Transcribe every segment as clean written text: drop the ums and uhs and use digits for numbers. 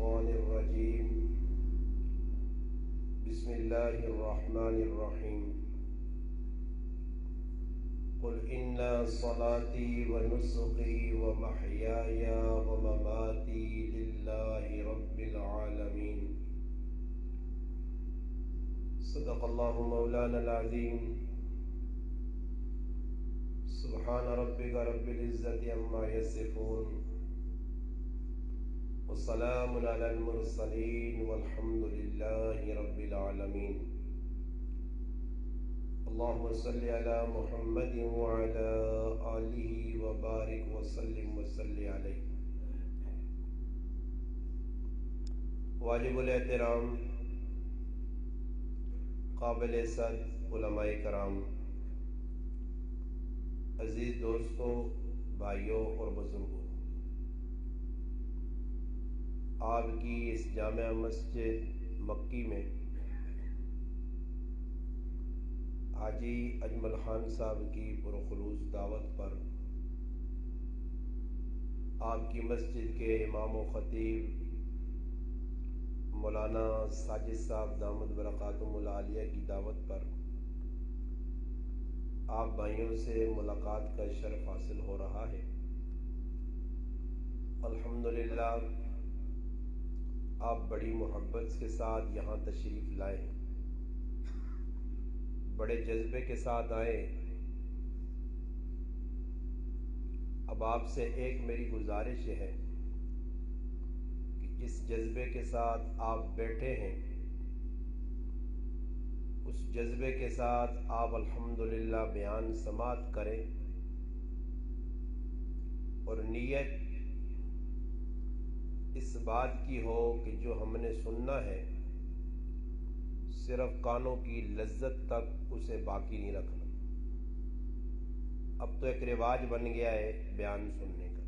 الشيطان الرجيم بسم الله الرحمن الرحيم قل إن صلاتي ونسكي ومحياي ومماتي لله رب العالمين صدق الله مولانا العظيم سبحان ربك رب العزة عما يصفون والسلام على المرسلين والحمد لله رب العالمين اللهم صل على محمد وعلى آله وبارك وسلم وصلی علیہ۔ واجب الاحترام قابل عزت علماء کرام، عزیز دوستوں، بھائیوں اور بزرگوں، آپ کی اس جامع مسجد مکی میں حاجی اجمل خان صاحب کی پرخلوص دعوت پر آپ کی مسجد کے امام و خطیب مولانا ساجد صاحب دامت برکاتہم العالیہ کی دعوت پر آپ بھائیوں سے ملاقات کا شرف حاصل ہو رہا ہے۔ الحمدللہ آپ بڑی محبت کے ساتھ یہاں تشریف لائے، بڑے جذبے کے ساتھ آئے۔ اب آپ سے ایک میری گزارش ہے کہ جس جذبے کے ساتھ آپ بیٹھے ہیں اس جذبے کے ساتھ آپ الحمدللہ بیان سماعت کریں، اور نیت اس بات کی ہو کہ جو ہم نے سننا ہے صرف کانوں کی لذت تک اسے باقی نہیں رکھنا۔ اب تو ایک رواج بن گیا ہے بیان سننے کا،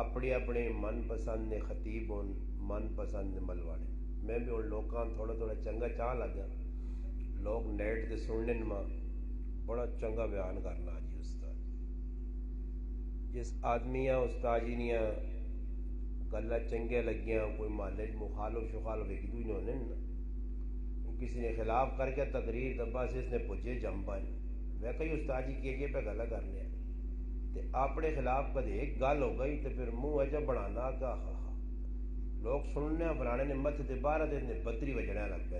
اپنے اپنے من پسند خطیب ہوں، من پسند ملواڑے۔ میں بھی ان لوگوں تھوڑا تھوڑا چنگا چاہ لگا، لوگ نیٹ تے سننے میں بڑا چنگا بیان کرنا جی استاد۔ جس آدمیاں استاد جی نیاں گلا چنگے لگیاں، کوئی محلے مخالف شخالف ایک دوئی نے ہونے نا، کسی نے خلاف کر کے تقریر دبا سے اس نے پوچھے جم پائے، میں کہی استاد جی کیجئے پہ گلا کر لیا تے اپنے خلاف کدے ایک گل ہو گئی تو پھر منہ ایجا بڑھانا کا لوگ سننے بنانے نے مت تے بارہ دن نے بتری وجڑا لگ پہ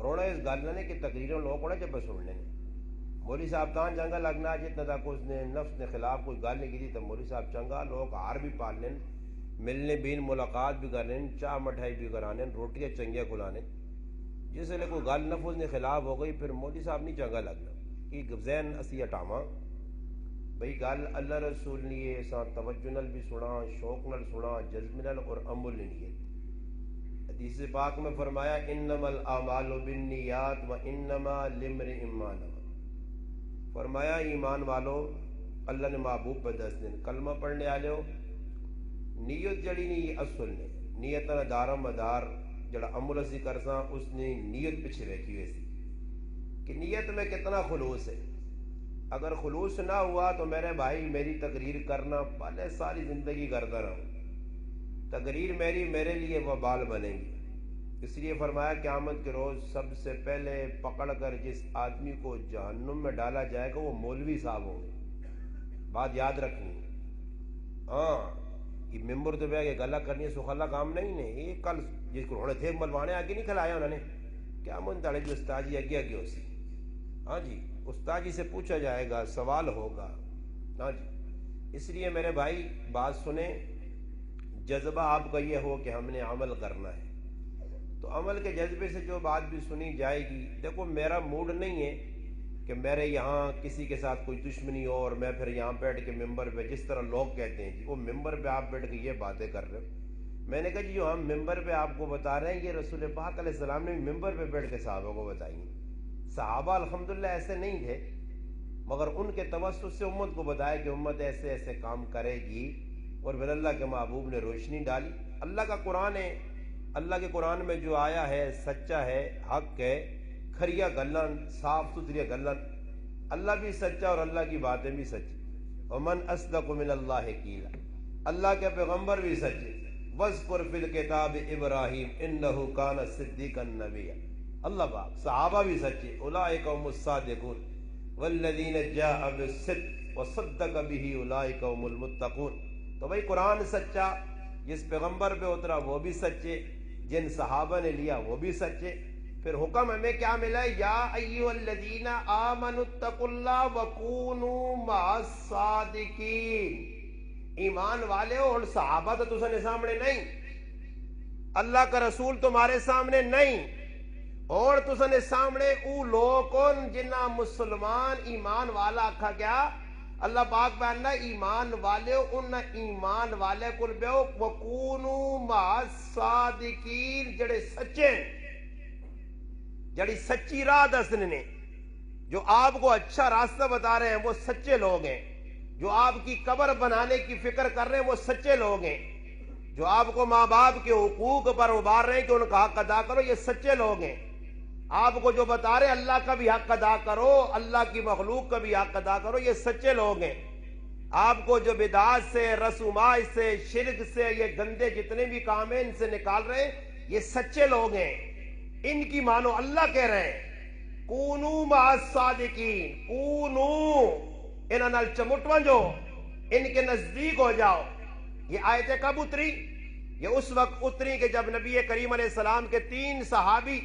رونا اس گل نے کہ تقریروں لوگ ہونا جب سننے نے مولوی صاحب تان چنگا لگنا جتنا تک اس نے نفس نے خلاف کوئی گل نہیں کی تو مولوی صاحب چنگا، لوگ ہار بھی پال لیں، ملنے بین ملاقات بھی کر لیں، چاہ مٹھائی بھی کرانے، روٹیاں چنگیاں کھلانے۔ جس ویلے کوئی گل نفس نے خلاف ہو گئی پھر مولوی صاحب نہیں چنگا لگنا کہ ذہن اسی ہٹاواں بھئی گل اللہ رسول لیے سا توجہ نال بھی سنا، شوق نال سنا، جذب نال اور عمل نیت۔ حدیث پاک میں فرمایا انما الاعمال بالنیات وانما لامرئ ما نوى، فرمایا ایمان والو اللہ نے محبوب پہ دس دن کلمہ پڑھنے والے ہو، نیت جڑی نہیں اصل نے نیت نہ دار مدار جڑا عمل اسی کرساں اس نے نیت پیچھے رکھی ہوئی سی کہ نیت میں کتنا خلوص ہے۔ اگر خلوص نہ ہوا تو میرے بھائی میری تقریر کرنا پہلے ساری زندگی کرتا رہوں، تقریر میری میرے لیے وبال بنے گی۔ اس لیے فرمایا قیامت کے روز سب سے پہلے پکڑ کر جس آدمی کو جہنم میں ڈالا جائے گا وہ مولوی صاحب ہوں گے۔ بات یاد رکھنی، ہاں یہ ممبر تو بہ کے گلا کرنی سخلا کام نہیں نے، یہ کل جس کو ہونے تھے ملوانے آگے نہیں کھلایا انہوں نے کیا من تڑے جو استاد جی آگے آگے ہو سی، ہاں جی استاد جی سے پوچھا جائے گا، سوال ہوگا، ہاں جی۔ اس لیے میرے بھائی بات سنیں، جذبہ آپ کا یہ ہو کہ ہم نے عمل کرنا ہے تو عمل کے جذبے سے جو بات بھی سنی جائے گی۔ دیکھو میرا موڈ نہیں ہے کہ میرے یہاں کسی کے ساتھ کوئی دشمنی ہو اور میں پھر یہاں بیٹھ کے ممبر پہ جس طرح لوگ کہتے ہیں جی وہ ممبر پہ آپ بیٹھ کے یہ باتیں کر رہے ہو، میں نے کہا جی جو ہم ممبر پہ آپ کو بتا رہے ہیں یہ رسول پاک علیہ السلام نے ممبر پہ بیٹھ کے صحابہ کو بتائی ہیں۔ صحابہ الحمدللہ ایسے نہیں تھے مگر ان کے توسط سے امت کو بتایا کہ امت ایسے ایسے کام کرے گی، اور پھر اللہ کے محبوب نے روشنی ڈالی۔ اللہ کا قرآن ہے، اللہ کے قرآن میں جو آیا ہے سچا ہے، حق ہے، کھریا گلن صاف ستھری گلن، اللہ بھی سچا اور اللہ کی باتیں بھی سچی۔ ومن اصدق من اللہ قیلا، اللہ کے پیغمبر بھی سچے. وَاذْكُرْ فِي الْكِتَابِ إِبْرَاهِيمَ إِنَّهُ كَانَ صِدِّيقًا نَبِيًّا. اللہ پاک صحابہ بھی سچے. اولئک هم الصادقون والذین جاء بالصدق وصدق به اولئک هم المتقون. تو بھائی قرآن سچا، جس پیغمبر پہ اترا وہ بھی سچے، جن صحابہ نے لیا وہ بھی سچے. پھر حکم ہمیں کیا ملا ہے؟ یا ایھا الذین آمنوا اتقوا اللہ وکونوا مع الصادقین. ایمان والے ہو، اور صحابہ تو تسانے سامنے نہیں، اللہ کا رسول تمہارے سامنے نہیں، اور تسانے سامنے او لوگن جنہ مسلمان ایمان والا آکھا گیا. اللہ پاک بیاننا ایمان والے ان ایمان والے کل بیو وکونوا مع الصادقین، جڑے سچے، جڑی سچی راہ دسنے نے، جو آپ کو اچھا راستہ بتا رہے ہیں وہ سچے لوگ ہیں. جو آپ کی قبر بنانے کی فکر کر رہے ہیں وہ سچے لوگ ہیں. جو آپ کو ماں باپ کے حقوق پر ابھار رہے ہیں کہ ان کا حق ادا کرو، یہ سچے لوگ ہیں. آپ کو جو بتا رہے ہیں اللہ کا بھی حق ادا کرو، اللہ کی مخلوق کا بھی حق ادا کرو، یہ سچے لوگ ہیں. آپ کو جو بدعات سے، رسومات سے، شرک سے، یہ گندے جتنے بھی کام ہیں ان سے نکال رہے ہیں، یہ سچے لوگ ہیں. ان کی مانو. اللہ کہہ رہے ہیں کونوا مع الصادقین، کونوا، انہاں نال چمٹ ونجو، ان کے نزدیک ہو جاؤ. یہ آیتیں کب اتری؟ یہ اس وقت اتری کہ جب نبی کریم علیہ السلام کے 3 صحابی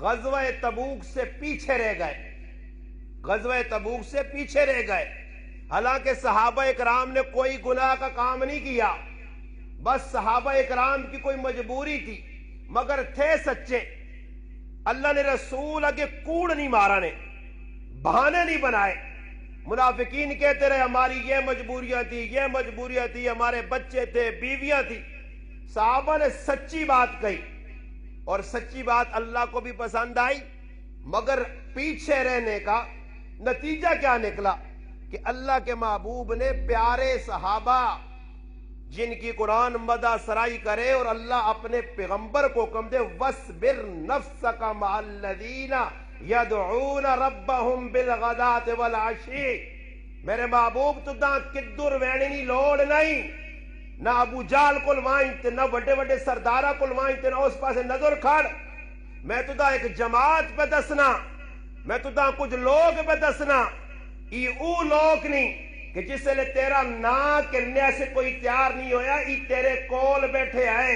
غزوہ تبوک سے پیچھے رہ گئے. غزوہ تبوک سے پیچھے رہ گئے. حالانکہ صحابہ اکرام نے کوئی گناہ کا کام نہیں کیا، بس صحابہ اکرام کی کوئی مجبوری تھی، مگر تھے سچے. اللہ نے رسول اگے کوڑ نہیں مارا، نے بہانے نہیں بنائے. منافقین کہتے رہے ہماری یہ مجبوریاں تھی، یہ مجبوریاں تھی، ہمارے بچے تھے، بیویاں تھی. صحابہ نے سچی بات کہی، اور سچی بات اللہ کو بھی پسند آئی. مگر پیچھے رہنے کا نتیجہ کیا نکلا کہ اللہ کے محبوب نے پیارے صحابہ جن کی قرآن مدح سرائی کرے اور اللہ اپنے پیغمبر کو حکم دے وَاصْبِرْ نَفْسَكَ مَعَ الَّذِينَ يَدْعُونَ رَبَّهُمْ بِالْغَدَاةِ وَالْعَشِيِّ. میرے محبوب تو داں کدر وینی نہیں لوڑ نہیں، نہ ابو جال کل وائیں تے، نہ بڑے بڑے سردارہ کل وائیں تے، نہ اس پاسے نظر کھڑ. میں تو دا ایک جماعت پہ دسنا، میں تو دا کچھ لوگ پہ دسنا. یہ او لوگ نہیں کہ جس لئے تیرا نا کرنے سے کوئی تیار نہیں ہویا، یہ تیرے کول بیٹھے آئے.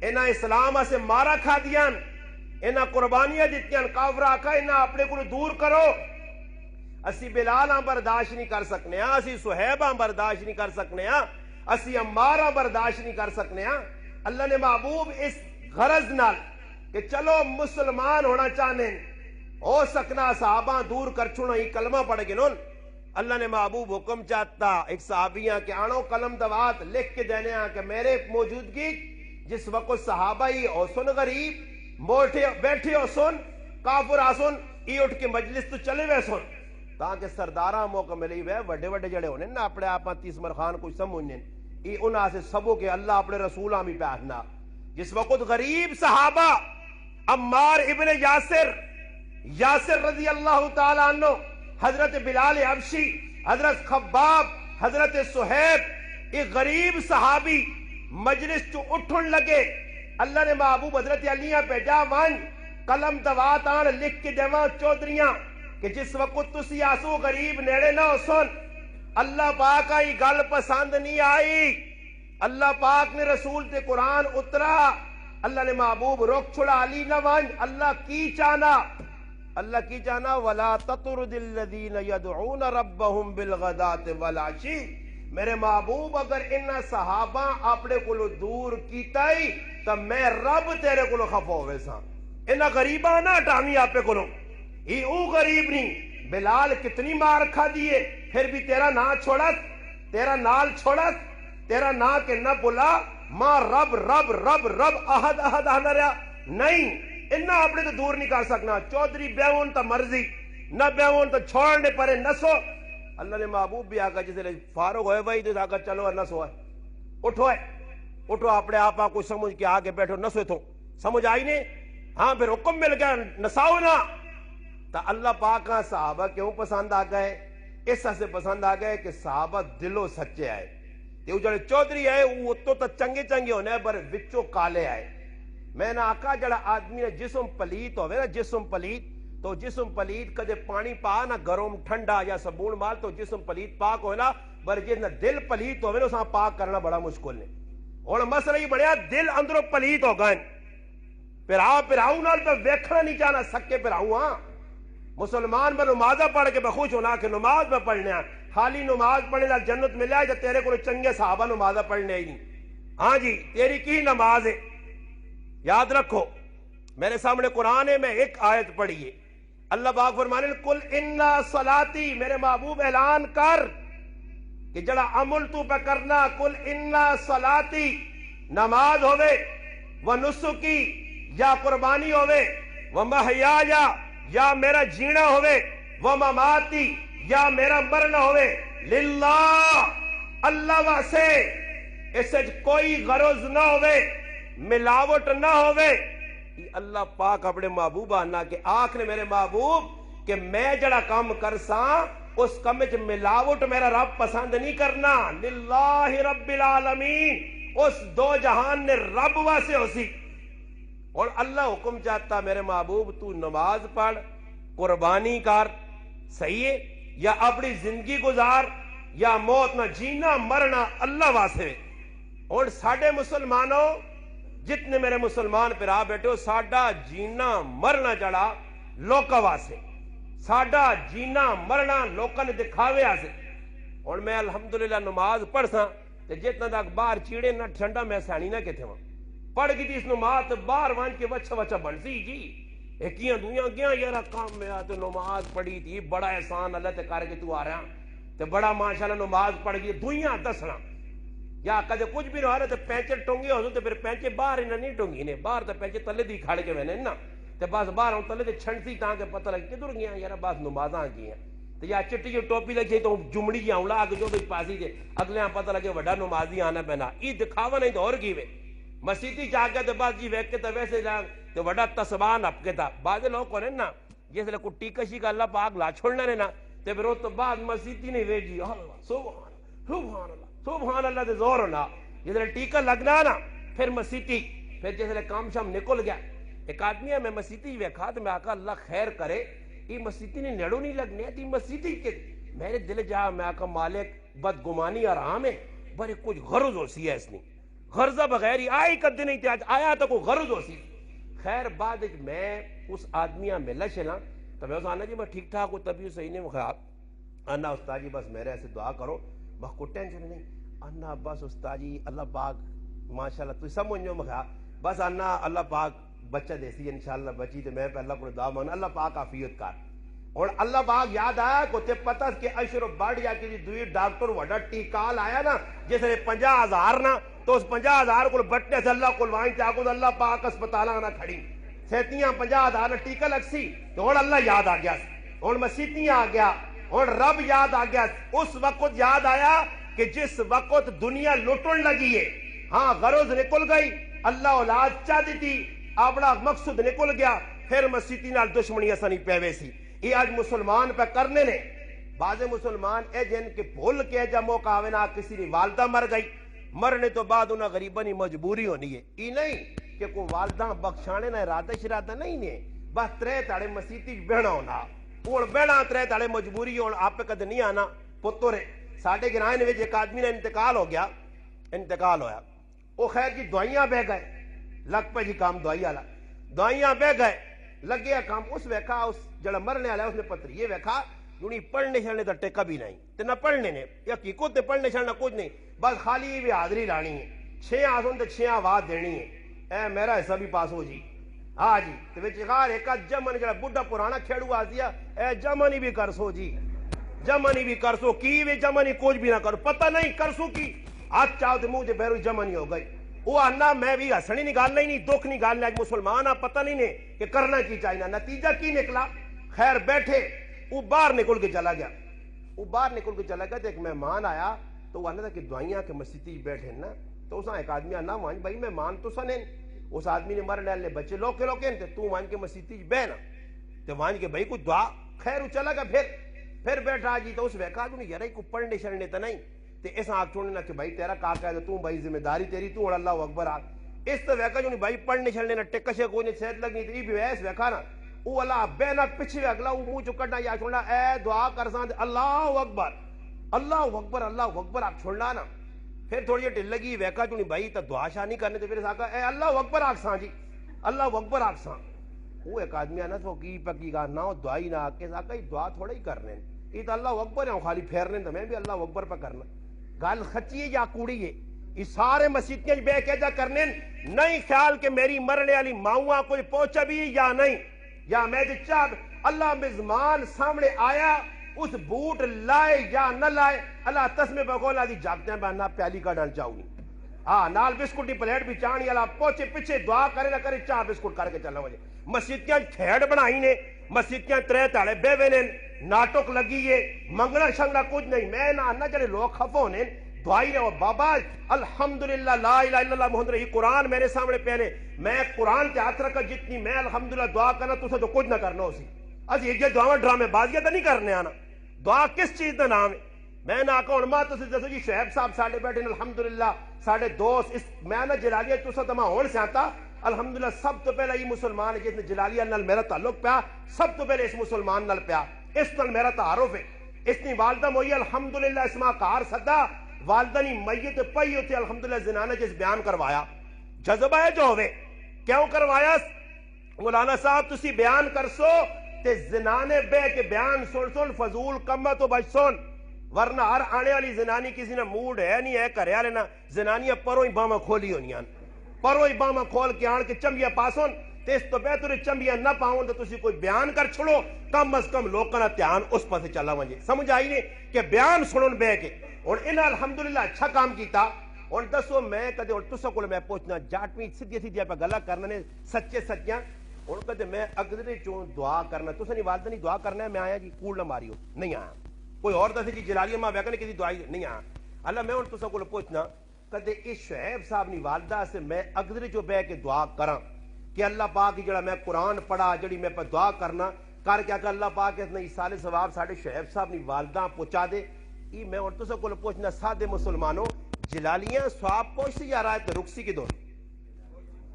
انہاں اسلام سے مارا کھا دیان، انہاں قربانیاں دیتیاں، کافر آکھا انہاں اپنے کو دور کرو. اسی بلال ہاں برداشت نہیں کر سکنے ہاں، اسی صہیب ہاں برداشت نہیں کر سکنے ہاں، اسی عمار ہاں برداشت نہیں کر سکنے ہاں. اللہ نے محبوب اس غرض نال کہ چلو مسلمان ہونا چاہنے ہو سکنا صحابہ دور کر چھوڑا، ہی کلمہ پڑھ کے نون. اللہ نے محبوب حکم چاہتا ایک صحابیاں کے آنو قلم دوات لکھ کے دینے ہاں کہ میرے موجودگی جس وقت صحابہ ہی او سن غریب موٹے بیٹھے ہو سن کافر آسن ای اٹھ کے مجلس تو چلے وے سن، تاکہ سردارہ موقع ملی وے وڈے وڈے جڑے ہونے نا اپنے آپاں تیسمر خان کچھ سمجھنے ای انہاں سے سبو کہ اللہ اپنے رسول آمی پہنا. جس وقت غریب صحابہ عمار ابن یاسر رضی اللہ تعالیٰ عنہ، حضرت بلال حبشی، حضرت خباب، حضرت صہیب، ایک غریب صحابی مجلس چو اٹھن لگے. اللہ نے محبوب حضرت علیہ پہ جا وان قلم دوات آن لکھ کے دیوان چودریاں کہ جس وقت تسی آسو غریب نیڑے نہ ہو سن. اللہ پاک آئی گل پسند نہیں آئی، اللہ پاک نے رسول تے قرآن اترا. اللہ نے محبوب روک چھڑا علی نہ وان. اللہ کی چانا، اللہ کی جانا وَلَا تَطْرُدِ الَّذِينَ يَدْعُونَ رَبَّهُمْ بِالْغَدَاةِ وَالْعَشِيِّ. میرے محبوب اگر انہا صحابہ اپنے کلو دور کیتا ہی تو میں رب تیرے کلو خفا ہوئے ساں. انہا غریبہ نہ اٹھامی آپ پہ کلو، یہ او غریب نہیں. بلال کتنی مار کھا دیئے پھر بھی تیرا نا چھوڑت، تیرا نال چھوڑت، تیرا نا کہ نہ بلا ماں رب رب رب رب احد احد آنا رہا نہیں. انہا اپنے تو دور نہیں کر سکنا. چودری بیون تا مرضی نہ بیون تا چھوڑنے پرے نسو. اللہ نے محبوب بھی آگا جسے فارغ ہوئے بھائی تو آگا چلو نسو ہے، اٹھو ہے، اٹھو اپنے آپا کو سمجھ کے آگے بیٹھو نسو تھو. سمجھ آئی نہیں؟ ہاں پھر حکم مل گیا نساؤ نا. تا اللہ پاک ہاں صحابہ کیوں پسند آ گئے؟ اس سے پسند آ گئے کہ صحابہ دلوں سچے آئے. تے جڑے چودھری آئے وہ تو چنگے چنگے ہونے پر وچوں کالے آئے. میں نے آکا جڑا آدمی نے جسم پلیت ہوئے نا جسم پلیت تو جسم پلیت کدے پانی پا نا گرم ٹھنڈا یا صابون مال تو جسم پلیت پاک ہوئے نا پر جس دل پلیت ہوئے نا اساں پاک کرنا بڑا مشکل ہے. اور مسئلہ ہی بڑھیا دل اندروں پلیت ہو گئے پھراؤ نال پہ ویکھنا نہیں چاہنا سکے پھراؤ. ہاں مسلمان میں نمازہ پڑھ کے بخوش ہونا کہ نماز میں پڑھنے ہیں خالی نماز پڑھنے لال جنت ملے آئے جب تیرے کو چنگے صحابہ نمازہ پڑھنے ہی نہیں. ہاں جی تیری کی نماز ہے. یاد رکھو میرے سامنے قرآن ہے میں ایک آیت پڑھیے اللہ پاک فرمانے کل انا صلاتی میرے محبوب اعلان کر کہ جڑا عمل تو پہ کرنا کل انا صلاتی نماز ہوئے و نسکی یا قربانی ہوئے و محیایا یا میرا جینا ہوئے و مماتی یا میرا مرنا ہوئے للہ اللہ واسے اس کوئی غرض نہ ہوئے ملاوٹ نہ ہوئے. اللہ پاک اپنے محبوب آنا کہ آخر میرے محبوب کہ میں جڑا کام کرساں اس کام وچ ملاوٹ میرا رب پسند نہیں کرنا. للہ رب العالمین اس دو جہان نے رب واسے ہو سی. اور اللہ حکم چاہتا میرے محبوب تو نماز پڑھ قربانی کر صحیح ہے یا اپنی زندگی گزار یا موت نہ جینا مرنا اللہ واسے. اور ساڑھے مسلمانوں جتنے میرے مسلمان پھرا بیٹھے ہو ساڑھا جینا مرنا جڑا لوکا واسے ساڑھا جینا مرنا لوکا نے دکھاوے آسے. اور میں الحمدللہ نماز پڑھ ساں تے جتنا تک باہر چیڑے نہ ٹھنڈا میں سانی نہ کہتے ہوں پڑھ گئی تھی اس نماز باہر وانچ کے وچھا وچھا بن سی جی ایکیاں دویاں گیا یارا کام میں آتے نماز پڑھی تھی بڑا احسان اللہ تے کر کے تو آ رہا تے بڑا ماشاءاللہ نماز پڑھ گئی دویاں دسنا یا کدے کچھ بھی رہا رہے تے پینچے ٹونگے ہو تو پھر پینچے باہر انہیں نہیں ٹونگی نے باہر تے پینچے تلے دی کھاڑے کے میں نا تے بس باہر ہوں تلے تے چھنٹی تاں کے پتہ لگ کدھر گیا یارا بس نمازاں کی ہیں تے یا چٹی جو ٹوپی لگی تو جمڑی جی آؤں لاگ جو بھی پاسی دے اگلے ہاں پتہ لگے وڈا نمازی آنا پہنا ای دکھاوا نہیں تو اور کی وے مسیدی جا کے تے بس جی ویک کے تے ویسے جاگ تے وڈا تسبان اپ کے تا بعض لوگ کو نا جس لے کو ٹیکشی کا اللہ پاک لا چھوڑنا نے نا تے پھر وہ تو بعد مسیدی نہیں وے جی سبحان اللہ سبحان اللہ تے زور ہونا جس لئے ٹیکہ لگنا نا پھر مسیطی پھر جس لئے کام شام نکل گیا ایک آدمی ہے میں مسیطی ویکھا تو میں آقا اللہ خیر کرے یہ مسیطی نے نیڑو نہیں لگنے تھی مسیطی کے میرے دل جا میں آقا مالک بدگمانی آرام ہے بڑے کچھ غرض ہو سی ہے اس نے غرضہ بغیر ہی آئی کدے نہیں تھے آج آیا تو کوئی غرض ہو سی. خیر بعد میں اس آدمیاں ملا چلا تو میں اس آنا جی میں ٹھیک ٹھاک ہوں تبھی صحیح نہیں خیال انا استاد جی بس میرے ایسے دعا کرو بس کوئی ٹینشن نہیں انا بس استاد جی اللہ پاک ماشاءاللہ تو سمجھو مخا بس انا اللہ پاک بچہ دیسی انشاءاللہ بچی تو میں پہ اللہ کو دعا مانگنا اللہ پاک عافیت کر. اور اللہ پاک یاد آیا کو تے پتہ کہ اشرف بڑھ یا کہ دوئی ڈاکٹر وڈا ٹیکال آیا نا جس نے 50,000 نا تو اس 50,000 کو بٹنے سے اللہ کو لوائیں چاہو تو اللہ پاک اسپتالاں نہ کھڑی سیتیاں 50,000 ٹیکہ لگ سی تو اور اللہ یاد آ گیا اور مسیتیاں آ گیا اور رب یاد آ گیا. اس وقت یاد آیا کہ جس وقت دنیا لٹن لگی ہے ہاں غرض نکل گئی اللہ اولاد چاہ دیتی اپنا مقصد نکل گیا پھر مسیتی نال دشمنی اسانی پیوے سی. یہ آج مسلمان پہ کرنے نے بعض مسلمان اے جن کے بھول کے جب موقع آوے نا کسی نے والدہ مر گئی مرنے تو بعد انہیں غریبہ نہیں مجبوری ہونی ہے یہ نہیں کہ کوئی والدہ بخشانے نہ ارادہ شرادہ نہیں نے بس ترے تاڑے مسیتی بہنا ہونا اور بہنا ترے تاڑے مجبوری ہون آپ پہ کدے نہیں آنا پتر ہے. ساڑھے گرائن میں ایک آدمی نے انتقال ہو گیا انتقال ہویا وہ خیر جی دعائیاں بہ گئے لگ پہ جی کام دعائی آلا دعائیاں بہ گئے لگ گیا کام اس ویکھا اس جڑا مرنے آلا اس نے پتر یہ ویکھا یونی پڑھنے چڑھنے تو ٹیکہ بھی نہیں تو نہ پڑھنے نے یا حقیقت پڑھنے چڑھنا کچھ نہیں بس خالی بھی حاضری لانی ہے 6 آسن تو 6 آواز دینی ہے اے میرا حصہ بھی پاس ہو جی ہاں جی تو وچ غار ایک جمن جڑا بڈھا پرانا کھیڑو آ دیا اے جمنی بھی کر سو جی جمنی بھی کر سو کی وے جمنی کچھ بھی نہ کرو پتہ نہیں کر سو کی ہاتھ چاہو تو منہ دے بیرو جمنی ہو گئی وہ آنا میں بھی ہسنی نکالنا ہی نہیں دکھ نکالنا ایک مسلمان آ پتہ نہیں نے کہ کرنا کی چاہیے نتیجہ کی نکلا. خیر بیٹھے وہ باہر نکل کے چلا گیا وہ باہر نکل کے چلا گیا تو ایک مہمان آیا تو وہ آنا تھا کہ دعائیاں کے مسیطی بیٹھے نا تو اس ایک آدمی آنا وہاں بھائی مہمان تو سنیں اس آدمی نے مرنے لے بچے لوکے تو وہاں کے مسیطی بہنا تو وہاں کے بھائی کوئی دعا خیر وہ چلا گیا پھر بیٹھا جی تو اس ویکا جو نہیں یار کو پڑھنے شڑنے تو نہیں تے اس آنکھ چھوڑنا کہ بھائی تیرا کاکا ہے تو بھائی ذمہ داری تیری تو اور اللہ اکبر آگ اس تو ویکا جو نہیں بھائی پڑھنے چھڑنے نہ ٹکشے کوئی نہیں صحت لگنی تھی بھی ویس ویکا نا او اللہ بینک پچھے اگلا او منہ چکڑنا یا چھوڑنا اے دعا کرسان اللہ اکبر اللہ اکبر اللہ اکبر آپ چھوڑنا نا پھر تھوڑی ٹل لگی ویکا جو نہیں بھائی تا دعا شاہ نہیں کرنے تو پھر ساکا اے اللہ اکبر آکسان جی اللہ اکبر آکسان وہ ایک آدمی آنا تو کی پکی کہا نہ دعائی نہ آکے ساکا یہ دعا تھوڑا ہی کرنے یہ تو اللہ اکبر ہے خالی پھیرنے تو میں بھی اللہ اکبر پہ کرنا گال خچی ہے یا کوڑی ہے یہ سارے مسیتیں بے کے جا کرنے نہیں خیال کہ میری مرنے والی ماؤں کوئی پہنچا بھی یا نہیں یا میں جو چاہ اللہ مزمان سامنے آیا اس بوٹ لائے یا نہ لائے اللہ تسمے بگولا دی جاگتے ہیں میں نہ پیالی کا ڈال چاہوں گی نال بسکٹ دی پلیٹ بھی چاہنی اللہ پہنچے پیچھے دعا کرے نہ کرے چاہ بسکٹ کر کے چلنا مجھے مسیتیاں کھیڑ بنائی نے مسیتیاں ترے تاڑے بے وے نے ناٹک لگی ہے منگنا شنگنا کچھ نہیں میں نہ جڑے لوگ خفو نے دعائی نے وہ بابا الحمدللہ لا الہ الا اللہ محمد یہ قرآن میرے سامنے پہلے میں قرآن کے ہاتھ رکھا جتنی میں الحمدللہ دعا کرنا تو سے تو کچھ نہ کرنا اسی از یہ دعا ڈرامے بازیاں تو نہیں کرنے آنا دعا کس چیز کا نام ہے میں نہ آکا ماں تو دسو جی شعیب صاحب ساڑھے بیٹھے الحمدللہ ساڑھے دوست اس میں نہ جلالیہ تو سے تمہاں ہون سے آتا الحمدللہ سب تو پہلے یہ مسلمان ہے جس نے جلالیہ نال میرا تعلق پیا سب تو پہلے اس مسلمان نال پیا اس نال میرا تعارف ہے اس نے والدہ موئی الحمدللہ اسما کار صدا والدہ نے میت پئی ہوتی الحمدللہ زنانہ جس بیان کروایا جذبہ ہے جو ہوئے کیوں کروایا مولانا صاحب تسی بیان کر سو تے زنانے بے کے بیان سن فضول کمت و بچ سن ورنہ ہر آنے والی زنانی کسی نے موڈ ہے نہیں ہے کریا لینا زنانیاں پروں ہی باما کھولی ہونیاں پروں ہی باما کھول کے آن کے چمبیا پاسون تے اس تو بہتر چمبیا نہ پاؤں تو تسی کوئی بیان کر چھڑو کم از کم لوگوں کا دھیان اس پاسے چلا ونجے سمجھ آئی نہیں کہ بیان سنن بے کے اور انہاں الحمدللہ اچھا کام کیتا اور دسو میں کدے اور تسا کول میں پوچھنا جاٹویں سیدھی سیدھی پہ گلا کرنے سچے سچیاں اور کدے میں اگدے چوں دعا کرنا تسا نہیں والدہ نہیں دعا کرنا ہے میں آیا جی کوڑ نہ ماریو نہیں آیا کوئی اور دسے جی جلالیہ ماں ویکنے کسی دعائی نہیں آیا اللہ میں اور تسا کول پوچھنا کدے اس شعیب صاحب نی والدہ سے میں اگدے چوں بہ کے دعا کراں کہ اللہ پاک جڑا میں قرآن پڑھا جڑی میں پہ دعا کرنا کر کیا کہ اللہ پاک اس نے ایسال ثواب ساڑھے شعیب صاحب نی والدہ پہنچا دے یہ میں اور تسا کول پوچھنا سادے مسلمانوں جلالیاں سواب پوچھتی یا رائے تے رکسی کی دور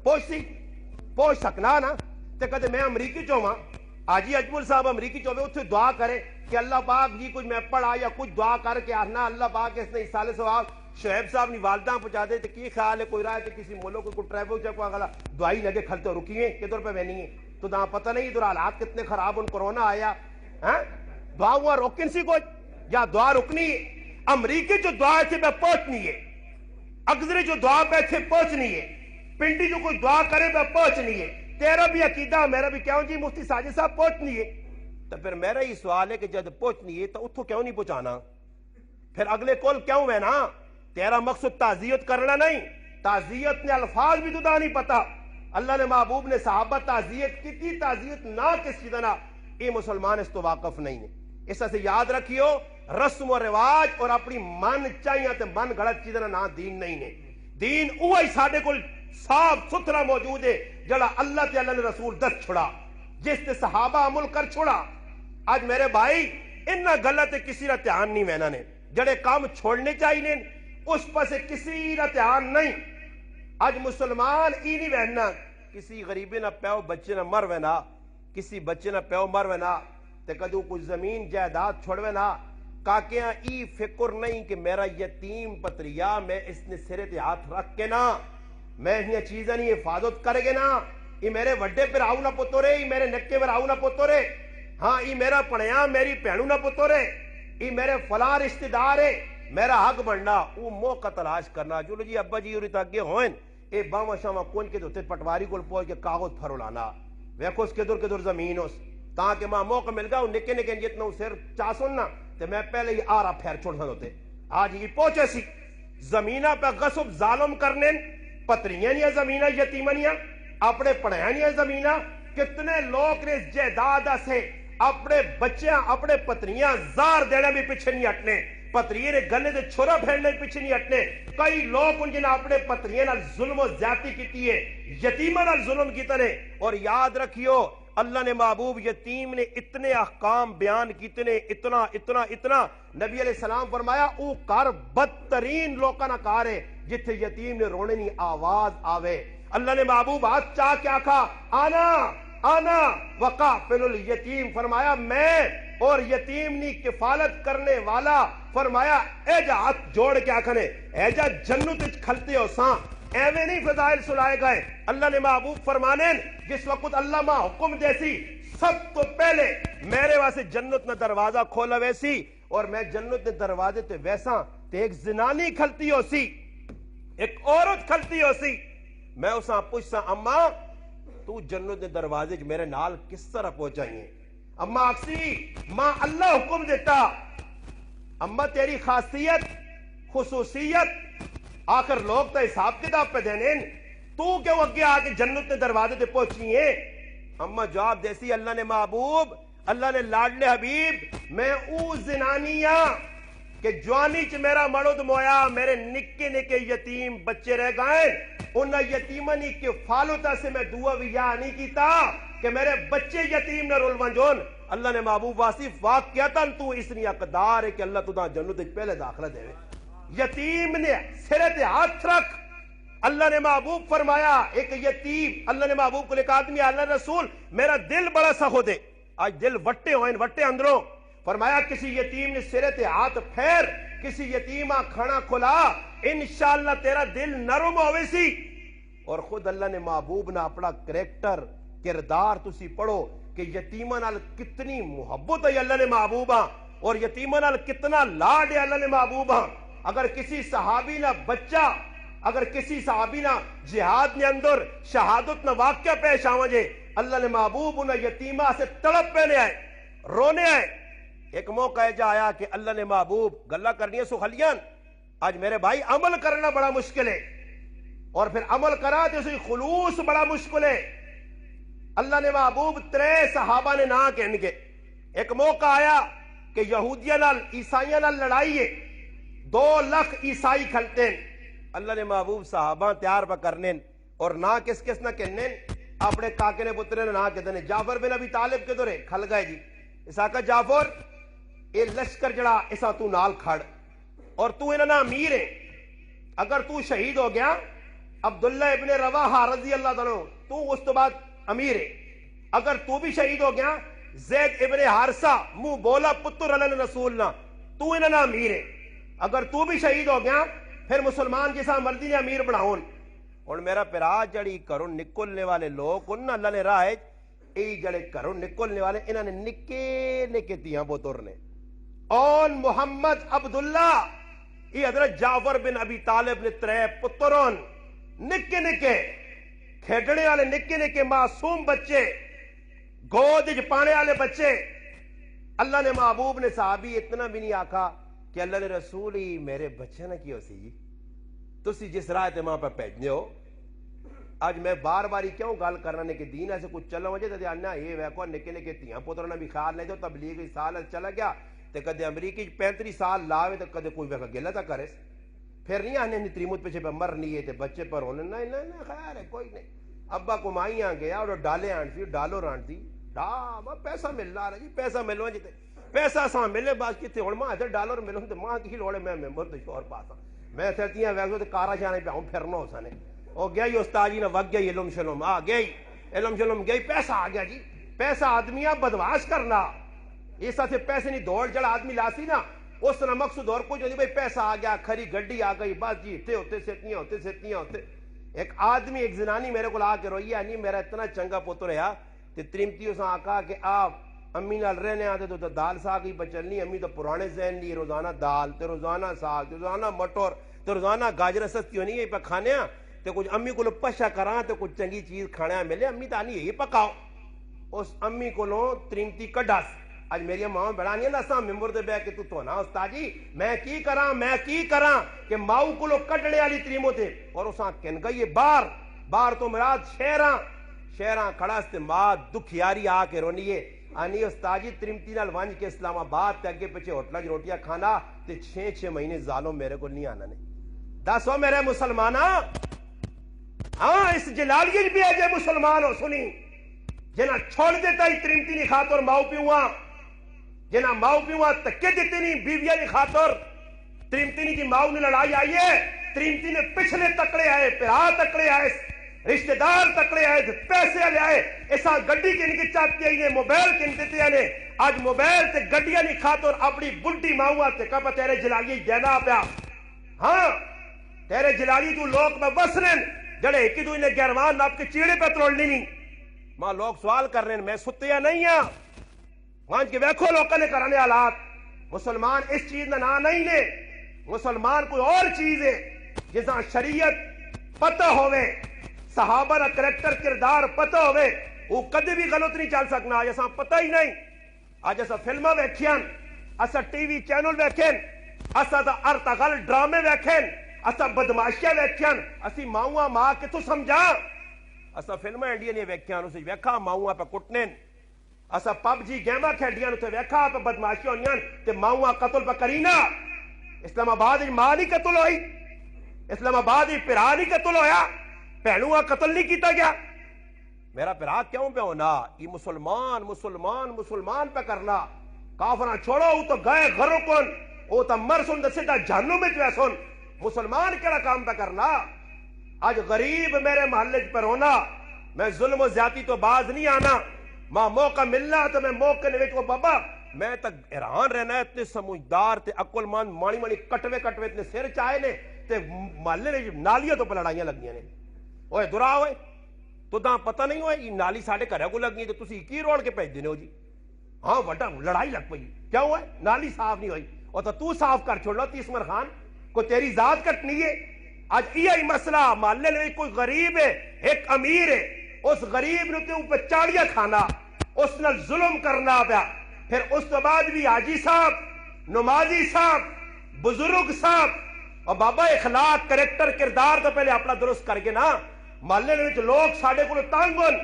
پوچھتی پوچھ سکنا نا تے کدے میں امریکی چوہاں آجی اجمل صاحب امریکی چوہے اتھے دعا کرے کہ اللہ پاک جی کچھ میں پڑھا یا کچھ دعا کر کے آنا اللہ پاک اس نے ایسال ثواب شعیب صاحب نی والدہ پہنچا دے تے کی خیال ہے کوئی رائے تے کسی مولوں کو ٹریفک چیک اگلا دعائی لگے کھلتے رکیے کدھر پہ بہنی ہے تو دا پتہ نہیں ادھر حالات کتنے خراب ان کرونا آیا دعا ہوا روکن سی کوئی یا دعا رکنی ہے امریکی جو دعا تھے پہ پہنچنی ہے اگزری جو دعا پہ تھے پہنچنی ہے پنڈی جو کوئی دعا کرے پہ پہنچنی ہے تیرا بھی عقیدہ میرا بھی کیوں جی مفتی ساجد صاحب پہنچنی ہے تو پھر میرا ہی سوال ہے کہ جب پہنچنی ہے تو اتھو کیوں نہیں پہنچانا پھر اگلے کول کیوں ہے نا تیرا مقصد تعزیت کرنا نہیں تعزیت نے الفاظ بھی تو دا نہیں پتا اللہ نے محبوب نے صحابہ تعزیت کی تعزیت نہ کس چیز نہ یہ مسلمان اس تو واقف نہیں ہے اس سے یاد رکھیو رسم و رواج اور اپنی من چاہیے تے من غلط چیزیں نہ دین نہیں نے دین اوہی ساڈے کول صاف ستھرا موجود ہے جڑا اللہ تے اللہ نے رسول دس چھڑا جس تے صحابہ عمل کر چھوڑا آج میرے بھائی انہاں غلط کسی کا دھیان نہیں وینا نے جڑے کام چھوڑنے چاہیے اس پاسے کسی کا دھیان نہیں آج مسلمان ای نہیں وہنا کسی غریبی نہ پیو بچے نہ مر وینا کسی بچے نہ پیو مر وینا تے کدو کوئی زمین جائیداد چھوڑ وینا کاکیاں ای فکر نہیں کہ میرا یتیم پتریا میں اس نے سرے تے ہاتھ رکھ کے نا میں انہیں چیزیں نہیں حفاظت کرے گے نا یہ میرے وڈے پر آؤ نہ پتو رے یہ میرے نکے پر آؤ نہ پتو رے ہاں یہ میرا پڑھیا میری پہنو نہ پتو رے یہ میرے فلاں رشتہ دار ہے میرا حق بننا وہ موقع تلاش کرنا جو جی ابا جی اور تاکہ ہوئن اے باما شاما کون کے دوتے پٹواری کو پہنچ کے کاغذ پھرو لانا ویکھو اس کے دور زمین اس تاکہ ماں موقع مل گا نکے نکے جتنا سر چاہ سننا تے میں پہلے ہی آرہ پھیر چھوڑنا ہوتے آج یہ پہنچے سی زمینہ پہ غصب ظالم کرنے پتریاں نہیں زمینہ یتیمنیاں اپنے پڑھیاں زمینہ کتنے لوگ نے جائیداد سے اپنے بچیاں اپنے پتریاں زار دینے بھی پیچھے نہیں ہٹنے پتریے نے گلے دے چھوڑا پھیلنے پیچھے نہیں ہٹنے کئی لوگ ان جنہیں اپنے پتریے نال ظلم و زیادتی کیتی ہے یتیمہ نال ظلم کیتا نے اور یاد رکھیو اللہ نے محبوب یتیم نے اتنے احکام بیان کیتے اتنا اتنا اتنا نبی علیہ السلام فرمایا او کر بدترین لوکاں نہ کارے جتھے یتیم نے رونے نہیں آواز آوے. اللہ نے محبوب ہاتھ چاہ کیا کہا آنا وقافل الیتیم فرمایا میں اور یتیم نی کفالت کرنے والا. فرمایا اے جا ہاتھ جوڑ کے آکھنے اے جا جنت وچ کھلتے ہو ساں ایویں نہیں فضائل سنائے گئے. اللہ نے محبوب فرمانے جس وقت اللہ ماں حکم دیسی سب تو پہلے میرے واسطے جنت نہ دروازہ کھولا ویسی اور میں جنت نے دروازے تے ویسا تے ایک زنانی کھلتی ہو سی ایک عورت کھلتی ہو سی. میں اساں پوچھسا اماں تو جنت نے دروازے میرے نال کس طرح پہنچائیے. اماں اکسی ماں اللہ حکم دیتا اماں تیری خاصیت خصوصیت آخر لوگ تو حساب کتاب پہ دینے تو کیوں اگے آ کے جنت نے دروازے تے پہنچی ہیں. اماں جواب دیسی اللہ نے محبوب اللہ نے لاڈلے حبیب میں او زنانیاں کہ جوانی چ میرا مرد مویا میرے نکے نکے یتیم بچے رہ گئے انہاں یتیمانی کے فالوتا سے میں دعا بھی یا نہیں کیتا کہ میرے بچے یتیم نہ رول ونجون. اللہ نے محبوب واصف واقعتاً تو اس نی اقدار ہے کہ اللہ تو جنت پہلے داخلہ دے. یتیم نے سرے تے ہاتھ رکھ. اللہ نے محبوب فرمایا ایک یتیم اللہ نے محبوب کو ایک آدمی اللہ رسول میرا دل بڑا سا ہو دے آج دل وٹے ہوئے وٹے اندروں. فرمایا کسی یتیم نے سرے تے ہاتھ پھیر کسی یتیمہ کھانا کھلا انشاءاللہ تیرا دل نرم ہوئے سی. اور خود اللہ نے محبوب نے اپنا کریکٹر کردار تسی پڑھو کہ یتیمہ نال کتنی محبت ہے اللہ نے محبوبہ اور یتیمہ نال کتنا لاڈ ہے اللہ نے محبوبہ. اگر کسی صحابی نہ بچہ اگر کسی صحابی نہ جہاد نے اندر شہادت نہ واقعہ پیش آوجے اللہ نے محبوب انہیں یتیمہ سے تڑپ پہنے آئے رونے آئے. ایک موقع جا آیا کہ اللہ نے محبوب گلہ کرنی ہے سخلیان آج میرے بھائی عمل کرنا بڑا مشکل ہے اور پھر عمل کرا تو اسی خلوص بڑا مشکل ہے. اللہ نے محبوب 3 صحابہ نے نہ کہن کے ایک موقع آیا کہ یہودیاں نال عیسائیاں نال لڑائی ہے 2 لاکھ عیسائی کھلتے ہیں. اللہ نے محبوب صحابہ تیار پہ کرنے اور نہ کس کس نہ کہنے اپنے کاکے نے پترے نے نہ کہتے جعفر بن ابی طالب کے دورے کھل گئے جی اسا کا جعفر اے لشکر جڑا اسا تو نال کھڑ اور تو انہاں امیر ہے اگر تو شہید ہو گیا عبداللہ ابن رواحہ رضی اللہ عنہ تو اس تو بعد امیر ہے اگر تو بھی شہید ہو گیا زید ابن حارثہ منہ بولا پتر اللہ رسول نہ تو انہاں امیر ہے اگر تو بھی شہید ہو گیا پھر مسلمان جیسا مرضی نے امیر بناؤن. اور میرا پیرا جڑی کروں نکلنے والے لوگ انہاں اللہ نے راہ ای جڑے کروں نکلنے والے انہاں نے نکے نکے تیاں بوترنے اون محمد عبداللہ یہ حضرت جعفر بن ابی طالب نے 3 پترون نکے نکے کھیڈنے والے نکے نکے معصوم بچے گود پانے والے بچے. اللہ نے محبوب نے صحابی اتنا بھی نہیں آکھا کہ اللہ نے رسول ہی میرے بچے نہ کیوں سی جی تسی جس راہ تے ماں پہ پیجنے ہو. آج میں بار باری کیوں گال کرنا کہ دین ایسے کچھ چلا وجہ تے آنا یہ ویکو نکے نکے تیاں پترنا بھی خیال نہیں دو تبلیغی سال چلا گیا تے کدے امریکی 35 سال لاوے تے کدے کوئی ویکا گلا تا کرے پھر نہیں آنے نہیں تریموت پیچھے پہ مر نہیں ہے تے بچے پر ہونے نہیں خیر ہے کوئی نہیں. ابا کو مائی آن گیا اور ڈالے آن سی ڈالو ران سی پیسہ مل رہا ہے جی پیسہ ملو جی پیسہ سا ملے بس کتنے ہوں ماں ڈالر ملوں تو ماں کی لوڑے میں ممبر تو شور پاسا میں سرتیاں ویسے تو کارا جانے پہ ہوں پھرنا ہو سنے وہ گیا ہی استاد جی نے وگ گئی علم شلم آ گئی علم شلم گئی پیسہ آ گیا جی پیسہ آدمیاں بدواش کرنا ایسا سے پیسے نہیں دوڑ جڑا آدمی لاسی نا اس طرح مقصود اور کچھ نہیں بھائی پیسہ آ گیا کھری گڈی آ گئی بس جی ہوتے سیتیاں ہوتے. ایک آدمی ایک زنانی میرے کو آ کے روئی ہے نہیں میرا اتنا چنگا پتر ہے تے تریمتیوں سے آکا کہ آپ امی نال رہنے آتے تو دال ساگ ہی بچلنی امی تو پرانے ذہن لی روزانہ دال تے روزانہ ساگ روزانہ مٹر تے روزانہ گاجر سستی ہونی ہے پہ کھانے تے کچھ امی کو پشا کراں تے کچھ چنگی چیز کھانے ملے امی تو آنی یہی پکاؤ. اس امی کو تریمتی کڈاس آج میری ماں بڑھانی ہے نا ممبر دے بے کہ تو نا استاد جی میں کی کراں کہ ماؤ کو کڈنے والی تریمو تے اور اساں کن گئی بار تو مراد شہراں کھڑا تے ماں دکھیاری آ کے رونی ہے آنی استاد جی تریمتی نال ونج کے اسلام آباد تے اگے پیچھے ہوٹلاں روٹیاں کھانا تے 6 مہینے زالوں میرے کو نہیں آنا نہیں. دسو میرے مسلماناں ہاں اس جلالیے بھی ہے جے مسلمان ہو سنی جنا چھوڑ دیتا ہی تریمتی نہیں خاطر ماؤ پیوا جنا ماؤ پیوا تکے دیتے نہیں بیویا نہیں خاطر تریمتی نہیں جی ماؤ نے لڑائی آئی ہے تریمتی نے پچھلے تکڑے آئے پیرا تکڑے آئے رشتہ دار تکڑے آئے پیسے لے آئے ایسا گڈی کے نکی چاہتی آئی نے موبائل کے دیتے آنے آج موبائل تے گڈیاں نہیں خاطر اپنی بلٹی ماؤں تے کب تیرے جلالی جینا پیا ہاں تیرے جلالی تو لوگ میں وسرن جڑے ایک دو انہیں گیروان ناپ کے چیڑے پہ ترولنی نہیں ماں لوگ سوال کر رہے ہیں میں ستیا نہیں ہاں وہاں کے ویکھو لوگوں نے کرانے حالات مسلمان اس چیز نہ نہیں نے مسلمان کوئی اور چیز ہے جساں شریعت پتہ ہوئے صحابہ نہ کریکٹر کردار پتہ ہوئے وہ کدے بھی غلط نہیں چل سکنا آج ایسا پتہ ہی نہیں آج ایسا فلمہ ویکھیاں ایسا ٹی وی چینل ویکھیں ایسا دا ارتغل ڈرامے ویکھیں ایسا بدماشیاں ویکھیاں اسی ماؤں ماں کے تو سمجھا ایسا فلمہ انڈیا نے ویکھیاں اسے ویکھا ماؤں پہ کٹنے ایسا پب جی گیمہ کھیڑیاں اسے ویکھا پہ بدماشیاں ہونیاں تے ماؤں قتل پہ کرینا اسلام آباد ماں نہیں قتل ہوئی اسلام آباد پیرا نہیں قتل ہویا پہلوہ قتل نہیں کیتا گیا میرا پیرا کیوں پہ ہونا یہ مسلمان مسلمان مسلمان پہ کرنا کافران چھوڑو وہ تو گئے گھروں کن وہ تو مر سن دے سیدھا جہنم میں جو سن مسلمان کیڑا کام پہ کرنا آج غریب میرے محلے پر ہونا میں ظلم و زیادتی تو باز نہیں آنا ماں موقع ملنا تو میں موقع نویچ کو بابا میں تک حیران رہنا ہے اتنے سمجھدار تے عقل مند مانی مانی کٹوے اتنے سر چاہے نے تے محلے نے نالیاں تو پہ لڑائیاں لگیاں نے اوے درا ہوئے تو تاں پتہ نہیں ہوئے یہ نالی ساڑھے گھرے کو لگ گئی تو تسی کی روڑ کے پیج دینے ہو جی ہاں وڈا لڑائی لگ پئی کیا ہوا ہے نالی صاف نہیں ہوئی اور تو صاف کر چھوڑ لو تیسمر خان کو تیری ذات کٹنی ہے آج یہی مسئلہ محلے میں کوئی غریب ہے ایک امیر ہے اس غریب نے تے اوپر چاڑیاں کھانا اس نے ظلم کرنا پیا پھر اس تو بعد بھی حاجی صاحب نمازی صاحب بزرگ صاحب اور بابا اخلاق کریکٹر کردار تو پہلے اپنا درست کر کے نا محلے میں لوگ ساڑھے کو تانگن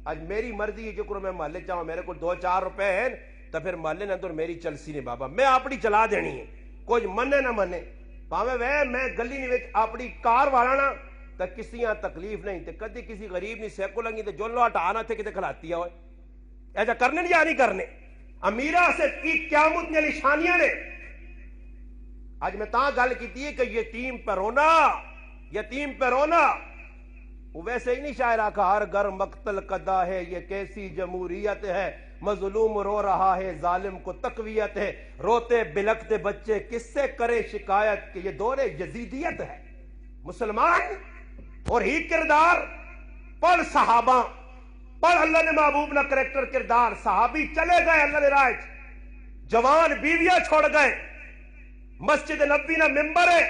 آج میری مرضی ہے جو کرو میں محلے چاہوں میرے کو 2-4 روپے ہیں تو پھر محلے نے اندر میری چلسی نے بابا میں اپنی چلا دینی ہے کوئی منے نہ منے پاوے میں گلی نہیں وچ اپنی کار والانا تو کسی یہاں تکلیف نہیں تے کدی کسی غریب نہیں سیکو لگی تے جو لو ہٹانا تھے کتے کھلاتی ہوئے ایسا کرنے نہیں یا نہیں کرنے امیرہ سے کی قیامت نے نشانیاں نے آج میں تاں گل کی ہے کہ یتیم پہ رونا وہ ویسے ہی نہیں شاعرہ کا ہر گھر مقتل قدا ہے یہ کیسی جمہوریت ہے مظلوم رو رہا ہے ظالم کو تقویت ہے روتے بلکتے بچے کس سے کرے شکایت کہ یہ دور یزیدیت ہے مسلمان اور ہی کردار پڑھ صحابہ پڑھ اللہ نے محبوب نہ کریکٹر کردار صحابی چلے گئے اللہ نے راج جوان بیویاں چھوڑ گئے مسجد نبی نہ ممبر ہے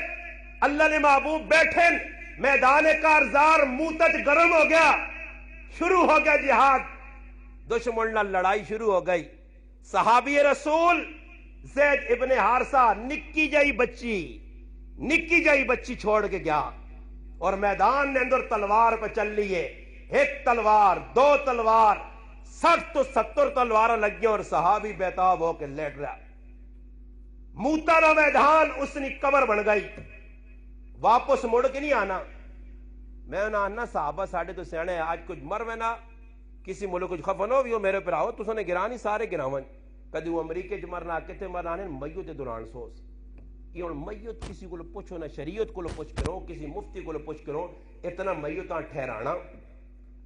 اللہ نے محبوب بیٹھے میدان کارزار موتج گرم ہو گیا شروع ہو گیا جہاد دشمن نہ لڑائی شروع ہو گئی صحابی رسول زید ابن حارثہ نکی جائی بچی چھوڑ کے گیا اور میدان نے اندر تلوار پہ چل لیے 1 تلوار 2 تلوار 60 تو 70 تلوار لگی اور صحابی بیتاب ہو کے لیٹ رہا موتا نہ میدان اس نے قبر بن گئی واپس مڑ کے نہیں آنا میں نہ آنا صحابہ ساڑھے تو سیانے آج کچھ مر میں نہ کسی ملک کچھ خفنو بھی ہو میرے پر آؤ تو نے گرانی سارے گراون کدی وہ امریکے چ مرنا کتے مرنا نے میت دوران سوس یہ اور میت کسی کو پوچھو نہ شریعت کو پوچھ کرو کسی مفتی کو پوچھ کرو اتنا میتاں ٹھہرانا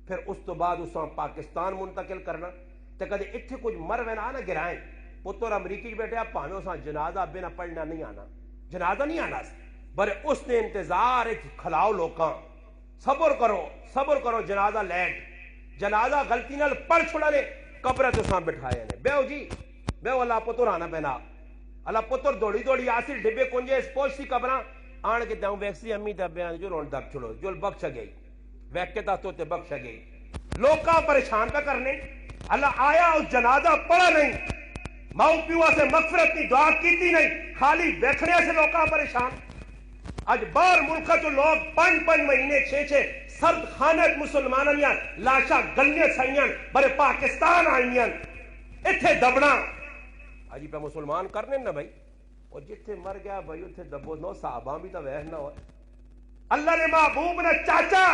پھر اس تو بعد اس پاکستان منتقل کرنا تو کدی اتنے کچھ مر میں نہ گرائیں پتر امریکی بیٹھے آپ پاویں اساں جنازہ بنا پڑھنا نہیں آنا جنازہ نہیں آنا برے اس نے انتظار کھلاؤ لوکاں صبر کرو جنازہ لیٹ جنازہ غلطی نال پڑھ چھوڑا نے قبر تو سام بٹھایا نے بیو جی بیو اللہ پتر آنا پینا اللہ پتر دوڑی آسر ڈبے کنجے اس پوچھ سی قبراں آن کے داؤں ویکسی امی دا بیان جو رون دب چھوڑو جو بخش گئی ویک کے تا تے بخش گئی لوکاں پریشان پہ کرنے اللہ آیا اس جنازہ پڑھا نہیں ماؤ پیوا سے مغفرت کی دعا کیتی نہیں خالی بیٹھنے سے لوکاں پریشان آج بار ملکہ تو لوگ 5 مہینے 6 سرد خانت مسلمانیاں لاشا گلنے سائیاں برے پاکستان آئیاں اتھے دبنا آجی پہ مسلمان کرنے نا بھائی اور جتھے مر گیا بھائی اتھے دبو نو صحابہ بھی تا ویح نہ ہوئے اللہ نے محبوب نے چاچا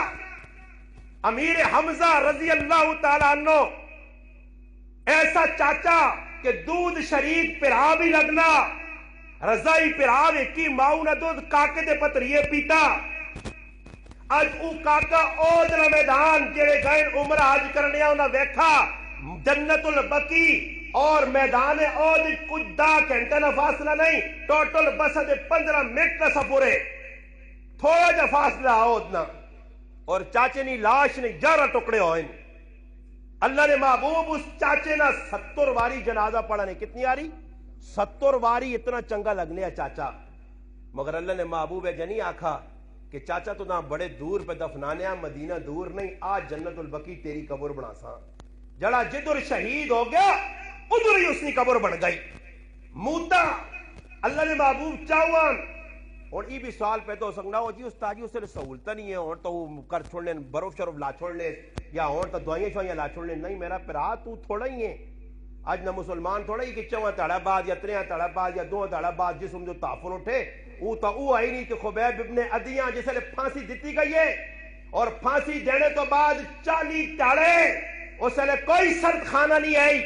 امیر حمزہ رضی اللہ تعالیٰ عنہ ایسا چاچا کہ دودھ شریک پرا بھی لگنا رضائی پرا ویکی ماؤ نہ دودھ کاکے دے پتریے پیتا اج او کاکا اود نہ میدان جڑے گئے عمرہ حج کرنے انہاں ویکھا جنت البقی اور میدان اود کچھ 10 گھنٹے نہ فاصلہ نہیں ٹوٹل بس دے 15 منٹ نہ سفرے تھوڑا جا فاصلہ اود نہ اور چاچے نی لاش نے 11 ٹکڑے ہوئے اللہ نے محبوب اس چاچے نہ 70 واری جنازہ پڑھا نے کتنی آری 70 واری اتنا چنگا لگنے ہے چاچا مگر اللہ نے محبوب ہے جنی آکھا کہ چاچا تو نہ بڑے دور پہ دفنانے مدینہ دور نہیں آج جنت البقی تیری قبر بنا سا جڑا جدر شہید ہو گیا ادھر ہی اس کی قبر بن گئی موتا اللہ نے محبوب چاہوان اور یہ بھی سوال پیدا ہو سکنا ہو جی استاد جی اس سے سہولت نہیں ہے اور تو کر چھوڑنے برف شرف لا چھوڑنے یا اور تو دعائیں شوائیں لا چھوڑنے نہیں میرا پرا تو تھوڑا ہی ہے آج نہ مسلمان تھوڑا ہی کہ چواں تاڑا بعد یا تریاں تاڑا بعد یا دو تاڑا بعد جسم جو تافر اٹھے وہ تو وہ آئی نہیں کہ خبیب ابن عدیاں جسے لے پھانسی دیتی گئی ہے اور پھانسی دینے تو بعد 40 تاڑے اسے لے کوئی سرد خانہ نہیں آئی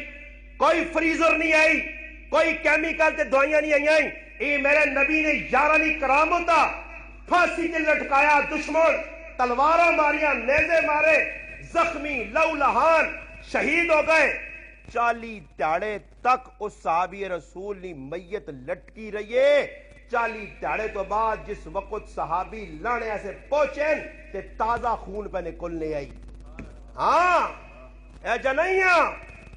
کوئی فریزر نہیں آئی کوئی کیمیکل تے دعائیں نہیں آئی اے میرے نبی نے یارانی کرام ہوتا پھانسی تے لٹکایا دشمن تلواروں ماریاں نیزے مارے زخمی لو لہان شہید ہو گئے 40 تاڑے تک اس صحابی رسول نے میت لٹکی رہیے 40 تاڑے تو بعد جس وقت صحابی لڑنے ایسے پہنچیں تے تازہ خون پہ نکلنے آئی ہاں اے جنیاں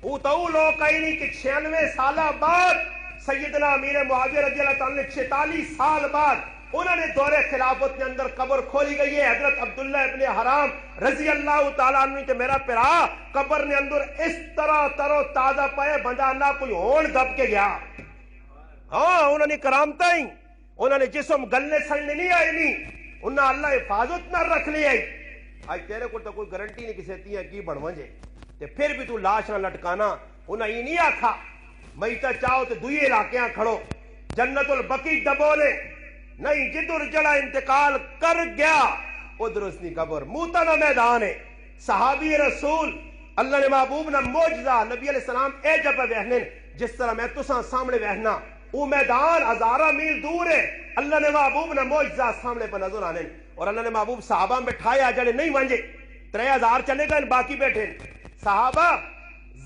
او تو لوگ کہیں نہیں کہ 96 سالہ بعد سیدنا امیر معاویہ رضی اللہ تعالیٰ نے 46 سال بعد انہوں نے دور خلافت کے اندر قبر کھولی گئی ہے حضرت عبداللہ ابن حرام رضی اللہ تعالیٰ عنہ کہ میرا پرا قبر نے اندر اس طرح ترو تازہ پائے بندہ نہ کوئی ہون دب کے گیا ہاں انہوں نے کرامتا ہی انہوں نے جسم گلنے سلنے نہیں آئی نہیں انہوں نے اللہ حفاظت نہ رکھ لی آئی آج تیرے کو تو کوئی گارنٹی نہیں کسی تیاں کی بڑھوانجے تے پھر بھی تو لاش نہ لٹکانا انہوں نے یہ نہیں آکھا میتا چاہو تے دوئی علاقیاں کھڑو جنت البقی ڈبولے نہیں جدر جڑا انتقال کر گیا ادھر اس نے قبر موتنا میدان ہے صحابی رسول اللہ نے محبوب نہ موجزہ نبی علیہ السلام اے جب وہنن جس طرح میں تساں سامنے وہنا وہ میدان ہزارہ میل دور ہے اللہ نے محبوب نہ موجزہ سامنے پر نظر آنے اور اللہ نے محبوب صحابہ بٹھایا جڑے نہیں وانجے 3000 چلے گئے باقی بیٹھے صحابہ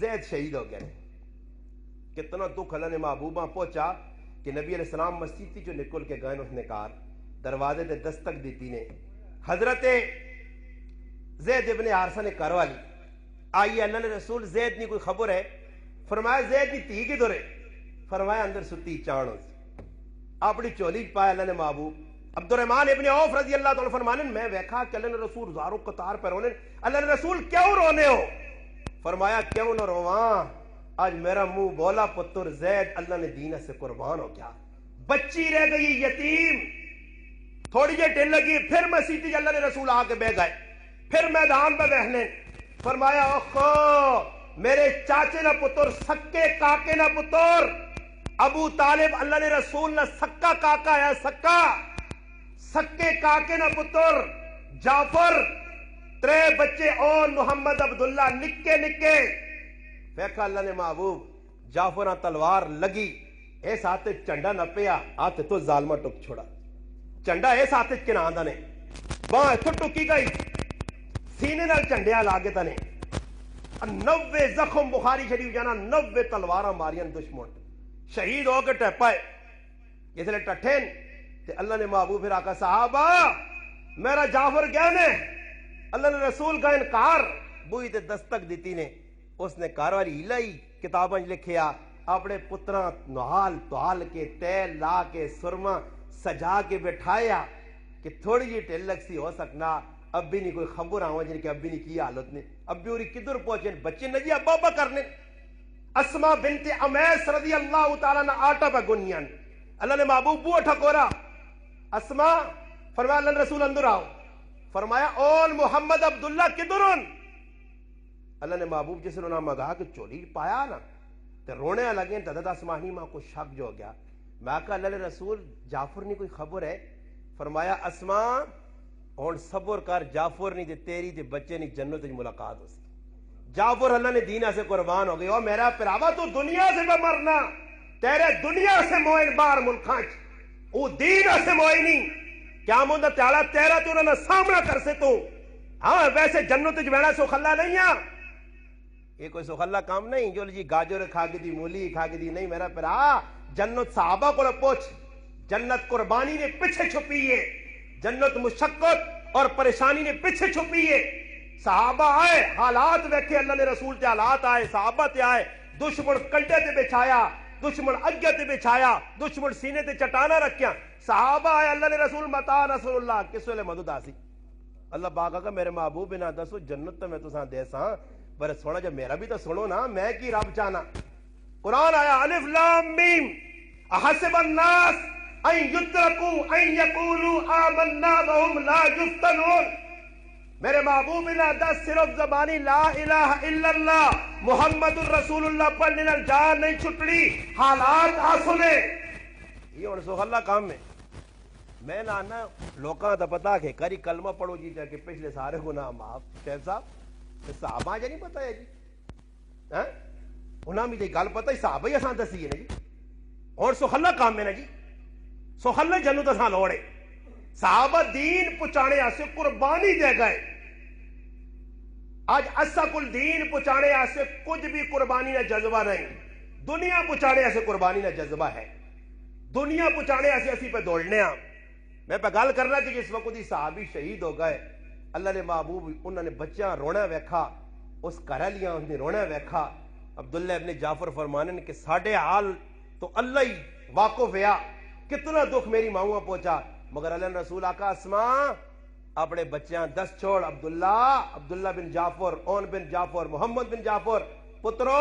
زید شہید ہو گئے کتنا دکھ اللہ نے محبوبہ پہنچا کہ نبی علیہ السلام مسجد تھی جو نکل کے گئے اس نے کہا دروازے تے دستک دیتی نے حضرت زید ابن حارثہ نے کروا لی آئیے اللہ نے رسول زید نہیں کوئی خبر ہے فرمایا زید نہیں تھی کدھر ہے فرمایا اندر ستی چانو اپنی چولی پایا اللہ نے محبوب عبد الرحمن ابن عوف رضی اللہ تعالیٰ فرمانے میں ویکھا کہ اللہ نے رسول زارو قطار پر رونے اللہ نے رسول کیوں رونے ہو فرمایا کیوں نہ رواں آج میرا منہ بولا پتر زید اللہ نے دین سے قربان ہو گیا بچی رہ گئی یتیم تھوڑی جے ڈل لگی پھر مسیحی اللہ نے رسول آ کے بہ گئے پھر میدان پہ بہنے فرمایا اوخو میرے چاچے نہ پتر سکے کاکے نہ پتر ابو طالب اللہ نے رسول نہ سکا کاکا ہے سکے کاکے نہ پتر جعفر 3 بچے اور محمد عبداللہ نکے نکے فیکھا اللہ نے محبوب جعفرہ تلوار لگی ایس آتے چنڈا نہ پیا آتے تو ظالمہ ٹک چھوڑا چنڈا ایس آتے کنا آندہ نے باں تو ٹکی گئی سینے نال چنڈیاں لاگے تنے 90 زخم بخاری شریف جانا 90 تلوارہ مارین دشمن شہید ہو کے ٹیپائے اس لئے ٹٹھین تے اللہ نے محبوب پھر آقا صحابہ میرا جعفر کیا نے اللہ نے رسول کا انکار بوئی تے دستک دیتی نے اس نے کاروالی ہلائی کتابیں لکھیا اپنے پتران نحال توال کے تیل لا کے سرما سجا کے بٹھایا کہ تھوڑی جی ٹیلک سی ہو سکنا اب بھی نہیں کوئی خبر آؤں جن کہ اب بھی نہیں کی حالت نے اب بھی اوری کدھر پہنچے بچے نجی ابا ابا کرنے اسما بنت امیس رضی اللہ تعالیٰ نے آٹا پہ گنیاں اللہ نے محبوب بو ٹھکورا اسما فرمایا اللہ نے رسول اندر آؤ فرمایا اول محمد عبداللہ کدھرن اللہ نے محبوب جس نے انہوں نے مگا کہ چولی پایا نا تو رونے لگے تدد آسمانی ماں کو شک جو ہو گیا میں کہا اللہ نے رسول جعفر نہیں کوئی خبر ہے فرمایا اسما ہوں صبر کر جعفر نہیں تے تیری تے بچے نہیں جنت وچ ملاقات ہو سی جعفر اللہ نے دین سے قربان ہو گئی او میرا پراوا تو دنیا سے بھی مرنا تیرے دنیا سے موئن بار ملکاں او دین سے موئی نہیں کیا موندا تعالی تیرا تو انہاں سامنا کر سے تو ہاں ویسے جنت وچ بیٹھا سو خلا نہیں ہے یہ کوئی سخلا کام نہیں جو جی گاجر کھا کے دی مولی کھا کے دی نہیں میرا پرا جنت صحابہ کو پوچھ جنت قربانی نے پیچھے چھپی ہے جنت مشقت اور پریشانی نے پیچھے چھپی ہے صحابہ آئے حالات ویکھے اللہ نے رسول تے حالات آئے صحابہ تے آئے دشمن کنڈے تے بچھایا دشمن اگے تے بچھایا دشمن سینے تے چٹانا رکھیا صحابہ آئے اللہ نے رسول متا رسول اللہ کس ویلے مدد آسی اللہ پاک کہا میرے محبوب نہ دسو جنت تو میں تساں دے ساں پر سونا جب میرا بھی تو سنو نا میں کی رب چاہنا قرآن آیا الف لام میم احسب الناس ان یترکوا ان یقولوا آمنا وهم لا یفتنون میرے محبوب اللہ دس صرف زبانی لا الہ الا اللہ محمد الرسول اللہ پڑھنے نال جان نہیں چھٹڑی حالات آسنے یہ ہن سو اللہ کام میں نہ آنا لوکاں دا پتا کہ کری کلمہ پڑھو جی جا کے پچھلے سارے گناہ معاف شیخ صاحب صحابہ جا نہیں پتا ہے جی انہاں بھی گل پتا صحابہ ہی اساں دسی ہے نا جی اور سخلہ کام ہے نا جی سخلہ جنت اساں لوڑے صحابہ دین پہنچانے آسے قربانی دے گئے آج اسا کل دین پہنچانے آسے کچھ بھی قربانی نہ جذبہ نہیں دنیا پہنچانے آسے قربانی نہ جذبہ ہے دنیا پہنچانے آسے اسی پہ دوڑنے ہاں میں پہ گل کرنا کہ جس وقت ہی صحابی شہید ہو گئے اللہ نے محبوب انہوں نے بچیاں رونا ویکھا اس کرلیاں انہوں نے رونا ویکھا عبداللہ ابن جعفر فرمانے کہ ساڑھے حال تو اللہ ہی واقف ہے کتنا دکھ میری ماؤں پہنچا مگر اللہ رسول آقا اسماء اپنے بچیاں دس چھوڑ عبداللہ بن جعفر اون بن جعفر محمد بن جعفر پترو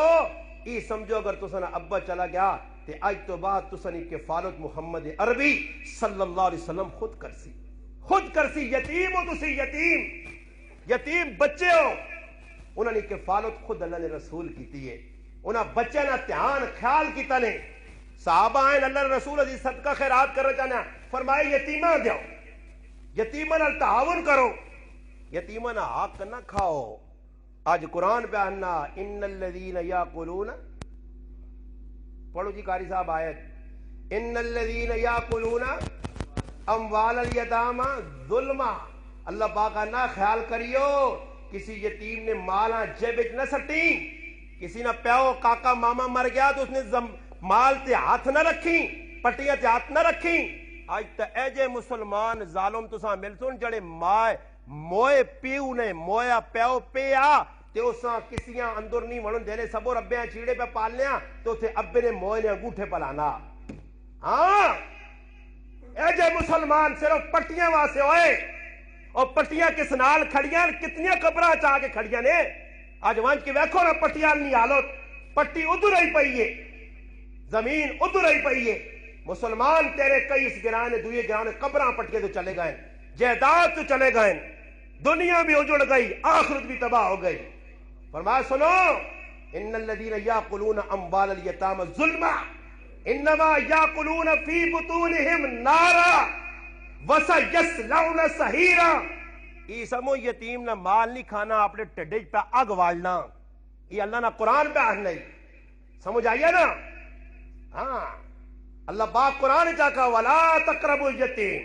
ای سمجھو اگر تساں ابا چلا گیا تے آج تو بعد تساں کفالت محمد عربی صلی اللہ علیہ وسلم خود کرسی یتیم ہو تسی یتیم بچے ہو انہوں نے کفالت خود اللہ نے رسول کیتی ہے انہاں بچے نہ دھیان خیال کیتا نے صحابہ آئیں اللہ نے رسول عزیز صدقہ خیرات کرنا چاہنا فرمائے یتیمہ دیو یتیمہ نہ تعاون کرو یتیمہ نہ حق نہ کھاؤ آج قرآن پہ آنا ان الذین یاکلون پڑھو جی قاری صاحب آیت ان الذین یاکلون اموال الیتاما ظلما اللہ پاک نہ خیال کریو کسی یتیم نے مالا جیبچ نہ سٹی کسی نہ پیو کاکا ماما مر گیا تو اس نے مال تے ہاتھ نہ رکھی پٹیاں تے ہاتھ نہ رکھی آج تا اے جے مسلمان ظالم تساں ملتون جڑے موئے پیو نے مویا پیو پیا تے اساں کسیاں اندر نہیں ونن دینے سبو ربیاں چیڑے پہ پالنیاں تو تے ابے نے موئے نے انگوٹھے پلانا ہاں اے جے مسلمان صرف پٹیاں واسے ہوئے اور پٹیاں کس نال کھڑیاں کتنیاں قبراں چاہ کے کھڑیاں نے آج وانچ کے ویکھو نا پٹیاں نہیں حالت پٹی ادھر ہی پئی ہے زمین ادھر ہی پئی ہے مسلمان تیرے کئی اس گرانے دوئے گرانے قبراں پٹکے تو چلے گئے جہداد تو چلے گئے دنیا بھی اجڑ گئی آخرت بھی تباہ ہو گئی فرمایا سنو ان الذین یاکلون اموال الیتام ظلما انما یاکلون فی بطونہم نارا وسیصلون سعیرا یہ سمو یتیم نہ مال نہیں کھانا اپنے ٹڈج پہ اگ والنا یہ اللہ نہ قرآن پہ آنا سمجھ آئیے نا ہاں اللہ پاک قرآن چاہا ولا تقربوا اليتیم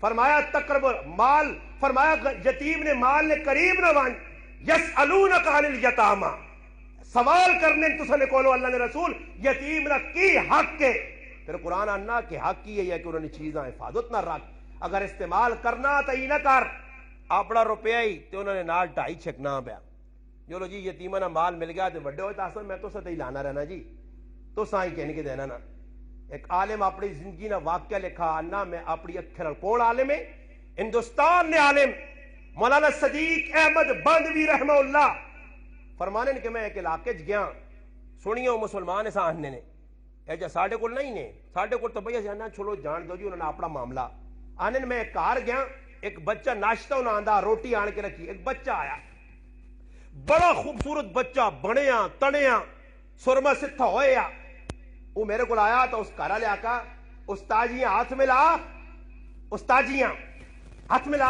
فرمایا تقرب مال فرمایا یتیم نے مال نے قریب نہ وان یسألونک عن الیتاما سوال کرنے تسا نے کولو اللہ نے رسول یتیم نہ کی حق کے پھر قرآن آنا کہ حق کی ہے کہ انہوں نے چیزاں حفاظت نہ رکھ اگر استعمال کرنا تو ہی نہ کر اپنا روپیہ ہی تو انہوں نے نال ٹائی چھکنا پیا جو لو جی یتیمہ نہ مال مل گیا تو بڑے ہوئے تاثر میں تو ستے ہی لانا رہنا جی تو سائیں کہنے کے دینا نا ایک عالم اپنی زندگی نہ واقعہ لکھا آنا میں اپنی اکھر کون عالم ہے ہندوستان نے عالم مولانا صدیق احمد باندوی رحمہ اللہ فرمانے کہ میں ایک علاقے گیا سنیو مسلمان ایسا آنے نے ایجا ساڑھے کو نہیں نے ساڑھے کو تو بھئی جانا چھوڑو جان دو جی انہوں نے اپنا معاملہ آنے میں ایک کار گیا ایک بچہ ناشتہ انہوں آندہ روٹی آن کے رکھی ایک بچہ آیا بڑا خوبصورت بچہ بڑیاں تڑیاں سرما ستھا ہوئے وہ میرے کو آیا تو اس کارا لے آکا استاجیاں ہاتھ ملا استاجیاں ہاتھ ملا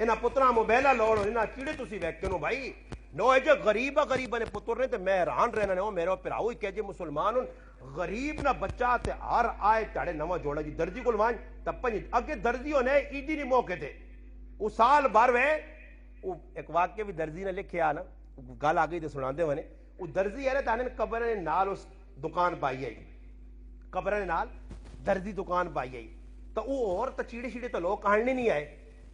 انہاں پتراں موبائلہ لوڑ انہاں چیڑے تسی ویکھے نو بھائی نو اے جو غریبہ نے پتر نے تے میں حیران رہنا نے او میرے پراؤ کہ جے مسلمان غریب نہ بچہ تے ہر آئے تاڑے نواں جوڑا جی درجی کول وان تپنج اگے درجی ہونے عیدی نہیں موقع تے او سال بھر وے او ایک واقعہ بھی درجی نے لکھیا نا گل آ گئی تے سناندے ونے او درجی ہے تانے قبر نے نال اس دکان پائی ہے قبر نے نال درجی دکان پائی ہے تو او اور تے چیڑے شیڑے تے لوگ کہنے نہیں آئے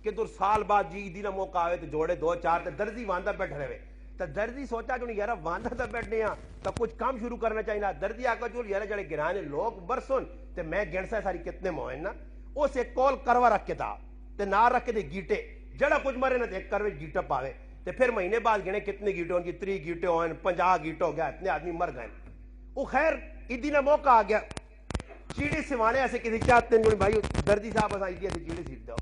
کہ دور سال بعد جی عیدی نہ موقع آوے تے جوڑے دو چار تے درجی واندا بیٹھ رہے تو درجی سوچا جو یارا واندا تے بیٹھنے ہاں تو کچھ کام شروع کرنا چاہیے نا درجی آکا جو یارا جڑے گرانے لوگ برسن تے میں گنسا ساری کتنے موہن نا اس ایک کول کروا رکھ کے تھا تے نہ رکھ کے دے گیٹے جڑا کچھ مرے نا ایک کروے گیٹا پاوے تے پھر مہینے بعد گنے کتنے گیٹے ہوں گی 3 گیٹے ہوئیں 50 گیٹے ہو گیا اتنے آدمی مر گئے وہ خیر عیدی نہ موقع آ گیا چیڑی سوانے ایسے کسی چاہتے ہیں جو بھائی درجی صاحب اسا عیدی ایسے چیڑی سیٹ دو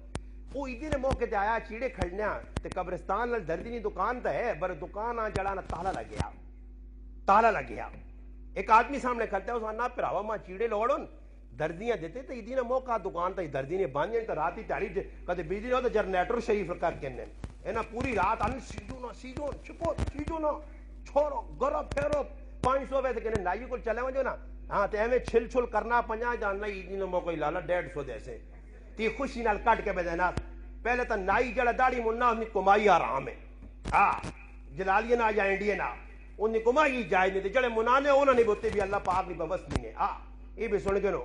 وہ عیدی نے موقع تے آیا چیڑے کھڑنے تے قبرستان لال درجی نہیں دکان تے ہے بر دکان آ جڑا نا تالا لگ گیا ایک آدمی سامنے کھڑتا ہے اس نا پراوا ماں چیڑے لوڑن درجیاں دیتے تے عیدی نے موقع دکان تے درجی نے باندھیں تے راتی تاڑی کدے بجلی ہو تے جنریٹر شریف کر کے نے اینا پوری رات ان سیجو چھپو سیجو نا چھوڑو گرو پھیرو 500 وے تے کنے نائی کو چلے ونجو نا ہاں تے ایویں چھل کرنا 50 جان نہیں عیدی نے موقع لالا 150 دے سے تی خوشی نال کٹ کے بدینا پہلے تو نائی جڑا داڑھی مننا اس نے کمائی آرام ہے ہاں جلالیہ نہ یا انڈیا نہ ان نے کمائی جائز نہیں جڑے منانے انہوں نے بوتے بھی اللہ پاک بھی بوس نہیں ہے ہاں یہ بھی سن کے نو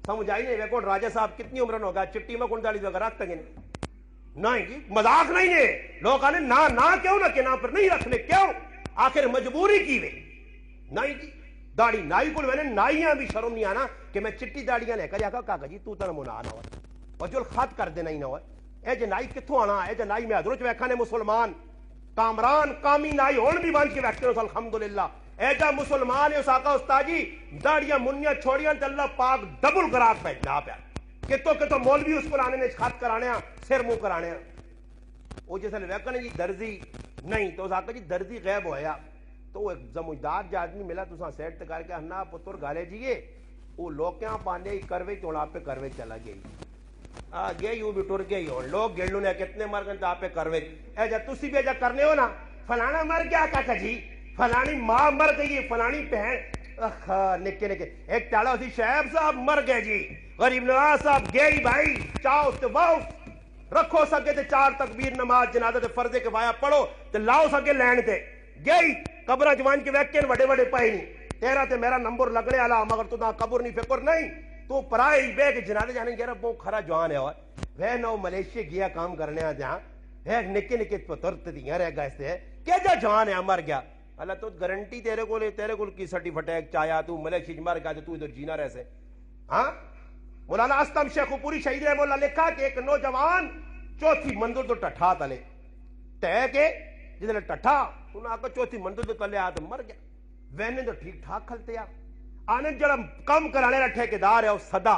سمجھ آئی نہیں ویکھو راجہ صاحب کتنی عمرن ہوگا چٹی میں کون داڑھی وغیرہ رکھتے ہیں نہیں جی مذاق نہیں ہے لوگ کہنے نہ کیوں نہ کنا پر نہیں رکھنے کیوں آخر مجبوری کی وے نہیں جی داڑھی نائی کو میں نے نائیاں بھی شرم نہیں آنا کہ میں چٹی داڑیاں لے کر آکا کاکا جی تو تر منا نہ ہو اور جو خط کر دینا ہی نہ ہو اے جے نائی کتھوں آنا اے جے نائی میں حضرت ویکھانے مسلمان کامران کامی نائی ہون بھی بانچ کے ویکھتے ہیں الحمدللہ اے جا مسلمان ہے اس آقا استاجی داڑیاں منیاں چھوڑیاں تے اللہ پاک ڈبل گراک بھیجنا پیا کتوں مولوی اس کو آنے نے خط کرانے ہیں سر منہ کرانے ہیں وہ جیسے ویکھانے جی درزی نہیں تو اس آقا جی درزی غیب ہویا تو وہ ایک زمجدار جا آدمی ملا تو ساں سیٹ کر کے ہنا پتر گالے جیے وہ لوکیاں پاندے کروے چوڑا پہ کروے چلا گئی گئے یوں بھی ٹر گئی ہو لوگ گیڑوں نے کتنے مر گئے آپ پہ کروے اے جا تسی بھی جا کرنے ہو نا فلانا مر گیا کاکا جی فلانی ماں مر گئی فلانی بہن نکے ایک ٹالا اسی شعیب صاحب مر گئے جی غریب نواز صاحب گئی بھائی چاہو تے واؤ رکھو سکے تے 4 تکبیر نماز جنازہ تے فرض کے وایا پڑھو تے لاؤ سکے لین تے گئی قبرہ جوان کے ویکھن وڈے پائے نہیں تیرا تے میرا نمبر لگنے والا مگر تو نہ قبر نہیں فکر نہیں تو پرائے بے کے جنازے جانے گیا بہت کھرا جوان ہے وہ نو ملیشیا گیا کام کرنے آ جہاں ہے نکے پتر تیاں رہ گئے سے کہ جا جوان ہے مر گیا اللہ تو گارنٹی تیرے کو کی سرٹیفکیٹ چاہیا تو ملیشیا مر گیا تو ادھر جینا رہ سے ہاں مولانا استم شیخ پوری شہید رحمہ اللہ لکھا کہ ایک نوجوان 4تھی منزل تو ٹٹھا تلے تے کے جس نے ٹٹھا انہوں نے 4تھی منزل تو تلے آ تو مر گیا وینے تو ٹھیک ٹھاک کھلتے آ آنے جڑا کم کرانے رہا ٹھیکیدار ہے اس صدا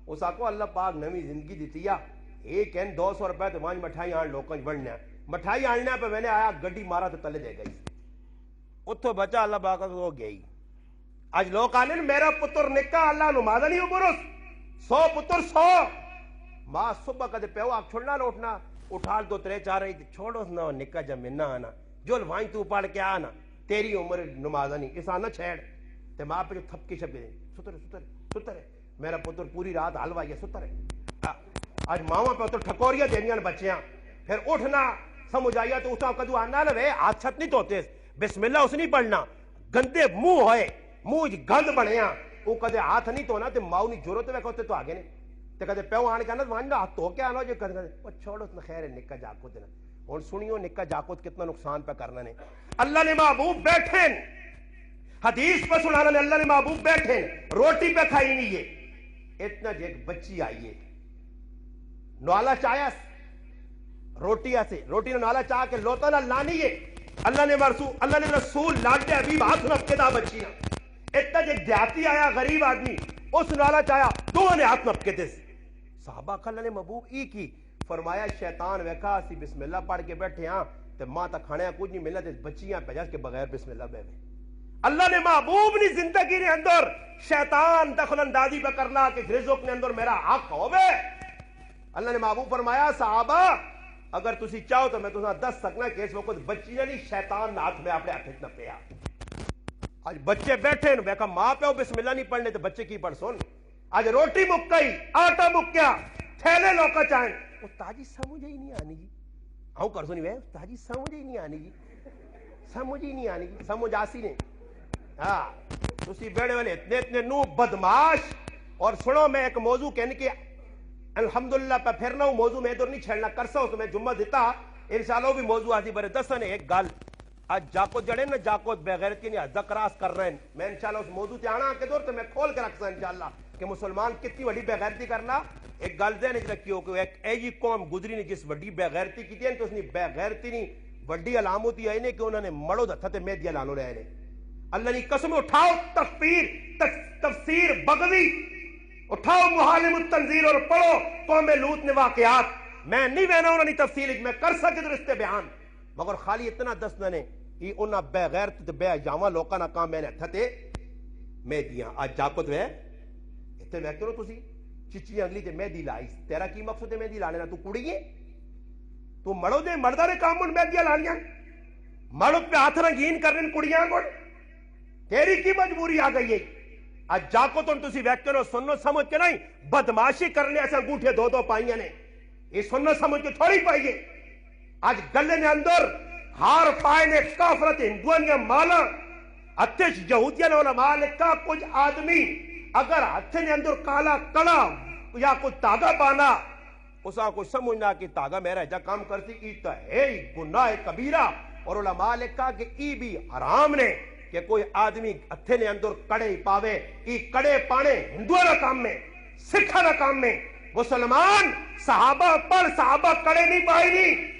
اس آکو اللہ پاک نوی زندگی دیتی ہے ایک این 200 روپے تو وہاں مٹھائی آن لوگوں بڑھنے مٹھائی آننے پہ میں نے آیا گڈی مارا تو تلے دے گئی اتھو بچا اللہ پاک وہ گئی آج لوگ آنے میرا پتر نکا اللہ نمازہ نہیں برس 100 پتر 100 ماں صبح کدے پیو آپ چھوڑنا نہ اٹھنا اٹھال 2 3 4 رہی چھوڑو نہ نکا جب منا آنا جو وائیں تو پڑھ کے آنا تیری عمر نمازہ نہیں اس آنا چھیڑ تے ماں پہ جو تھپکی شب دیں ستر ہے میرا پتر پوری رات حلوا یہ ستر ہے آج ماں پہ تو ٹھکوریاں دینیاں بچیاں پھر اٹھنا سمجھ آئیا تو اس کدو آنا لے ہاتھ چھت نہیں دھوتے بسم اللہ اس نہیں پڑھنا گندے منہ ہوئے منہ گند بنیا وہ کدے ہاتھ نہیں دھونا تے ماؤ نہیں ضرورت ویکھتے تو آگے نہیں تے کدے پیو آن کے آنا وہاں ہاتھ دھو کے آنا جو کدے وہ چھوڑو اتنا خیر ہے نکا جاکو دینا اور سنیو نکا جاکو کتنا نقصان پہ کرنا نے اللہ نے محبوب بیٹھیں حدیث پہ سنانا نے اللہ نے محبوب بیٹھے روٹی پہ کھائی نہیں ہے اتنا جو ایک بچی آئی ہے نوالا چاہیا روٹی ایسے روٹی نے نوالا چاہ کے لوتا نہ لانی ہے اللہ نے رسول لاڈے حبیب ہاتھ نپکے دا بچی نا اتنا جو ایک دیہاتی آیا غریب آدمی اس نوالا چاہیا دونوں نے ہاتھ نپکے دے صحابہ اللہ نے محبوب ای کی فرمایا شیطان ویکھا اسی بسم اللہ پڑھ کے بیٹھے ہاں تے ماں تا کھانے کچھ نہیں ملنا تے بچیاں پہ جا کے بغیر بسم اللہ بے اللہ نے محبوب نے زندگی نے اندر شیطان دخل اندازی پہ کرنا کہ رزق نے اندر میرا حق ہوئے اللہ نے محبوب فرمایا صحابہ اگر تسی چاہو تو میں تساں دس سکنا کہ اس وقت بچی نہیں شیطان ہاتھ میں اپنے ہاتھ نہ پیا آج بچے بیٹھے میں کہا ماں پیو بسم اللہ نہیں پڑھنے تو بچے کی پڑھ سن آج روٹی مک گئی آٹا مک گیا تھیلے لوکا چاہیں وہ تاجی سمجھ ہی نہیں آنی جی آؤں کر سنی وے تاجی سمجھ ہی نہیں آنی جی سمجھ ہی نہیں آنی جی سمجھ آسی نہیں ہاں تسی بیڑے والے اتنے نو بدماش اور سنو میں ایک موضوع کہنے کی الحمدللہ پہ پھرنا ہوں موضوع میں ادھر نہیں چھڑنا کرسا ہوں تو میں جمعہ دیتا انشاءاللہ وہ بھی موضوع آتی برے دستانے ایک گال آج جاکوت جڑے نا جاکوت بغیرت کی نہیں حد کراس کر رہے ہیں میں انشاءاللہ اس موضوع تے آنا کے دور تو میں کھول کے رکھتا انشاءاللہ کہ مسلمان کتنی بڑی بغیرتی کرنا ایک گل دے نہیں رکھی ہو کہ ایک ایجی قوم گزری نے جس بڑی بغیرتی کی تھی تو اس نے بغیرتی نہیں بڑی علامتی آئی نے کہ انہوں نے مڑو دا تھتے میدیا لانو رہے نے اللہ نے قسم اٹھاؤ تفسیر بغوی اٹھاؤ محالم التنزیر اور پڑھو قوم لوط نے واقعات میں نہیں بہنا انہوں نے تفصیل میں کر سکے درستے بیان مگر خالی اتنا دسنا نے یہ انہاں بے غیرت بے جاواں لوکاں نہ کام میں نے تھتے میں دیاں آج جاکت وے اتنے میں کرو تسی چچی انگلی تے مہندی لائی تیرا کی مقصد ہے مہندی لانے نا تو کڑی ہے تو مڑو دے مردہ نے کام ان مہندیاں لانیاں مڑو پہ ہاتھ رنگین کرنے کڑیاں کو تیری کی مجبوری آ گئی ہے آج جاکو تو تسی ویکھو سنو سمجھ کے نہیں بدماشی کرنے ایسے انگوٹھے دو پائیاں نے یہ سنو سمجھ کے تھوڑی پائیے آج گلے نے اندر ہار پائے نے کافرت ہندوان یا مالا اتش یہودیان علماء نے کہا کچھ آدمی اگر ہتھے نے اندر کالا کڑا یا کوئی تاگا پانا اسا کوئی سمجھنا کہ تاگا میرا جا کام کرتی ای تو ہے گناہ کبیرہ اور علماء نے کہا کہ ای بھی حرام نے کہ کوئی آدمی ہتھے نے اندر کڑے پاوے ای کڑے پانے ہندوانہ کام میں سکھانہ کام میں مسلمان صحابہ پر صحابہ کڑے نہیں پائی نہیں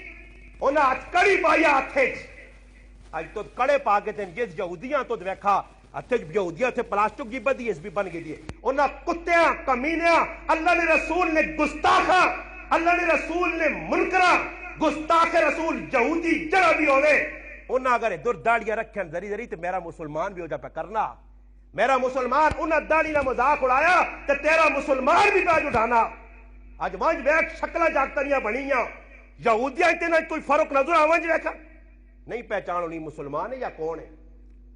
انہاں ہاتھ کڑی پایا ہاتھے آج تو کڑے پا کے تھے جس یہودیاں تو دیکھا ہاتھے یہودیاں تھے پلاسٹک کی بدی اس بھی بن گئی دیئے انہاں کتیاں کمینیاں اللہ نے رسول نے گستاخا اللہ نے رسول نے منکرہ گستاخ رسول یہودی جڑا بھی ہوئے انہاں اگر در داڑیاں رکھیں ذری تو میرا مسلمان بھی ہو جا پہ کرنا میرا مسلمان انہاں داڑی نہ مذاق اڑایا تو تیرا مسلمان بھی پہ اٹھانا آج وانج بیک شکلہ جاگتنیاں بنیاں یہودیاں اتنا کوئی فرق نظر آوانج بیکا نہیں پہچانو نہیں مسلمان ہے یا کون ہے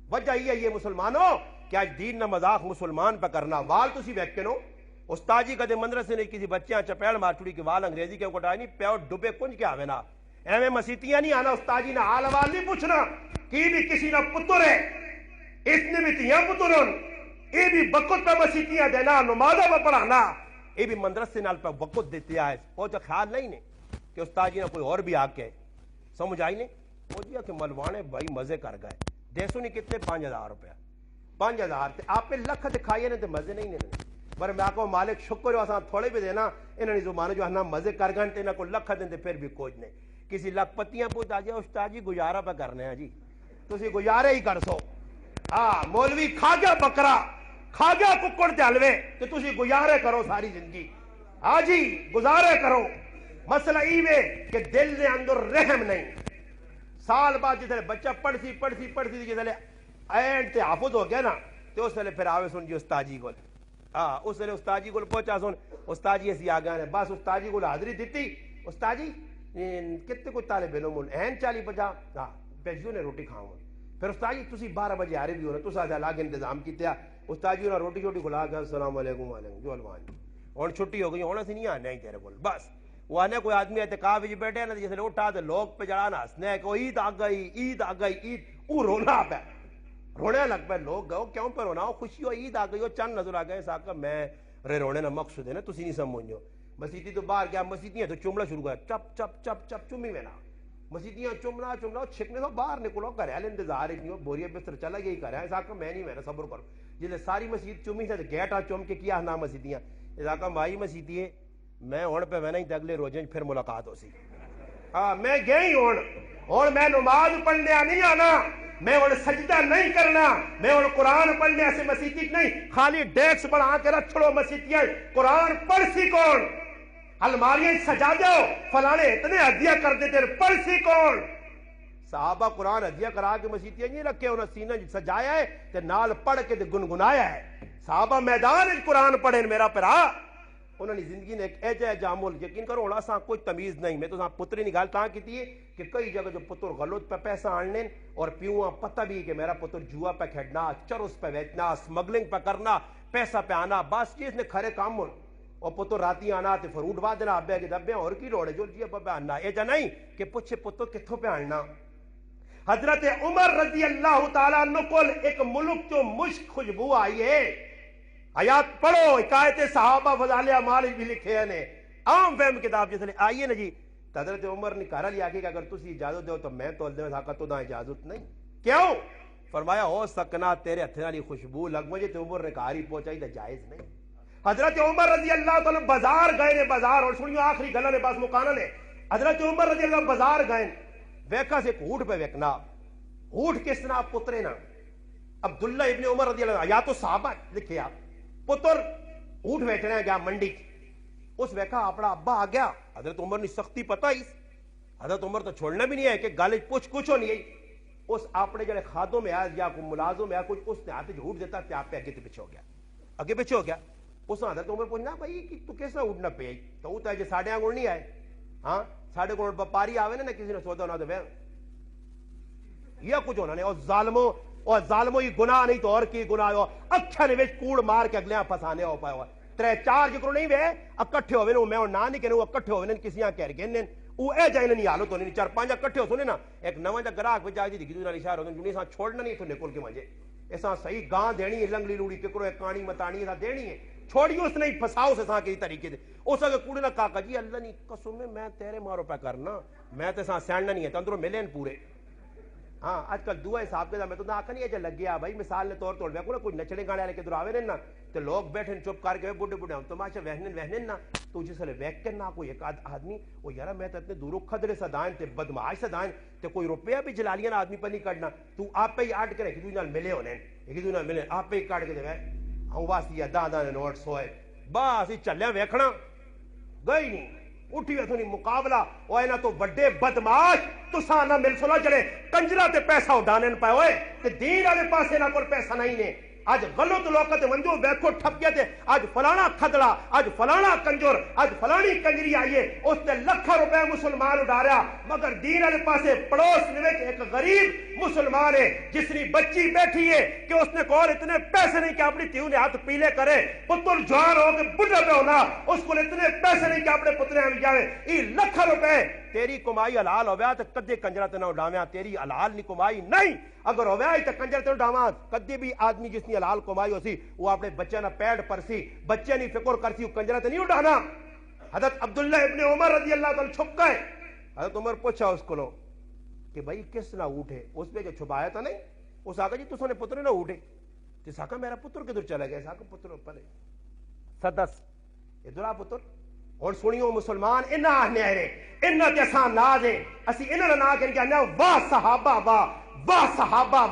وجہ ہی ہے یہ مسلمانوں کہ آج دین نہ مذاق مسلمان پہ کرنا وال تو سی ویکھنو استاجی کدے مندرسے نے کسی بچیاں چپیڑ مار چھڑی کہ وال انگریزی کے کوٹائی نہیں پیو ڈبے کنج کے آوے نا ایویں مسیتیاں نہیں آنا استاجی نہ حال وال نہیں پوچھنا کی بھی کسی نہ پتر ہے اس نے بھی تیاں پترن یہ بھی وقت پہ مسیتیاں دینا نمازہ پہ پڑھانا یہ بھی مندرسے نال پہ وقت دیتے آئے وہ جو خیال نہیں نے کہ استاجی نہ کوئی اور بھی آکے سمجھ آئی نہیں وہ دیا کہ ملوانے بھائی مزے کر گئے دیسو نہیں کتنے 5,000 روپیہ 5,000 تے آپ پہ لکھ دکھائیے نے تے مزے نہیں نے پر میں آکو مالک شکر جو آسان تھوڑے بھی دینا انہوں نے زمانے جو ہنا مزے کر گئے تے انہوں کو لکھ دیں تے پھر بھی کوئی نہیں کسی لکھ پتیاں پوچھ آجے استاجی گزارہ پہ کرنے ہیں جی تو اسی گزارے ہی کر سو مولوی کھا گیا بکرا کھا گیا ککڑ تے حلوے تو تسی گزارے کرو ساری زندگی جی گزارے کرو مسئلہ ایوے کہ دل نے اندر رحم نہیں سال بعد جتنے بچہ پڑھتی جتنے اینڈ تے حافظ ہو گیا نا تو اس نے پھر آوے سن جی استاجی کو اس نے استاجی کو پہنچا سن استاجی ایسی آگانے بس استاجی کو حاضری دیتی استاجی کتنے کوئی طالب علم این 40-50 پیجیوں نے روٹی کھاؤں پھر استاجی تسی 12 بجے آ رہے بھی ہونا تو ساتھ الگ انتظام کیتے استاجی نے روٹی کھلا گیا السلام علیکم وعلیکم جو الوان اور چھٹی ہو گئی ہونا سے نہیں آنے ہی تیرے بول بس وہ آنے کوئی آدمی اعتکاف وچ بیٹھے نا جیسے اٹھا تو لوگ پہ جڑانا ہسنے کہ عید آ گئی وہ رونا پہ رونے لگ پہ لوگ گئے کیوں پہ رونا خوشی ہو عید آ گئی ہو چند نظر آ گئے ساکہ میں رونے نہ مقصد ہے نا تسی نہیں سمجھو مسیتی تو باہر گیا مسیتیاں تو چمڑا شروع کر چپ چمی میں نا مسیتیاں چمنا چھکنے تو باہر نکلو گھر انتظار ہی نہیں ہو بوریا بستر چلا گئی کر رہا ہے میں نہیں میں صبر کرو جسے ساری مسیت چمی سے گیٹا چم کے کیا نا مسیتیاں ساکہ مائی مسیتی ہے میں ہون پہ میں نہیں اگلے روزیں پھر ملاقات ہو سی میں گئی ہون میں نماز پڑھنے نہیں آنا میں ہون سجدہ نہیں کرنا میں ہون قرآن پڑھنے ایسے مسیتی نہیں خالی ڈیکس بڑھا کے رکھ چھوڑو مسیتیاں قرآن پڑھ سی کون الماریاں سجا جاؤ فلانے اتنے ہدیہ کر دیتے پڑھ سی کون صحابہ قرآن ہدیہ کرا کے مسیتیاں نہیں رکھے انہوں سینہ سجایا ہے تے نال پڑھ کے تے گنگنایا ہے صحابہ میدان قرآن پڑھیں میرا پرا انہوں نے زندگی نے ایک ایجا جامل یقین کرو ہونا سا کوئی تمیز نہیں میں تو سا پتری نہیں گال تاں کی ہے کہ کئی جگہ جو پتر غلط پہ پیسہ آننے اور پیوں پتہ بھی کہ میرا پتر جوا پہ کھیڑنا چرس پہ بیچنا سمگلنگ پہ کرنا پیسہ پہ آنا بس چیز نے کھرے کام اور پتر راتی آنا تے فروٹ با دینا ابے کے دبے اور کی لوڑ ہے جو جی ابا آنا ایجا نہیں کہ پوچھے پتر کتھوں پہ آنا حضرت عمر رضی اللہ تعالیٰ عنہ کول ایک ملک جو مشک خوشبو آئی ہے آیات پڑھو حکایت صحابہ فضائل اعمال بھی لکھے ہیں عام فہم کتاب جس لئے آئیے نا جی حضرت عمر نے کہا لیا کہ اگر تسی اجازت دو تو میں تو دے ساکا تو دا اجازت نہیں کیوں فرمایا ہو سکنا تیرے ہتھے والی خوشبو لگ مجھے تو عمر نے کہاری پہنچائی تو جائز نہیں حضرت عمر رضی اللہ تعالیٰ بازار گئے نے بازار اور سنیو آخری گلہ نے پاس مکانا نے حضرت عمر رضی اللہ بازار گئے ویکا سے ایک اونٹ پہ ویکنا اونٹ کس طرح پترے نا عبداللہ ابن عمر رضی اللہ یا تو صحابہ لکھے آپ پتر اونٹ بیچنے گیا منڈی اس ویکا اپنا ابا آ گیا حضرت عمر نے سختی پتہ ہی حضرت عمر تو چھوڑنا بھی نہیں ہے کہ گالج پوچھ کچھ ہو نہیں ہے اس اپنے جڑے خادوں میں آیا یا کوئی ملازم میں کچھ اس نے ہاتھ جھوٹ دیتا کہ آپ پہ آگے پیچھے ہو گیا آگے پیچھے ہو گیا اس نے حضرت عمر پوچھنا بھائی کہ تو کیسا اونٹنا پہ آئی تو وہ تو ہے ساڑھے آنگوڑ نہیں آئے ہاں ساڑھے گوڑ بپاری آوے نا کسی نے سودا ہونا تو بے یہ کچھ ہونا نہیں اور ظالموں یہ گناہ نہیں تو اور کی گناہ ہو اچھا نے ویچ کوڑ مار کے اگلے پھسانے ہو پائے ہوا ترے چار جکرو نہیں وے اکٹھے ہوئے نا میں نہ نہیں کہنے وہ اکٹھے ہوئے نا کسی یہاں کہہ رہے وہ اے جائے نہیں حالت ہونی چار پانچ اکٹھے ہو سنے نا ایک نواں جا گراہک پہ جائے دی گیدو نہ اشارہ ہوتا جنہیں ساں چھوڑنا نہیں تو نکل کے مجھے ایسا صحیح گاں دینی ہے لنگلی لوڑی ککرو ایک کانی متانی ایسا دینی ہے چھوڑی اس نہیں پھساؤ سے ساں کسی طریقے دے اس اگر کوڑے نہ کاکا جی اللہ نہیں قسم میں تیرے مارو پہ کرنا میں تے ساں سینڈنا نہیں ہے تندروں ملین پورے ہاں آج کل دعا حساب کے دا میں تو نہ آکھا نہیں ہے جا لگ گیا بھائی مثال نے طور توڑ بیا کوئی نچڑے گانے والے کے در آوے نا تو لوگ بیٹھیں چپ کر کے بڑھے بڑھے ہم تماشا وہنن نا تو جس لئے ویک کے نا کوئی ایک آدمی وہ یارا میں تو اتنے دورو خدرے صدائیں تے بدمعاش صدائیں تے کوئی روپیہ بھی جلالیاں نا آدمی پر نہیں کڑنا تو آپ پہ ہی آٹ کرے کہ دوی نال ملے ہونے کہ دوی نال ملے آپ پہ ہی کاٹ کے دے گئے ہم واسطی داں نے نوٹ سوئے باس ہی چلے ویکھنا گئی نہیں اٹھی ویسو نہیں مقابلہ وہ اینا تو بڑے بدماش تو سانا مل سنا چلے کنجرہ تے پیسہ اٹھانے پائے ہوئے تے دین آلے پاسے نہ کوئی پیسہ نہیں نے آج غلط لوکت منجو بیکھو ٹھپ گیا تے آج فلانا کھدڑا آج فلانا کنجر آج فلانی کنجری آئیے اس نے لکھا روپے مسلمان اٹھا رہا مگر دین والے پاسے پڑوس میں ایک غریب مسلمان ہے جس نے بچی بیٹھی ہے کہ اس نے کہا اتنے پیسے نہیں کہ اپنی تیوں نے ہاتھ پیلے کرے پتر جوان ہو کے بڑھا پہ ہونا اس کو اتنے پیسے نہیں کہ اپنے پترے ہمیں جاوے یہ لکھا روپے تیری کمائی حلال ہویا تو کدے کنجرہ تے نہ اڑاویا تیری حلال نہیں کمائی نہیں اگر ہویا تو کنجرہ تے اڑاواں کدے بھی آدمی جس نے حلال کمائی ہو سی وہ اپنے بچے نہ پیڑ پر سی بچے نہیں فکر کر سی وہ کنجرہ تے نہیں اڑانا حضرت عبداللہ ابن عمر رضی اللہ تعالی چھپ گئے حضرت عمر پوچھا اس کو کہ بھائی کس نہ اٹھے اس پہ جو چھپایا تھا نہیں اس آگا جی تو سنے پتر نہ اٹھے جس آگا میرا پتر کدھر چلا گیا اس آگا پتر پلے سدس ادھر آ پتر اور سنیو مسلمان انہا آہنے آئے انہا تیسان ناز ہے اسی انہا نا کہنے کہ انہا واہ صحابہ واہ صحابہ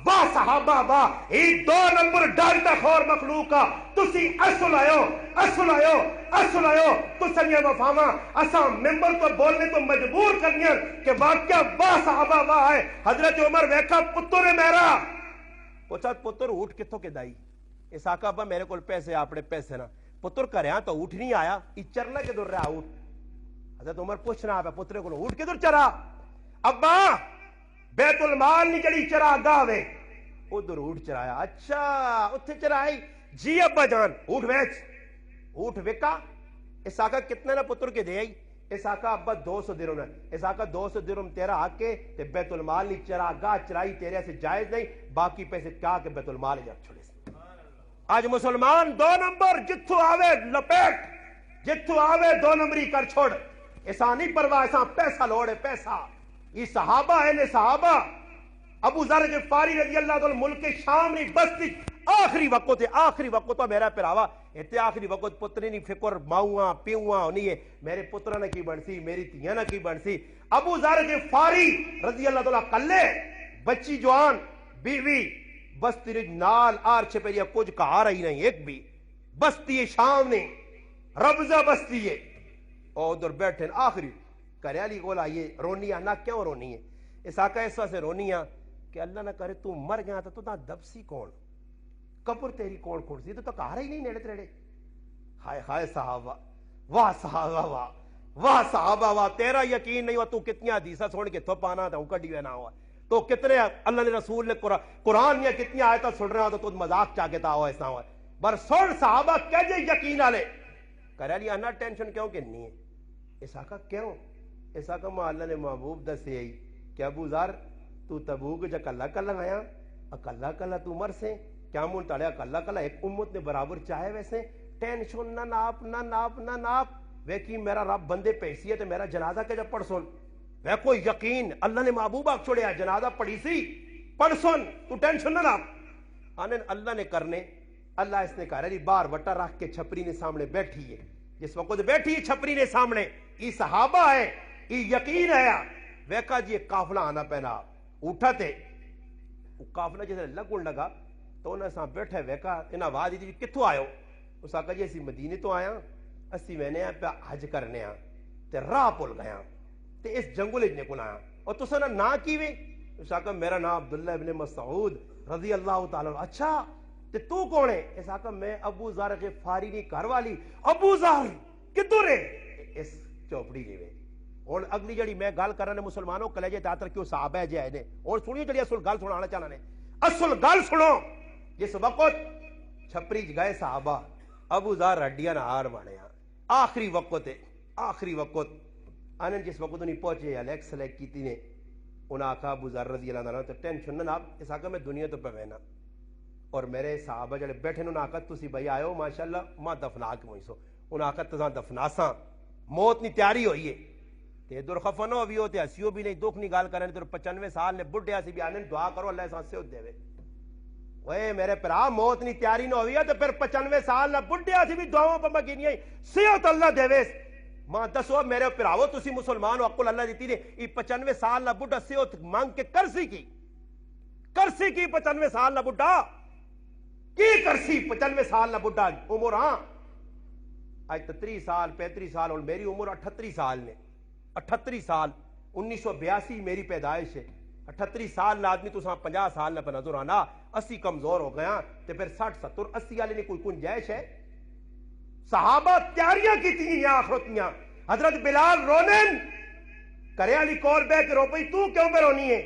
واہ صحابہ واہ ہی دو نمبر ڈالتا خور مخلوقا تسی اصل آئو تو سنیہ وفاما اسا ممبر تو بولنے تو مجبور کرنیا کہ واقعہ واہ صحابہ واہ ہے حضرت عمر ویکھا پتر میرا پوچھا پتر اٹھ کتوں کے دائی اس آقا ابا میرے کول پیسے اپنے پیسے نا پتر کریا تو اٹھ نہیں آیا چرنا کے در رہا اٹھ حضرت عمر پوچھنا آپ پترے کو اٹھ کے در چرا ابا بیت المال نہیں چڑی چرا گاوے ادھر اٹھ چرایا اچھا اتھے چرائی جی ابا جان اٹھ ویچ اٹھ وکا اس آقا کتنے نا پتر کے دے آئی اس آقا ابا 200 درہم ہے اس آقا 200 درہم تیرا آ کے تے بیت المال نہیں چرا گا چرائی تیرے سے جائز نہیں باقی پیسے کیا کہ بیت المال جب چھوڑے سے آج مسلمان دو نمبر جتھو آوے لپیٹ جتھو آوے دو نمبری کر چھوڑ ایسا نہیں پرواہ ایسا پیسہ لوڑے پیسہ یہ صحابہ ہے نے صحابہ ابو ذر غفاری رضی اللہ تعالی ملک شام نہیں بستی آخری وقت تو میرا پراوا اتنے آخری وقت پتری نہیں فکر ماؤں پیوں نہیں ہے میرے پترہ نے کی بنسی میری تیاں نے کی بنسی ابو ذر غفاری رضی اللہ تعالی کلے بچی جوان بیوی بستی رج نال آر چھپے یا کچھ کہا رہی نہیں ایک بھی بستی شام نے ربزہ بستی ہے اور ادھر بیٹھے آخری کریالی گولا یہ رونی ہے نہ کیوں رونی ہے اس آقا اس واسے رونی ہے کہ اللہ نہ کرے تو مر گیا تو دبسی کون قبر تیری کون کھڑ سی تو کہا رہی نہیں نیڑے تریڑے ہائے ہائے صحابہ، واہ صحابہ واہ، واہ صحابہ واہ، تیرا یقین نہیں ہوا تو کتنی حدیثہ سن کے تو پانا تھا کڈی نہ ہوا تو کتنے اللہ نے رسول نے قرآن یا کتنی آیتیں سن رہا تو مذاق چاہ کے تا ہوا ایسا ہوا بر سن صحابہ کہجے یقین والے کرے لیا نہ ٹینشن کیوں کہ نہیں ہے اس آقا کیوں اس آقا میں اللہ نے محبوب دسے ہی کہ ابو ذر تو تبوک جا کلا کلا آیا اکلا کلا تو مر سے کیا مول تاڑیا کلا کلا ایک امت نے برابر چاہے ویسے ٹینشن نہ ناپ نہ ناپ نہ ناپ ویکی میرا رب بندے پیسی ہے تو میرا جنازہ کے جب پڑھ سن وے کوئی یقین اللہ نے محبوب آگ چھوڑیا جنازہ پڑھی سی پڑھ سن تو ٹینشن نہ ناپ آنے اللہ نے کرنے اللہ اس نے کہا رہی بار وٹا رکھ کے چھپری نے سامنے بیٹھی ہے جس وقت بیٹھی ہے چھپری نے سامنے یہ صحابہ ہے یہ یقین ہے ویکا جی قافلہ آنا پہنا اٹھا تے قافلہ جیسے لگن لگا تو انہیں ساں بیٹھے ویکا انہیں آواز دی کتھوں آئے ہو اس آقا جی اسی مدینے تو آیا اسی میں نے پہ حج کرنے آ تے راہ پل گیا تے اس جنگل اجنے کو آیا اور تو سنا نا کیوے اس آقا میرا نام عبداللہ ابن مسعود رضی اللہ تعالیٰ اچھا تے تو کون ہے اس آقا میں ابو ذر غفاری نہیں گھر والی ابو ذر کدھر ہے اس چوپڑی جی میں اور اگلی جڑی میں گل کرنے مسلمانوں کلیجے تیاتر کیوں صحابہ ہے جائے نے اور سنیے جڑی اصل گل سنانا چاہنا نے اصل گل سنو جس وقت چھپری گئے صحابہ ابو ذر ہڈیاں ہار مانے آخری وقت ہے آخری وقت آنے جس وقت انہیں پہنچے الیکس سلیک کیتی نے انہاں آقا ابو ذر رضی اللہ عنہ تو ٹینشن نہ آپ اس آقا میں دنیا تو پہنا اور میرے صحابہ جڑے بیٹھے انہاں آقا تسی بھائی آئے ہو ماشاءاللہ ماں دفنا کے ہوئی سو انہاں آقا تزاں دفناساں موت نہیں تیاری ہوئی ہے تے در خفنو بھی ہوتے ہسیو بھی نہیں دکھ نہیں گال کرنے تو 95 سال نے بڈھیا سی بھی آنے دعا کرو اللہ سانس سے ہو دے وے وے میرے پرا موت نہیں تیاری نہ ہوئی ہے تو پھر 95 سال نہ بڈھیا سی بھی دعاوں پہ مگینی ہے سیوت اللہ دے وے ماں دسو میرے پراو تسی مسلمان ہو اقل اللہ دیتی نے یہ 95 سال نہ بڈھا سیوت مانگ کے کرسی کی 95 سال نہ بڈھا کی کرسی 95 سال نہ بڈھا عمر ہاں آج 30 سال 35 سال اور میری عمر 38 سال نے 38 سال 1982 میری پیدائش ہے 38 سال نہ آدمی تو 50 سال نہ پہ نظر آنا 80 کمزور ہو گیا تو پھر 60 70 80 والے نے کوئی گنجائش ہے صحابہ تیاریاں کی تھی آخرتیاں حضرت بلال رونن کرے علی کور بے کہ رو پئی تو کیوں پہ رونی ہے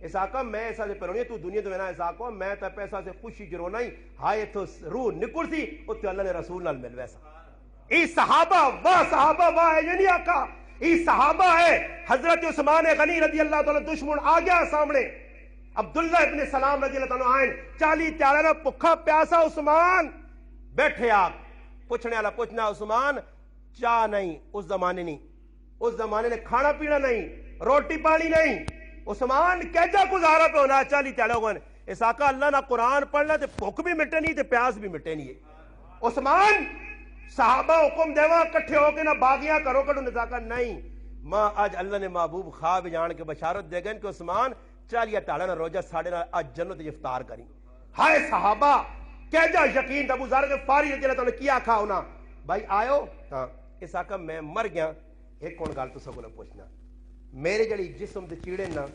اس آقا میں ایسا سے پہ رونی ہے تو دنیا تو میں اس آقا میں تا پیسہ سے خوشی جرونا ہی ہائے تو روح نکل سی اتنے اللہ نے رسول نال مل ویسا ای صحابہ واہ ہے یہ نہیں آقا ای صحابہ ہے حضرت عثمان غنی رضی اللہ تعالیٰ دشمن آ گیا سامنے عبداللہ ابن سلام رضی اللہ تعالیٰ آئین 40 تیارہ پکھا پیاسا عثمان بیٹھے آپ پوچھنے والا پوچھنا عثمان چاہ نہیں اس زمانے نے کھانا پینا نہیں روٹی پانی نہیں عثمان کیجا گزارا پہ ہونا 40 تیارہ ہوئے اس آقا اللہ نہ قرآن پڑھنا تے بھوک بھی مٹے نہیں تے پیاس بھی مٹے نہیں ہے عثمان صحابہ حکم دیوا کٹھے ہو کے نہ باغیاں کرو کٹو نے کہا نہیں ماں آج اللہ نے محبوب خواب جان کے بشارت دے گئے کہ عثمان چالیہ تاڑا نہ روجہ ساڑھے نہ آج جنت افطار کریں ہائے صحابہ کہجا یقین ابو ذر غفاری رضی اللہ تعالیٰ کیا کھا ہونا بھائی آئو ہاں اس آقا میں مر گیا ایک کون گال تو سکو نے پوچھنا میرے جڑی جسم دے چیڑے نا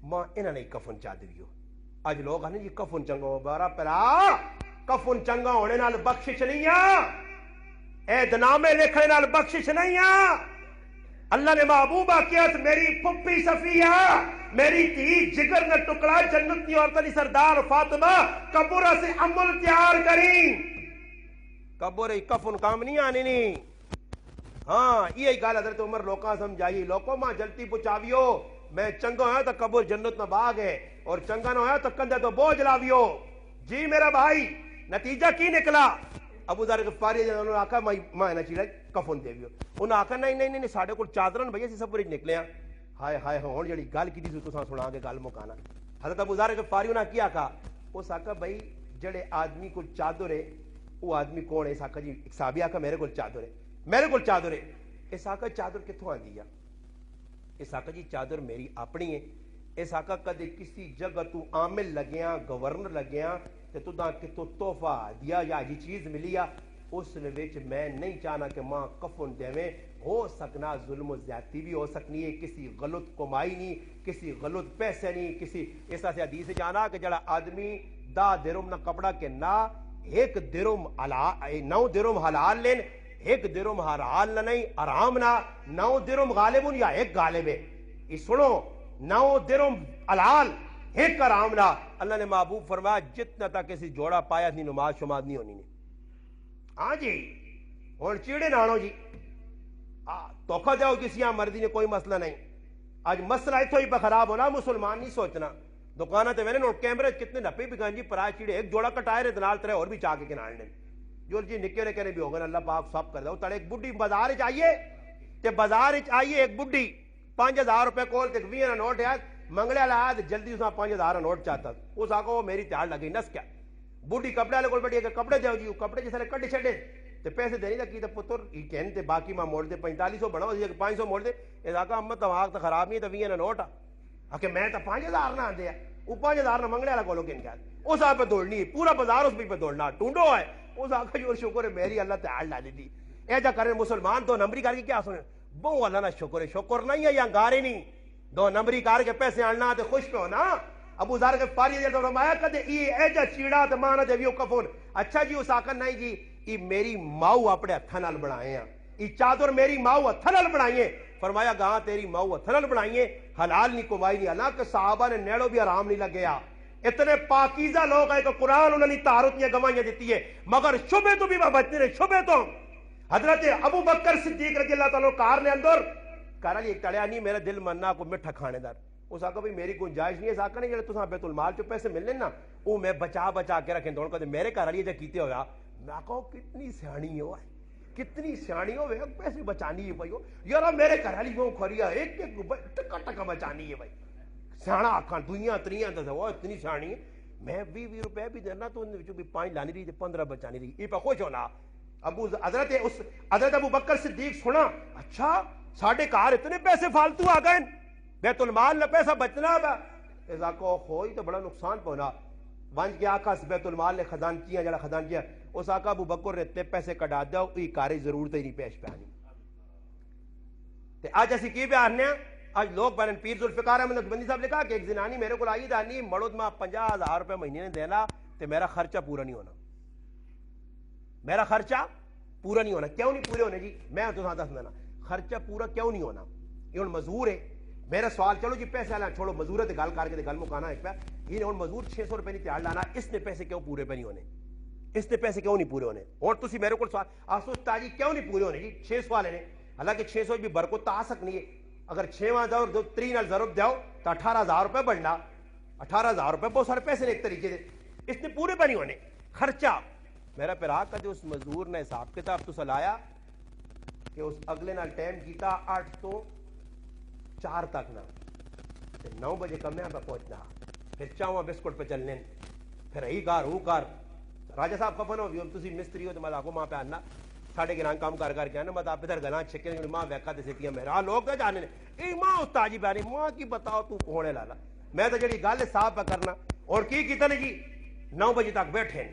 ماں انہاں نے کفن چاہ دیو آج لوگ آنے جی کفن چنگا ہو بارا پلا کفن چنگا ہونے نال بخشش نہیں اے دنامے لکھنے نال بخشش نہیں اللہ نے محبوبہ کیا میری پپی صفیہ میری تھی جگر نہ ٹکڑا جنت کی عورتیں سردار فاطمہ قبرہ سے عمل تیار کریں قبر کفن کام نہیں آنے نہیں ہاں یہ گال حضرت عمر لوکاں سمجھائی لوکوں ماں جلتی پچاویو میں چنگا ہویا تو قبر جنت نہ باغ ہے اور چنگا نہ ہویا تو کندھے تو بوجھ لاویو جی میرا بھائی نتیجہ کی نکلا ابو ذر غفاری نے آکھا میں نہ چیڑا کفن دیویو انہاں آکھا نہیں ساڈے کول چادرن بھئی اسی سب پوری نکلے ہائے ہائے ہون جڑی گل کیتی سی تساں سنا کے گل مکانا حضرت ابو ذر غفاری انہاں کیا کہا اس آکھا بھئی جڑے آدمی کو چادر ہے وہ آدمی کون ہے اس آکھا جی ایک صحابی آکھا میرے کول چادر ہے اس آکھا چادر کتھوں آندی ہے اس آکھا جی چادر میری اپنی ہے اس آکھا کدے کسی جگہ تو عامل لگیاں گورنر لگیاں تے تو دا کتوں تحفہ دیا یا یہ چیز ملی اس وچ میں نہیں چاہنا کہ ماں کفن دیویں ہو سکنا ظلم و زیادتی بھی ہو سکنی ہے کسی غلط کمائی نہیں کسی غلط پیسے نہیں کسی ایسا سے حدیث جانا کہ جڑا آدمی دا درم نہ کپڑا کے نہ ایک درم 9 درم حلال لین، 1 درم حلال نہیں حرام نہ، 9 درم غالبن یا 1 غالب ہے، یہ سنو 9 درم حلال 1 حرام نہ۔ اللہ نے محبوب فرمایا جتنا تک کسی جوڑا پایا اتنی نماز شماز نہیں ہونی نہیں۔ ہاں جی ہوں چیڑے نانو جی توکھا جاؤ کسی مرضی نے کوئی مسئلہ نہیں، آج مسئلہ اتو ہی پہ خراب ہونا، مسلمان نہیں سوچنا دکانہ تے میں نے کیمرے کتنے نپے بھی گان جی پرائے چیڑے ایک جوڑا کٹائے رہے دنال ترے اور بھی چاہ کے کنارنے جو جی نکے رکھنے بھی ہوگا اللہ پاک سب کر دو تڑے ایک بڈی بازار چاہیے تے بازار چاہیے ایک بڈی 5000 روپے کول تے 20 نوٹ ہے منگلے لایا جلدی اس 5000 نوٹ چاہتا اس آگو میری تیار لگی نس کیا بڈی کپڑے والے کول بیٹھی کہ کپڑے دو جی کپڑے جسے کٹ چھڑے تے پیسے دینے لگی تے پتر یہ کہنے تے باقی میں موڑ دے 4500 بڑھاؤ 500 موڑ دے اس آگا امت دماغ تو خراب نہیں تے 20 نوٹ آ کہ میں تو 5000 نہ آندے وہ 5000 نہ منگلے والا کولو کن کیا اس آپ پہ دوڑنی پورا بازار اس پہ دوڑنا ٹونڈو ہے اس آگا جو شکر ہے میری اللہ تعالی ڈالی دی اے جا کرنے مسلمان 2 نمبری کر کے کیا سنے بہو اللہ نہ شکر نہیں ہے یا گارے نہیں 2 نمبری کار کے پیسے آنا تے خوش پہ ہونا ابو ذر کے پاری دے فرمایا کدے اے جا چیڑا تے مانا دے ویو کفن اچھا جی اس آکن نہیں جی ای میری ماؤ اپنے ہتھاں نال بنائے ہیں ای چادر میری ماؤ ہتھاں نال بنائی ہے فرمایا گاں تیری ماؤ ہتھاں نال بنائی ہے حلال نہیں کمائی نہیں اللہ کہ صحابہ نے نیڑو بھی آرام نہیں لگیا اتنے پاکیزہ لوگ آئے کہ قرآن انہوں نے طہارت نے گواہیاں دیتی ہے مگر شبہ تو بھی بچنے رہے شبہ تو حضرت ابو بکر صدیق رضی اللہ تعالیٰ کار نے اندر کہا جی ایک تڑیا نہیں میرا دل مننا کو مٹھا کھانے دار اس آقا بھی میری گنجائش نہیں ہے اس آقا نے جڑے تساں بیت المال چو پیسے ملنے نا وہ میں بچا کے رکھیں دوڑ کر میرے گھر والی جا کیتے ہویا میں کہو کتنی سیانی ہو کتنی سیانی ہو پیسے بچانی ہے بھائی یار میرے گھر والی کو کھڑیا ایک ٹکا ٹکا بچانی ہے بھائی سیاڑا آکھاں دوئیاں تریاں تے وہ اتنی سیانی ہے میں 20 روپے بھی دینا تو ان بھی 5 لانی رہی 15 بچانی رہی یہ پہ خوش ہونا حضرت ابو بکر صدیق سنا اچھا ساڑھے کار اتنے پیسے فالتو آ گئے بیت المال نہ پیسہ بچنا با ایسا کو ہوئی تو بڑا نقصان پہنا وانج کے آقا بیت المال نے خزانچیاں جڑا خزانچیاں اس آقا ابو بکر رہتے پیسے کٹا دیا یہ کاری ضرورت ہی نہیں پیش پہ آنی آج ایسی کی بھی آنے آج لوگ بہن پیر ذوالفقار احمد نقشبندی صاحب لکھا کہ ایک زنانی میرے کو آئی دانی مڑود میں 50,000 روپے مہینے نے دینا تو میرا خرچہ پورا نہیں ہونا میرا خرچہ پورا نہیں ہونا کیوں نہیں پورے ہونے جی میں تو دس دینا خرچہ پورا کیوں نہیں ہونا یہ ہوں مزدور ہے میرا سوال چلو جی پیسے لانا چھوڑو مزدور ہے گل کر کے گل مکانا ایک پہ یہ ہوں مزدور 600 روپے نہیں تیار لانا اس نے پیسے کیوں پورے پہ نہیں ہونے اس نے پیسے کیوں نہیں پورے ہونے اور تسی میرے کو سوال آسوس تاجی کیوں نہیں پورے ہونے جی 6 سوال ہیں حالانکہ 600 بھی برکت آ سکنی ہے اگر 6 دور 3 نال ضرب دیاؤ تو 18,000 روپے بڑھنا 18,000 روپے بہت سارے پیسے نے ایک طریقے سے اس نے پورے پہ نہیں ہونے خرچہ میرا پیرا کا جو اس مزدور نے حساب کتاب تو سلایا کہ اس اگلے نال ٹائم کیتا 8 تو 4 تک نہ 9 بجے کمیاں پہ پہنچنا پھر چاہواں بسکٹ پہ چلنے پھر ہی کار ہوں کار راجہ صاحب کفن ہو تسی مستری ہو تو میں آگو ماں پہ آنا ساڑھے گران کام کر کے آنا میں آپ ادھر گلان چھکے ماں ویکھا تے سکیاں میرا لوگ نہ جانے اے ماں استاجی پہ آنی ماں کی بتاؤ تو ہونے لالا میں تو جڑی گل صاحب پہ کرنا اور کی کیتا نے جی 9 بجے تک بیٹھے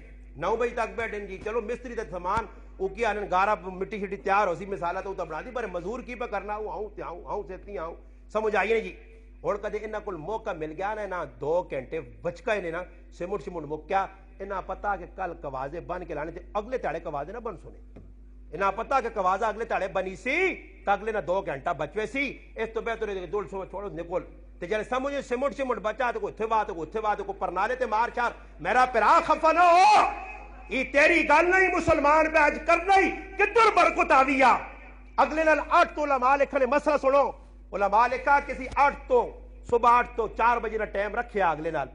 9 بجے تک بیٹھے جی چلو مستری تے سامان وہ کیا آنن گارا مٹی شٹی تیار ہو سی مثالہ تو بنا دی پر مزدور کی پہ کرنا آؤں سے آؤں سمجھ آئیے جی اور کدے انہاں کول موقع مل گیا نا 2 گھنٹے بچکا نے نا سمٹ مکیا انہاں پتا کہ کل کوازے بن کے لانے تے اگلے تاڑے کوازے نہ بن سنے انہاں پتا کہ کوازہ اگلے تاڑے بنی سی تو اگلے نہ 2 گھنٹہ بچوے سی اس تو بہتر دول چھوڑو نکول تے جڑے سمجھے سمٹ بچا تو کوئی تھے وات کو پرنالے تے مار چار میرا پرا خفا نہ ہو یہ تیری گل نہیں مسلمان پہ آج کرنا ہی کدھر برکت آویا اگلے نال 8 تو علماء لکھنے مسئلہ سنو علماء لکھا کسی 8 تو صبح 8 تو 4 بجے نہ ٹائم رکھے اگلے نال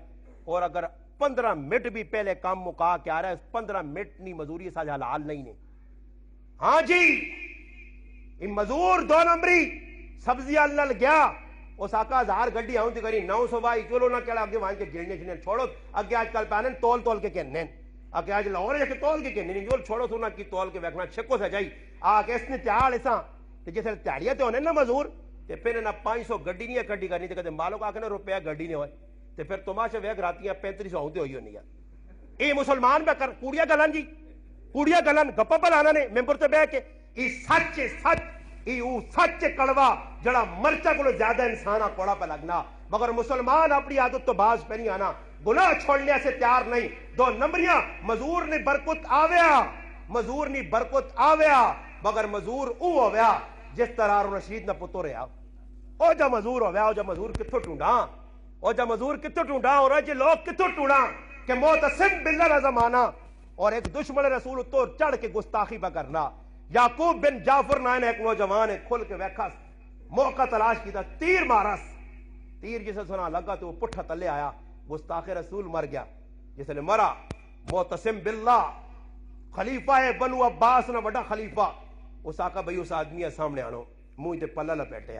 اور اگر 15 منٹ بھی پہلے کام مکا کے آ رہا ہے 15 منٹ نہیں مزدوری ساجھ حلال نہیں نے ہاں جی یہ مزدور 2 نمبری سبزی اللہ گیا اس آقا 1000 گڈی آؤں تھی کری 900 بائی چلو نہ کہڑا اگے وہاں کے گرنے چھنے چھوڑو اگے آج کل پہنے تول کے کہنے اگے آج لاہور ہے کہ تول کے کہنے جو چھوڑو سونا کی تول کے ویکھنا چھکو سے جائی آکے اس نے تیار ایسا جیسے تیاریاں تے ہونے نا مزدور تے پھر نہ 500 گڈی نہیں ہے گڈی کرنی تے کہتے مالو کا آکھنا روپیہ گڈی نہیں ہوئے تے پھر تماشا ویک راتیاں 3500 ہوتے ہوئی ہونی ہے اے مسلمان پہ کر کوڑیاں گلن جی کوڑیاں گلن گپا پلانا نے ممبر تے بہ کے ای سچ ای او سچ کڑوا جڑا مرچا کو زیادہ انسانا کوڑا پہ لگنا مگر مسلمان اپنی عادت تو باز پہ نہیں آنا گناہ چھوڑنے سے تیار نہیں دو نمبریاں مزور نے برکت آویا مزور نی برکت آویا مگر مزور او ہویا جس طرح ہارون رشید نہ پتو رہا او جا مزور ہویا او جا مزور کتھو ٹونڈا او جا مزور کتھو ٹونڈا اور جے لوگ کتھو ٹونڈا کہ معتصم باللہ کا زمانہ اور ایک دشمن رسول تو چڑھ کے گستاخی پہ کرنا یعقوب بن جعفر نائن ایک نوجوان ہے کھل کے ویکھا موقع تلاش کیتا تیر مارس تیر جسے سنا لگا تو وہ پٹھا تلے آیا گستاخ رسول مر گیا جس لئے مرا معتصم باللہ خلیفہ ہے بنو عباس نہ بڑا خلیفہ اس آقا بھئی اس آدمی ہے سامنے آنو منہ تے پلہ لپیٹے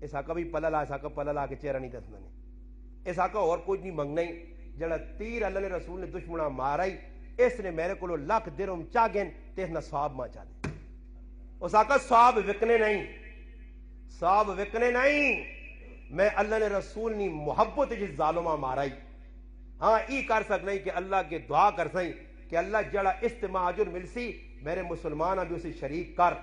اس آقا بھی پلہ لا اس آقا پلہ لا کے چہرہ نہیں دسنا نہیں اس آقا اور کچھ نہیں منگنا ہی جڑا تیر اللہ نے رسول نے دشمنہ مارائی اس نے میرے کو لکھ درم چاگن تے اس نے سواب ماں چاہ دے اس آقا سواب وکنے نہیں سواب وکنے نہیں میں اللہ نے رسول نی محبت جس ظالمہ مارائی ہاں ای کر سکنا ہی کہ اللہ کے دعا کر سائیں کہ اللہ جڑا استماع عجر مل سی میرے مسلمان ابھی اسے شریک کر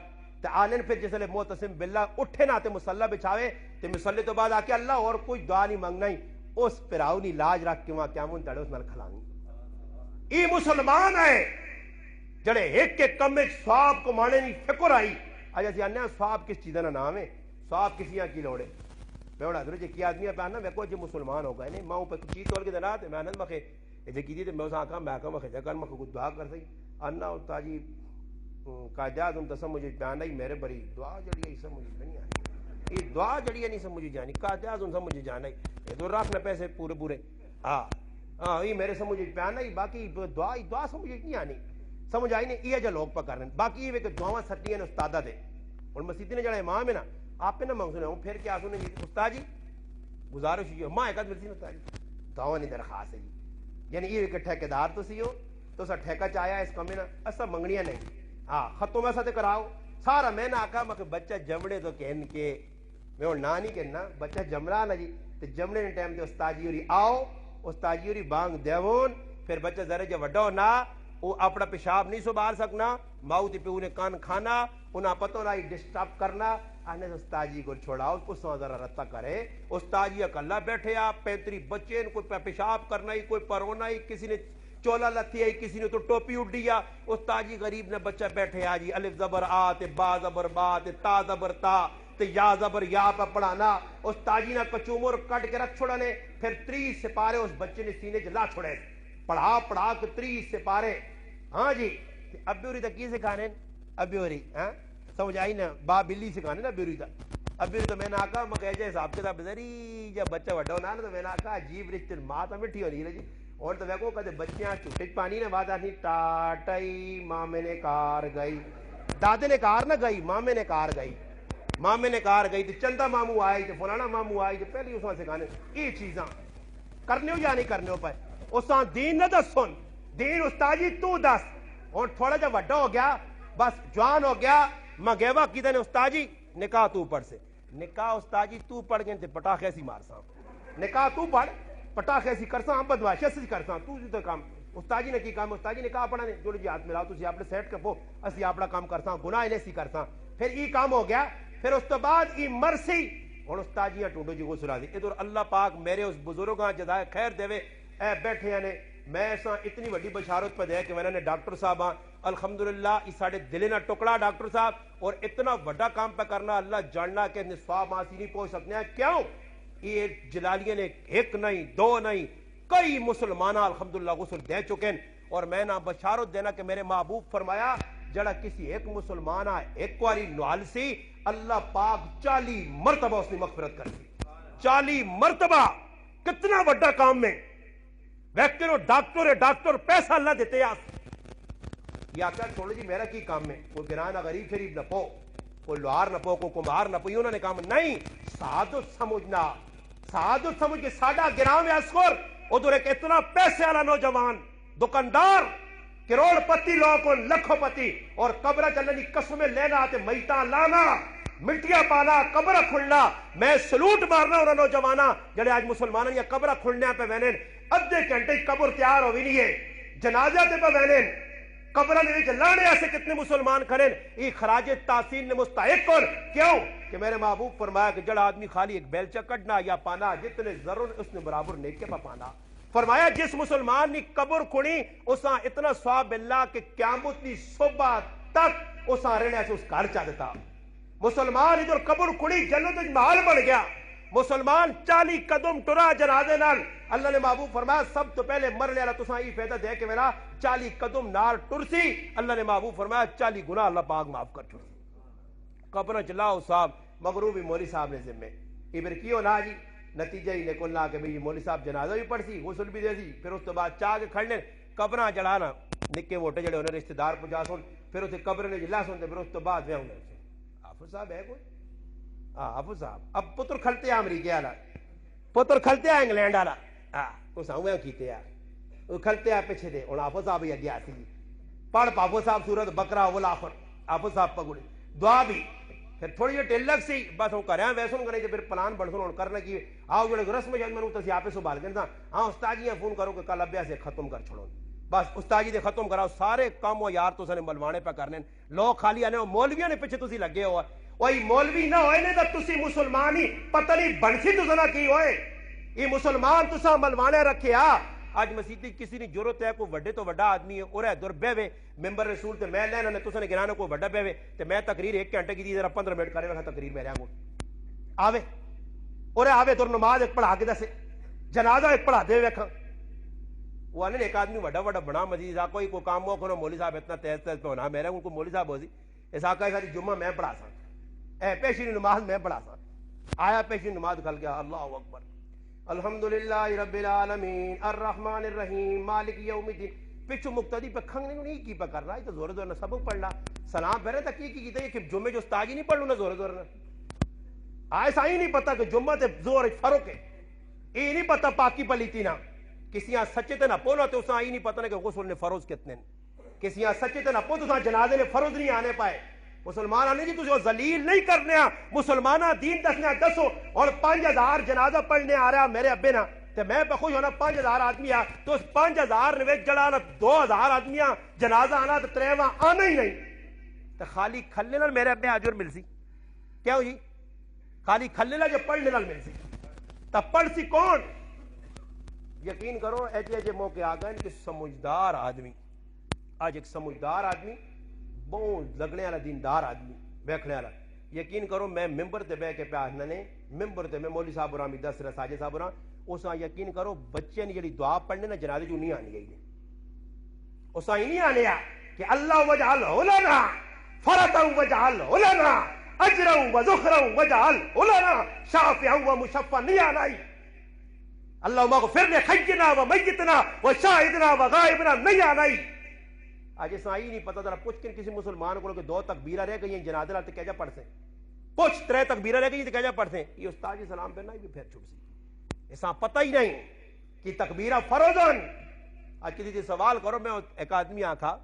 تے آلن پھر جس لئے معتصم باللہ اٹھے نہ تے مسلح بچھاوے تے مسلح تو بعد آکے اللہ اور کوئی دعا نہیں مانگنا ہی اس پراؤنی لاج رکھ کے وہاں قیامون تڑے اس نال کھلانگی ای مسلمان ہے جڑے ایک کے کم ایک سواب کو مانے نہیں فکر آئی آج ایسی آنے سواب کس چیزیں نام ہے سواب کسی یہاں کی لوڑے میں انہوں نے کیا آدمی ہے پہنا میں کوئی مسلمان ہوگا نہیں ماں پہ چیز توڑ کے دینا تھے میں آنند مخے ایسے کی تھی میں اسے آکھا میں آکھا مخے جگہ مخے کچھ دعا کر سکی انہا ہوتا جی قائدیات ان تسا مجھے جانا ہی میرے بری دعا جڑی ہے سب مجھے نہیں آنی یہ دعا جڑی ہے نہیں سب مجھے جانی قائدیات ان سب مجھے جانا ہی یہ دو رکھ نہ پیسے پورے پورے ہاں یہ میرے سب مجھے پیانا ہی باقی دعا سب مجھے نہیں آنی سمجھ آئی نہیں یہ جو لوگ پا کر رہے ہیں باقی یہ کہ دعاواں سٹی ہیں استادہ دے اور مسیدی نے جڑا امام ہے نا آپ پہ نہ مانگ سنے ہوں پھر کیا سنے جی استاد جی گزارش ہوئی ماں ایک ملتی نا جی دعوہ نہیں درخواست ہے جی یعنی یہ کہ ٹھیکیدار تو سی ہو تو سا ٹھیکہ چاہیا اس کمیں نا ایسا منگنیاں نہیں ہاں خطوں میں ساتھ کراؤ سارا میں نہ آکا میں کہ بچہ جمڑے تو کہن کے میں اور نہ نہیں کہنا بچہ جمڑا نا جی تو جمڑے نے ٹائم تے استاد جی ہوری آؤ استاد جی ہوری بانگ دیون پھر بچہ ذرے جو وڈو نہ وہ اپنا پیشاب نہیں سنبھال سکنا ماؤ تی پہ انہیں کان کھانا انہیں پتہ نہ ڈسٹرب کرنا آنے سے استاد جی کو چھوڑاؤ اس کو ذرا رتہ کرے استاد جی اکلا بیٹھے آپ 35 بچے کوئی پیشاب کرنا ہی کوئی پرونا ہی کسی نے چولا لتی ہے کسی نے تو ٹوپی اڑ دیا استاد جی غریب نے بچہ بیٹھے آ جی الف زبر آ تے با زبر با تے تا زبر تا تے یا زبر یا پہ پڑھانا استاد جی نے کچومر کٹ کے رکھ چھوڑا نے پھر 30 سپارے اس بچے نے سینے جلا چھوڑے پڑھا کے 30 سپارے ہاں جی ابھی ہوری تک کی سکھانے ابھی ہوری ہاں سمجھ آئی نا با بلی سکھانے نا ابھی ہوری تک ابھی ہوری تو میں نے آکا میں کہہ جائے صاحب کے صاحب ذری جب بچہ وڈا ہونا نا تو میں نے آکا عجیب رشتے ماں تو مٹھی ہونی ہے جی اور تو ویکو کہتے بچیاں چٹک پانی نے بات آنی ٹاٹائی مامے نے کار گئی دادے نے کار نہ گئی مامے نے کار گئی مامے نے کار گئی تو چندہ مامو آئی تو فلانا مامو آئی تو پہلے اس وہاں سکھانے یہ چیزاں کرنے ہو یا نہیں کرنے ہو پائے اس وہاں دین نہ دس سن دین استاد جی تو دس اور تھوڑا جب وڈا ہو گیا بس جوان ہو گیا مگیوا کی نے استاد جی نکاح تو پڑھ سے نکاح استاد جی تو پڑھ گئے تے پٹاخے سی مار سا نکاح تو پڑھ پٹاخے سی کرسا ہم بدماشی سی کرسا تو جی تو کام استاد جی نے کی کام استاد جی نے کہا پڑھا نے جو جی ہاتھ ملاؤ تسی اپنے سیٹ کرو اسی اپنا کام کرسا گناہ انہیں سی کرسا پھر ای کام ہو گیا پھر اس تو بعد ای مرسی اور استاد جی ٹوڈو جی کو سلا دی ادھر اللہ پاک میرے اس بزرگاں جزائے خیر دے اے بیٹھے نے میں ایسا اتنی بڑی بشارت پہ دے کہ میں نے ڈاکٹر صاحب الحمدللہ اس ساڑھے دلے نہ ٹکڑا ڈاکٹر صاحب اور اتنا بڑا کام پہ کرنا اللہ جاننا کہ نصفاب آسی نہیں پہنچ سکتے ہیں کیوں یہ جلالیہ نے ایک نہیں دو نہیں کئی مسلمانہ الحمدللہ غسل دے چکے ہیں اور میں نہ بشارت دینا کہ میرے محبوب فرمایا جڑا کسی ایک مسلمانہ ایک واری نوال سی اللہ پاک 40 مرتبہ اس نے مغفرت کر دی 40 مرتبہ کتنا بڑا کام میں ویکٹر ڈاکٹر پیسہ اللہ دیتے یہ آقا چھوڑو جی میرا کی کام میں کوئی گرانہ غریب شریف نہ پو کوئی لوہار نہ پو کوئی کمبار نہ پو انہوں نے کام نہیں سعادت سمجھ کے ساڑھا گرام اسکر ادھر ایک اتنا پیسے والا نوجوان دکاندار کروڑ پتی لوگوں لکھوں پتی اور قبرہ چلنی قسمیں لینا آتے میتاں لانا مٹیاں پانا قبرہ کھلنا میں سلوٹ مارنا انہوں نوجوانا جڑے آج مسلمانوں یا قبرہ کھلنے پہ وینن ادھے گھنٹے قبر تیار ہو بھی نہیں ہے جنازہ تے پہ وینن قبرہ نے وچ لانے ایسے کتنے مسلمان کھڑے یہ خراج تحسین نے مستحق کر کیوں کہ میرے محبوب فرمایا کہ جڑا آدمی خالی ایک بیلچہ کٹنا یا پانا جتنے ضرور اس نے برابر نیکے پہ پانا فرمایا جس مسلمان نے قبر کھڑی اساں اتنا ثواب ملنا کہ قیامت دی صبح تک اساں رہنے سے اس گھر چا دیتا. مسلمان ادھر قبر کھڑی جنت وچ محل بن گیا. مسلمان 40 قدم ٹرا جنازے نال. اللہ نے محبوب فرمایا سب تو پہلے مرنے والا تساں یہ فائدہ دے کہ میرا 40 قدم نال ٹرسی. اللہ نے محبوب فرمایا 40 گناہ اللہ پاک معاف کر چھوڑ. قبر چلاؤ صاحب مغروبی مولوی صاحب نے ذمے ابر کیوں نہ جی نتیجہ ہی نکل نہ کہ بھئی مولوی صاحب جنازہ بھی پڑھ سی غسل بھی دے سی پھر اس تو بعد چاہ کے کھڑنے قبراں جڑانا نکے موٹے جڑے انہیں رشتہ دار پہنچا سن پھر اسے قبر نے جلا سن پھر اس تو بعد میں ہونے حافظ صاحب ہے کوئی حافظ صاحب اب پتر کھلتے امریکہ والا پتر کھلتے انگلینڈ والا اس اویں کیتے وہ کھلتے پیچھے دے ہن حافظ صاحب ہی اگے آسی پڑھ حافظ صاحب سورت بقرہ والآخر حافظ صاحب پگڑے دعا بھی پھر تھوڑی جی ٹلک سی بس ہوں کریں ویسے کریں پھر پلان بن سن کرنا کی آؤ جڑے رسم جان میں تسی آپ سنبھال کے ہاں استاد جی فون کرو کہ کل ابیا سے ختم کر چھوڑو بس استاد جی دے ختم کراؤ سارے کام وہ یار تو ملوانے پہ کرنے لوگ خالی آنے مولویاں نے پیچھے تسی لگے ہوا وہی مولوی نہ ہوئے نہیں تو تسی مسلمان ہی پتہ نہیں بنسی تو نہ کی ہوئے یہ مسلمان تسا ملوانے رکھے آج مسیحی کسی نے ضرورت ہے کوئی وڈے تو وڈا آدمی ہے اور دور بہوے ممبر رسول تے میں لینا نے تسا نے گرانا کوئی وڈا بہوے تے میں تقریر 1 گھنٹے کی دی ذرا 15 منٹ کرے رکھا تقریر میرے کو آوے اور آوے تو نماز ایک پڑھا کے دسے جنازہ ایک پڑھا دے ویکھاں وہ آنے ایک آدمی وڈا وڈا بنا مزید کوئی کام ہو کو مولوی صاحب اتنا تیز تیز پہ ہونا میرے کو مولوی صاحب ہو سی اس آقا ساری جمعہ میں پڑھا سا پیشی نماز میں پڑھا سا آیا پیشی نماز کھل گیا اللہ اکبر الحمدللہ رب العالمین الرحمن الرحیم مالک یوم الدین پچھو مقتدی پہ کھنگ نہیں کی پہ کر رہا ہے تو زور زور نہ سبق پڑھنا سلام پہ رہے تھا کی کیتا ہے کہ جمعے جو استاجی نہیں پڑھ لوں نہ زور زور نہ ایسا ہی نہیں پتا کہ جمعہ تے زور فرق ہے یہ نہیں پتا پاکی پلیتی نہ کسی یہاں سچے تے نہ پونا تو اسا ہی نہیں پتا کہ غسل نے فرض کتنے کسی یہاں سچے تے نہ پو تو جنازے نے فرض نہیں آنے پائے مسلمان آنے جی تجھے ذلیل نہیں کرنے مسلمانہ دین دسنے دسو اور 5000 جنازہ پڑھنے آ رہا میرے ابے نا تے میں پہ خوش ہونا 5000 آدمی تو اس 5000 نویج جڑانا 2000 آدمی جنازہ آنا تو 3 آنا ہی نہیں تو خالی کھلنے نال میرے ابے آجر مل سی کیا ہو جی خالی کھلنے نال جو پڑھنے نال مل سی تب پڑھ سی کون یقین کرو ایجے موقع آ گئے کہ سمجھدار آدمی آج ایک سمجھدار آدمی بہت لگنے والا دیندار آدمی بیٹھنے والا یقین کرو میں ممبر تے بہ کے پیاسنا نے ممبر تے میں مولوی صاحب رحمی دس رہا ساجد صاحب رہا اسا یقین کرو بچے نے جڑی دعا پڑھنے نا جنازے جو نہیں آنی گئی نے اسا ہی نہیں آنے کہ اللہ وجعل لنا فرطا وجعل لنا اجرا وذخرا وجعل لنا شافعا ومشفعا نہیں آنا اللہم اغفر لحینا ومیتنا وشاہدنا وغائبنا نہیں آنا آج اس آئی نہیں پتا ذرا پوچھ کے کسی مسلمان کو کہ 2 تکبیرہ رہ گئی ہیں جنازے نال تے کہجا پڑھ سے پوچھ 3 تکبیرہ رہ گئی تے کہجا پڑھ سے یہ استاد جی سلام پہنا بھی پھر چھوٹ سی ایسا پتہ ہی نہیں کہ تکبیرہ فرضن آج کسی سے سوال کرو میں ایک آدمی آکھا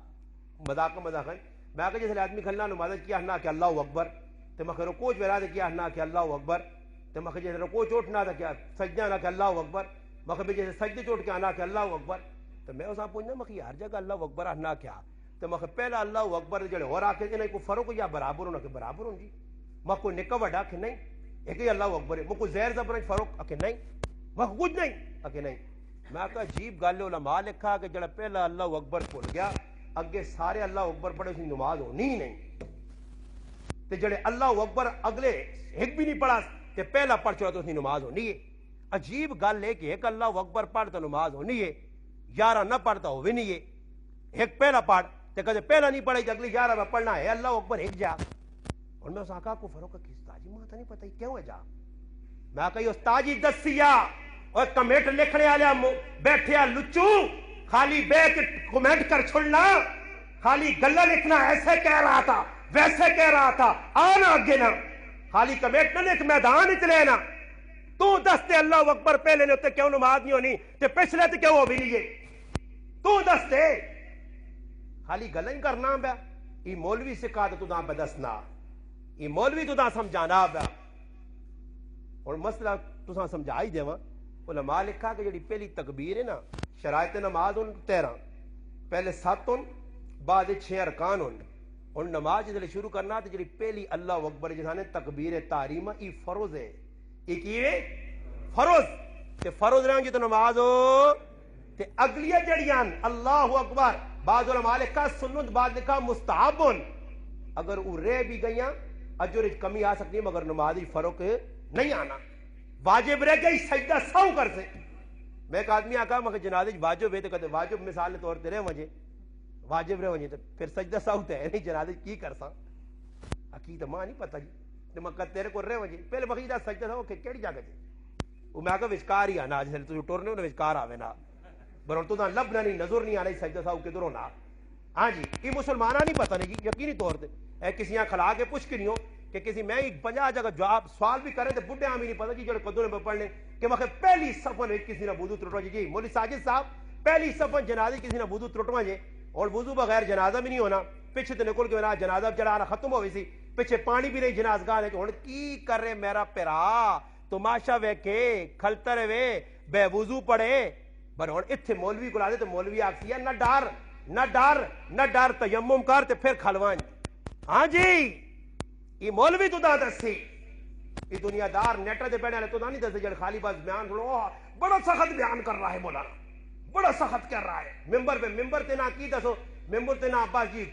مذاق میں آکھا جیسے آدمی کھلنا نماز کیا نہ کہ اللہ اکبر تے میں رکوع ویلا دے کیا نہ کہ اللہ اکبر تے میں جیسے رکوع چوٹنا تھا کیا سجدہ نہ کہ اللہ اکبر میں جیسے سجدے چوٹ کے آنا کہ اللہ اکبر تو میں اسا پوچھنا میں ہر جگہ اللہ اکبر آنا کیا تو میں پہلا اللہ اکبر جڑے اور آکھے کہ نہیں کوئی فرق یا برابر ہونا کہ برابر ہوں جی میں کوئی نکا وڈا کہ نہیں ایک ہی اللہ اکبر ہے میں کوئی زہر زبر فرق کہ نہیں میں کچھ نہیں کہ نہیں میں کہا عجیب گل علماء لکھا کہ جڑا پہلا اللہ اکبر بھول گیا اگے سارے اللہ اکبر پڑھے اسی نماز ہونی ہی نہیں تے جڑے اللہ اکبر اگلے ایک بھی نہیں پڑھا تے پہلا پڑھ چھوڑا تو اسی نماز ہونی ہے عجیب گل ہے کہ ایک اللہ اکبر پڑھ تو نماز ہونی ہے 11 نہ پڑھتا ہو بھی نہیں ہے ایک پہلا پڑھ تے کہتے پہلا نہیں پڑھے اگلی 11 میں پڑھنا ہے اللہ اکبر ایک جا اور میں اس آقا کو فروغ کی استاجی ماتا نہیں پتہ کیوں ہے جا میں کہا یہ استاجی دسیا اور کمیٹ لکھنے والے بیٹھے لچو خالی بے کے کمنٹ کر چھوڑنا خالی گلا لکھنا ایسے کہہ رہا تھا ویسے کہہ رہا تھا آنا اگے نا خالی کمیٹ نہ لکھ میدان چلے نا تو دستے اللہ اکبر پہلے نے کیوں نماز نہیں ہونی تے پچھلے تے کیوں ہو بھی نہیں تو دستے خالی گلا ہی کرنا پیا یہ مولوی سکھا تو تاں پہ دسنا یہ مولوی تو تاں سمجھانا پیا اور مسئلہ تو تاں سمجھا ہی دیواں علماء لکھا کہ جڑی پہلی تکبیر ہے نا شرائط نماز ان 13 پہلے 7 ان بعد 6 ارکان ان اور نماز جدے شروع کرنا تو جڑی پہلی اللہ اکبر جسانے تکبیر تحریمہ ای فرض ہے ایک یہ فرض تے فرض رہاں جی تو نماز ہو تے اگلیاں جڑیاں اللہ اکبر بعض علماء لکھا سنت بعض لکھا مستحبن اگر وہ رہ بھی گئیاں اجر کمی آ سکتی ہے مگر نمازی فرق نہیں آنا واجب رہ گئی سجدہ سو کر سے میں ایک آدمی آکا مگر جنازے واجب ہے تو کہتے واجب مثال طور تے رہ وجے واجب رہ وجے تو پھر سجدہ سو تے ہے نہیں جنازے کی کرساں عقیدہ ماں نہیں پتہ جی تو میں کہتے تیرے کو رہ وجے پہلے بقیدہ سجدہ سو کہ کیڑی جگہ جی وہ میں آکا وچکار ہی آنا جسے تو ٹورنے ہونے وچکار آوے نا برون تو لبنا نہیں نظر نہیں آنا سجدہ سو کدھروں نا ہاں جی یہ مسلمانہ نہیں پتہ نہیں جی یقینی طور تے اے کسی یہاں کھلا کے پوچھ کے نہیں ہو کہ کسی میں 50 جگہ جواب سوال بھی کریں تو بڈھے ہمیں نہیں پتہ جی جو قدروں میں پڑھنے کہ وقت پہلی صفوں میں کسی نے وضو ترٹوا جی مولوی ساجد صاحب پہلی صفوں جنازے کسی نے وضو ترٹوا جی اور وضو بغیر جنازہ بھی نہیں ہونا پیچھے تو نکل کے بنا جنازہ چڑھانا ختم ہوئی سی پیچھے پانی بھی نہیں جنازگاہ ہوں کی کر رہے میرا پیرا تماشا ویکھے کھلتر وے بے وضو پڑے پر ہوں اتنے مولوی کو لا دے تو مولوی آکسی ہے نہ ڈر نہ ڈر نہ ڈر تیمم کر تے پھر کھلوان ہاں جی یہ مولوی تو دا دسی یہ دنیا دار نیٹر دے بیٹھے تو دا نہیں دسی جڑ خالی بس بیان سنو بڑا سخت بیان کر رہا ہے مولانا بڑا سخت کر رہا ہے ممبر تے نہ کی دسو ممبر تے نہ اباس جی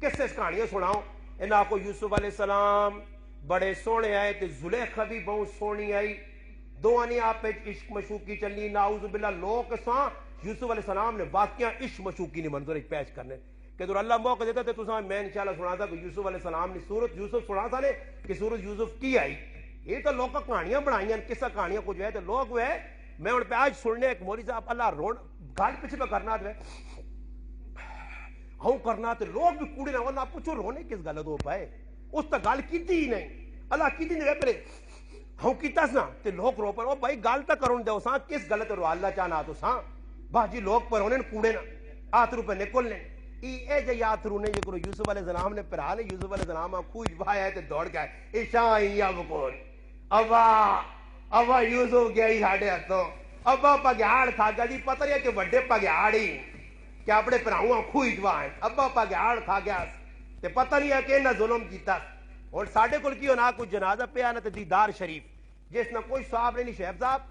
کس سے کہانیاں سناؤ انہاں کو یوسف علیہ السلام بڑے سونے آئے تے زلیخا بھی بہت سونی آئی دونوں نے آپ عشق مشوقی چلنی ناؤذ باللہ لوگ ساں یوسف علیہ السلام نے واقعہ عشق مشوقی نے منظر پیش کرنے کہ تو اللہ موقع دیتا تو میں انشاءاللہ سنا تھا کہ یوسف علیہ السلام نے سورت یوسف سنا تھا نے کہ سورت یوسف کی آئی یہ تو لوگ کہانیاں بنائیاں کسا کہانیاں کچھ ہے تو لوگ وہ ہے میں ان پہ آج سننے ایک مولی صاحب اللہ روڈ گال پیچھے پہ کرنا تھا ہوں کرنا تو لوگ بھی کوڑے نہ ہونا پوچھو رونے کس غلط ہو پائے اس تا گال کیتی ہی نہیں اللہ کیتی نہیں پہلے ہوں کیتا سنا تے لوگ رو پر بھائی گال تا کرون دے ساں کس غلط رو اللہ چاہنا تو ساں باجی لوگ پر ہونے کوڑے نہ آترو پہ نکل لیں اے جے یاترو نے جو یوسف علیہ السلام نے پرا نے یوسف علیہ السلام خوج بھایا ہے تے دوڑ گئے ایشائی یا بکون ابا یوسف گیا ہی ساڑھے ہاتھوں ابا پگیاڑ کھا گیا جی پتہ ہے کہ بڑے پگیاڑی کہ اپنے پراؤں خوج بھائیں ابا پگیاڑ کھا گیا تے پتہ نہیں ہے کہ نہ ظلم کیتا اور ساڑھے کل کیوں نہ کچھ جنازہ پہ آنا تے دیدار شریف جس نہ کوئی صاحب نہیں شیف صاحب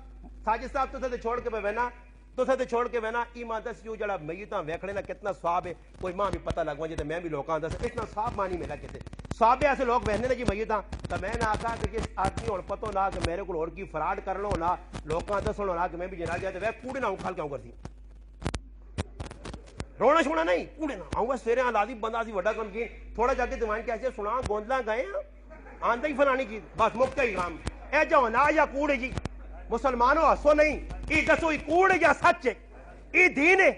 ساجد صاحب تو سے چھوڑ کے پہ بہنا تو سے چھوڑ کے وینا ایمان دس جو جڑا میتاں ویکھڑے نا کتنا ثواب ہے کوئی ماں بھی پتہ لگوا جے تے میں بھی لوکاں دس اتنا ثواب مانی ملا کتے ثواب ایسے لوگ وہنے نے جی میتاں تے میں نہ آکھا کہ کس آدمی ہن پتہ نہ کہ میرے کول اور کی فراڈ کر لو نہ لوکاں دسن نہ کہ میں بھی جنازہ تے وے کوڑے نہ کھال کیوں کرسی رونا چھوڑا نہیں کوڑے نہ آؤں سویرے لازم بندہ سی وڈا کم کی تھوڑا جا کے دیوان کیسے سنا گوندلا گئے آندا ہی فلانی کی بس مکتا ہی کام اے جو نہ یا کوڑے جی مسلمانوں ہسو نہیں ای دسو ای کوڑے یا سچ ہے ای دین ہے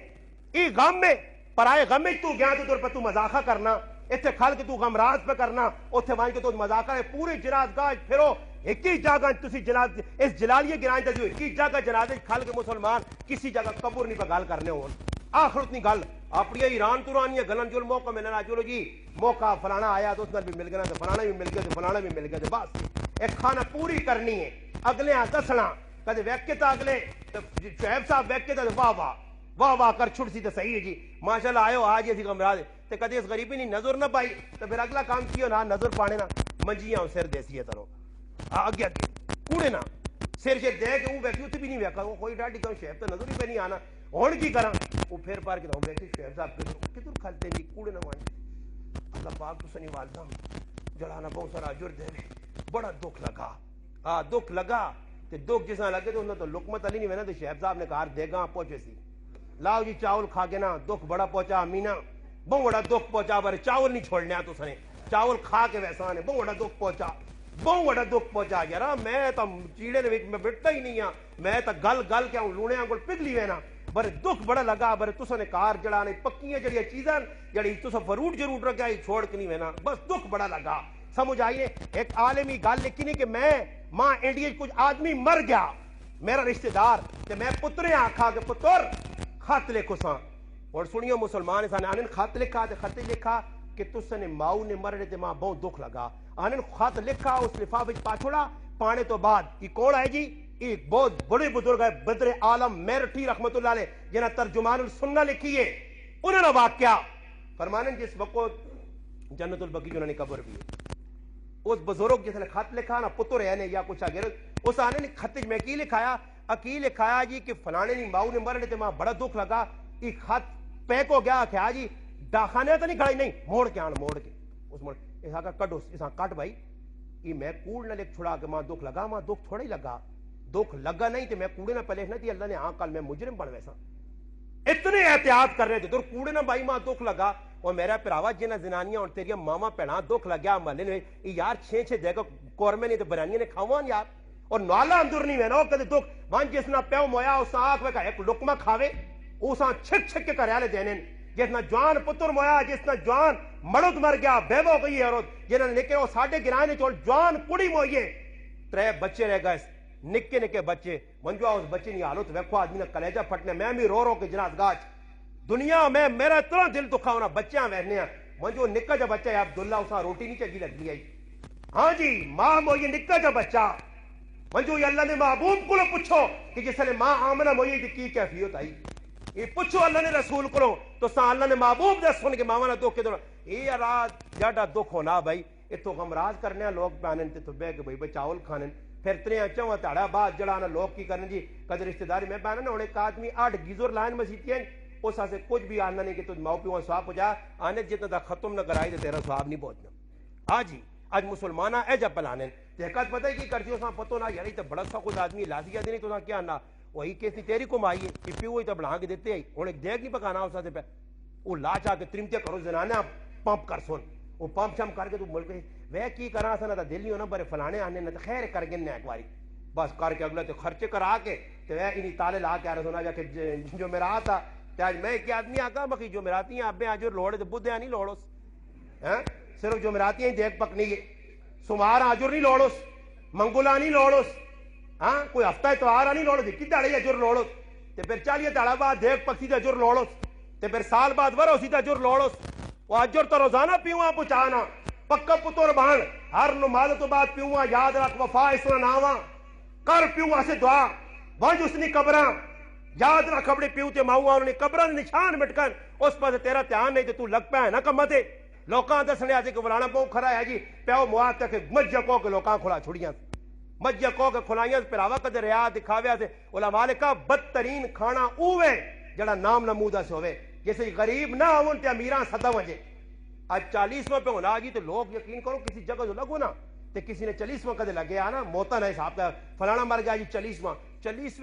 ای غم ہے پرائے غم میں تو گیا تو دور پر تو مذاقہ کرنا اتنے کھال کے تو غم راز پہ کرنا اتنے وہاں کے تو مذاقہ ہے پورے جنازگاہ پھرو ایک ہی جگہ تسی جناز اس جلالیہ گرائیں دے ایک ہی جگہ جنازے کھال کے مسلمان کسی جگہ قبر نہیں پہ گال کرنے ہون آخر اتنی گل اپنی ایران تورانی ہے گلن جو موقع میں نہ چلو جی موقع فلانا آیا تو اس میں بھی مل گیا تو فلانا بھی مل گیا تو فلانا بھی مل گیا تو بس ایک کھانا پوری کرنی ہے اگلے ہاں دسنا کدے ویک کے تا اگلے شعیب صاحب ویک کے تا واہ واہ واہ واہ کر چھڑ سی تو صحیح ہے جی ماشاءاللہ آئے ہو آج اسی کمرہ دے تے کدے اس غریبی نہیں نظر نہ پائی تو پھر اگلا کام کیوں نہ نظر پانے نہ منجیاں سر دیسی ہے ترو آگے آگے کوڑے نہ سر سے دے کے وہ ویکھی اتنے بھی نہیں ویکھا وہ کوئی ڈاڈی کہوں شعیب تو نظر ہی پہ نہیں آنا ہون کی کراں وہ پھر پار کے ہوں ویکھی شعیب صاحب کدھر کھلتے نہیں کوڑے نہ مان اللہ پاک تو سنی والدہ جڑانا بہت سارا اجر دے بڑا دکھ لگا دکھ لگا تے دکھ جس نہ لگے تو انہوں تو لقمت علی نہیں وینا تو شعیب صاحب نے کہا دے گا پہنچے سی لاؤ جی چاول کھا کے نا دکھ بڑا پہنچا امینا بہت بڑا دکھ پہنچا بارے چاول نہیں چھوڑنے تو سنے چاول کھا کے ویسا نے بہت بڑا دکھ پہنچا بہت بڑا دکھ پہنچا یار میں تو چیڑے نے میں بٹتا ہی نہیں ہاں میں تو گل گل کے لونے کو پگلی وینا بڑے دکھ بڑا لگا بڑے تسا نے کار جڑانے پکیاں جڑی چیزاں جڑی تسا فروٹ ضرور رکھا چھوڑ کے نہیں وینا بس دکھ بڑا لگا سمجھ آئیے ایک عالمی گل لکھی نہیں کہ میں ماں انڈیا کچھ آدمی مر گیا میرا رشتہ دار تے میں پترے آکھا کہ پتر خط لکھو ساں اور سنیو مسلمان انسان آنن خط لکھا تے خط لکھا کہ تسا نے ماؤ نے مرنے تے ماں بہت دکھ لگا آنن خط لکھا اس لفافے وچ پاچھوڑا پانے تو بعد یہ کون ہے جی ایک بہت بڑے بزرگ ہے بدر عالم میرٹھی رحمت اللہ علیہ جنہاں ترجمان السنہ لکھی ہے انہوں نے واقعہ فرمانے جس وقت جنت البقیع انہوں نے قبر بھی ہے اس بزرگ جس نے خط لکھا نا پتر ہے نے یا کچھ آگے اس آنے نے خط میں کی لکھایا عقیل لکھایا جی کہ فلانے نہیں ماؤ نے مرنے تے ماں بڑا دکھ لگا، ایک خط پیک ہو گیا، کہا جی ڈاکخانے تو نہیں کھڑی، نہیں موڑ کے آن، موڑ کے اس موڑ اسا کا کٹو، اسا کٹ بھائی یہ میں کوڑ نہ لکھ چھڑا کہ ماں دکھ لگا، ماں دکھ تھوڑا ہی لگا، دکھ لگا نہیں تو میں کوڑے نہ پہلے نہ تھی اللہ نے ہاں کل میں مجرم بن ویسا، اتنے احتیاط کر رہے تھے تو کوڑے نہ بھائی ماں دکھ لگا، اور میرا پراوا جنہ زنانیاں اور تیری ماما پہنا دکھ لگیا محلے نے یار 6 جگہ کورمے نہیں تو برانیاں نے کھاوان یار، اور نالا اندر نہیں وینا کدے دکھ وان جس نہ پیو مویا اس آنکھ میں ایک لقمہ کھاوے اس چھک چھک کے کریالے دینے، جس نہ جوان پتر مویا، جس نہ جوان مرد مر گیا بیو ہو گئی ہے، اور جنہوں نے لیکن وہ ساڑھے گرائے نے چول جوان کڑی موئیے 3 بچے رہ گئے، نکے نکے بچے، منجوا اس بچے نہیں حالت ویکھو آدمی نے کلیجہ پھٹنے، میں بھی رو کے جناز گاچ دنیا میں میرا اتنا دل دکھا ہونا بچیاں وہنے ہیں، منجو نکا جا بچہ ہے عبداللہ اسا روٹی نہیں چگی لگ گئی، ہاں جی ماں موئی نکا جا بچہ، منجو یہ اللہ نے محبوب کو پوچھو کہ جس نے ماں آمنہ موئی دی کی کیفیت آئی، یہ پوچھو اللہ نے رسول کو تو سا اللہ نے محبوب دے سن کے ماما نہ دکھ کے دوڑا، یہ رات جاڑا دکھ ہونا بھائی اتو غمراز کرنے ہیں لوگ پہنن تے تو بے کے بھائی چاول کھانن، پھر ترے چواں تاڑا بعد جڑانا لوگ کی کرن جی کدے رشتہ داری میں پہنن انہیں ایک آدمی 8 گیزر لائن مسیتیں اس سے کچھ بھی آنا نہیں کہ تجھ ماؤ پیوان سواب پہنچا آنے جتنا دا ختم نہ کرائی تو تیرا سواب نہیں پہنچنا، آج ہی آج مسلمانہ اے جب پلانے تحقیقات پتہ ہے کی کرتی ہو ساں پتو نہ یاری تو بڑا سا خود آدمی لازیہ دینی تو ساں کیا نہ وہی کیسی تیری کو مائی ہے پیو ہوئی تو بڑھا کے دیتے ہیں انہیں ایک دیکھ نہیں پکانا ہو ساتھ پہ وہ لا چاہ کے ترمتے کرو زنانے پمپ کر سن وہ پمپ شم کر کے تو ملک وہ کی کرا سا نہ دل نہیں ہونا برے فلانے آنے نہ خیر کر گے ایک باری بس کر کے اگلا تو خرچے کرا کے تو وہ انہی تالے لا کے آ رہا سونا جا کہ جو میرا آتا آج میں ایک آدمی آگا بخی جو میراتی ہیں آپ آج لوڑے تو بدھے نہیں لوڑوس صرف جو میراتی ہیں دیکھ پکنی ہے سمار آجر نہیں لوڑوس منگولا نہیں لوڑوس ہاں کوئی ہفتہ اتوار نہیں لوڑو کی داڑے اجر لوڑوس تے پھر چالیے داڑا بعد دیکھ پکسی تے اجر لوڑوس تے پھر سال بعد ورو سی تے اجر لوڑوس وہ اجر تو روزانہ پیواں پچانا پکا پتر بہن ہر نماز تو بعد پیواں یاد رکھ وفا اس طرح ناواں کر پیواں سے دعا ونج اس نے قبراں یاد رکھ اپنے پیو تے ماؤں انہوں نے قبراں نشان مٹکن اس پاس تیرا دھیان نہیں تے تو لگ پہ ہے نا کمہ تے لوکاں دسنے آجے کہ ولانا پاؤں کھڑا ہے جی پیو مواد تک مجھے کو کہ لوکاں کھلا چھوڑیاں مجھے کو کہ کھلائیاں پراوا کدے ریا دکھاویا سے علماء نے کہا بدترین کھانا اوے جڑا نام نمودہ سے ہوئے جیسے غریب نہ ہون تے امیراں صدا وجے آج 40واں پہ ہونا جی تو لوگ یقین کرو کسی جگہ جو لگو نا تے کسی نے 40واں کدے لگے آنا موتا نہ حساب کا فلانا مر گیا جی 40واں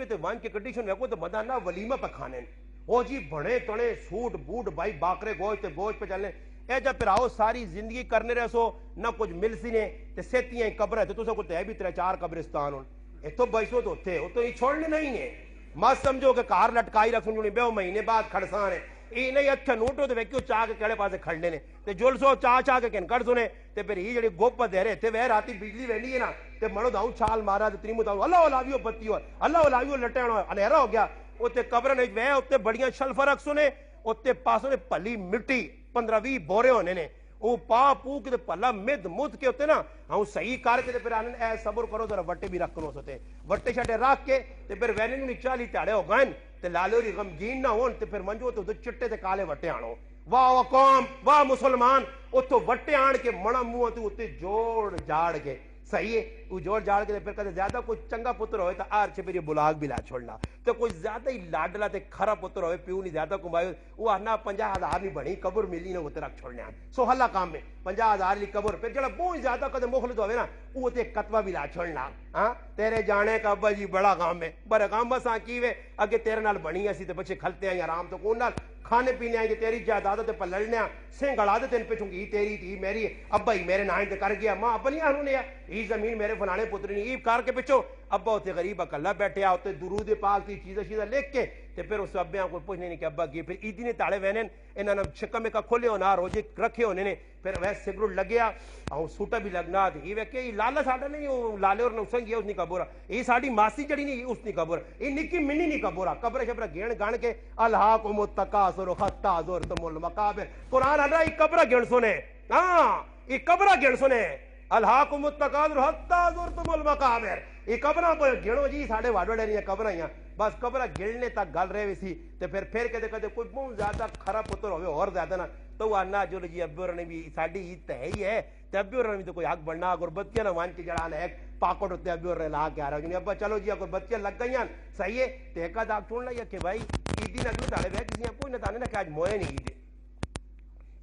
تے وان کے کنڈیشن میں کو تو بندہ نہ ولیمہ پہ کھانے وہ جی بڑے تڑے سوٹ بوٹ بھائی باکرے گوشت تے گوشت پہ چلنے اے جب پھر آؤ ساری زندگی کرنے رہے سو نہ کچھ مل سی نے تے سیتیاں قبر ہے تو کو تے بھی 3-4 قبرستان ہون اے تو بائسو تو تھے وہ تو یہ چھوڑنے نہیں ہے مت سمجھو کہ کار لٹکائی رکھوں جو بے مہینے بعد کھڑسان ہے یہ نہیں اچھا نوٹو تے ویکیو چاہ کے کڑے پاسے کھڑنے نے تے جول سو چاہ کے کن کڑ سنے تے پھر یہ جڑی گوپ دے رہے تے وہ راتی بجلی وینی ہے نا تے مڑو داؤں چھال مارا تے تریمو داؤں اللہ اولاویو بتی ہو اللہ اولاویو لٹے ہونا انہیرا ہو گیا اوتے قبر نے وہ اوتے بڑیاں شلفہ رکھ سنے اوتے پاسوں نے پلی مٹی 15-20 بورے ہونے نے وہ پا پو کے پلا مد مد کے ہوتے نا ہوں صحیح کر کے پھر آنن اے صبر کرو ذرا وٹے بھی رکھ کنو ستے وٹے شٹے رکھ کے تے پھر وینے نہیں 40 تاڑے ہو گئے تے لالو ری غمگین نہ ہون تے پھر منجو تو چٹے تے کالے وٹے آنو واہ قوم واہ مسلمان اتو وٹے آن کے مڑا منہ تے اوتے جوڑ جاڑ کے صحیح ہے وہ جوڑ جاڑ کے پھر کدے زیادہ کوئی چنگا پتر ہوئے تو آر چھے پھر یہ بلاگ بھی لا چھوڑنا تو کوئی زیادہ ہی لاڈلا تے کھرا پتر ہوئے پیو نہیں زیادہ کمائے وہ آنا 50,000 نہیں بڑی قبر ملی نہ وہ رکھ چھوڑنے آن سو حلہ کام میں 50,000 لی قبر پھر جڑا بہت زیادہ کدے مخلص ہوئے نا وہ تے کتبہ بھی لا چھوڑنا ہاں تیرے جانے کا ابا جی بڑا کام ہے بڑا کام بس آن کیوے اگے تیرے نال بنی ایسی تے بچے کھلتے ہیں آرام تو کون نال کھانے پینے آئیں گے تیری جائیداد پر لڑنے سنگ اڑا دے تین پہ چونکہ یہ تیری تھی میری ابا ہی میرے نائن تے کر گیا ماں ابا نہیں آنوں نے یہ زمین میرے فلانے پتری نہیں کار کے پچھو ابا ہوتے غریب اکلہ بیٹھے ہوتے درود پاک تھی چیزیں چیزیں لکھ کے تے پھر اس ابیاں کو پوچھنے نہیں کہ ابا کی پھر عیدی نے تاڑے وینن انہاں نے شکم کا کھولے ہونا روزے رکھے ہونے نے پھر وہ سگریٹ لگیا اور سوٹا بھی لگنا تھی یہ کہ لالا ساڈا نہیں لالے اور نوسنگ یہ اس نے قبر یہ ساڈی ماسی جڑی نہیں اس نے قبر یہ نکی منی نہیں قبر قبر شبر گھن گن کے الہاکم التکاثر حتی زرتم المقابر قرآن اللہ یہ قبر گھن سنے ہاں یہ قبر گھن سنے الہاکم التکاثر حتی زرتم المقابر یہ قبرہ پر گھنو جی ساڑھے واڑوڑے نہیں قبرہ ہیں بس قبرہ گھلنے تک گل رہے سی تے پھر کہتے کوئی بہت زیادہ کھرا پتر ہوئے اور زیادہ نا تو وہ آنا جو جی ابر نے بھی ساڑھی عید تے ہی ہے ابھی اور تو کوئی حق بننا اگربتیاں نہ مان کے جڑانا ایک پاکٹ ہوتے ابھی اور لا کے آ رہا ہوں ابا چلو جی اگربتیاں لگ گئی ہیں صحیح ہے تو ایک آدھ آگ چھوڑنا یا کہ بھائی عیدی نہ اگلو تاڑے بے کسی کوئی نہ تانے نہ کہ آج موئے نہیں عید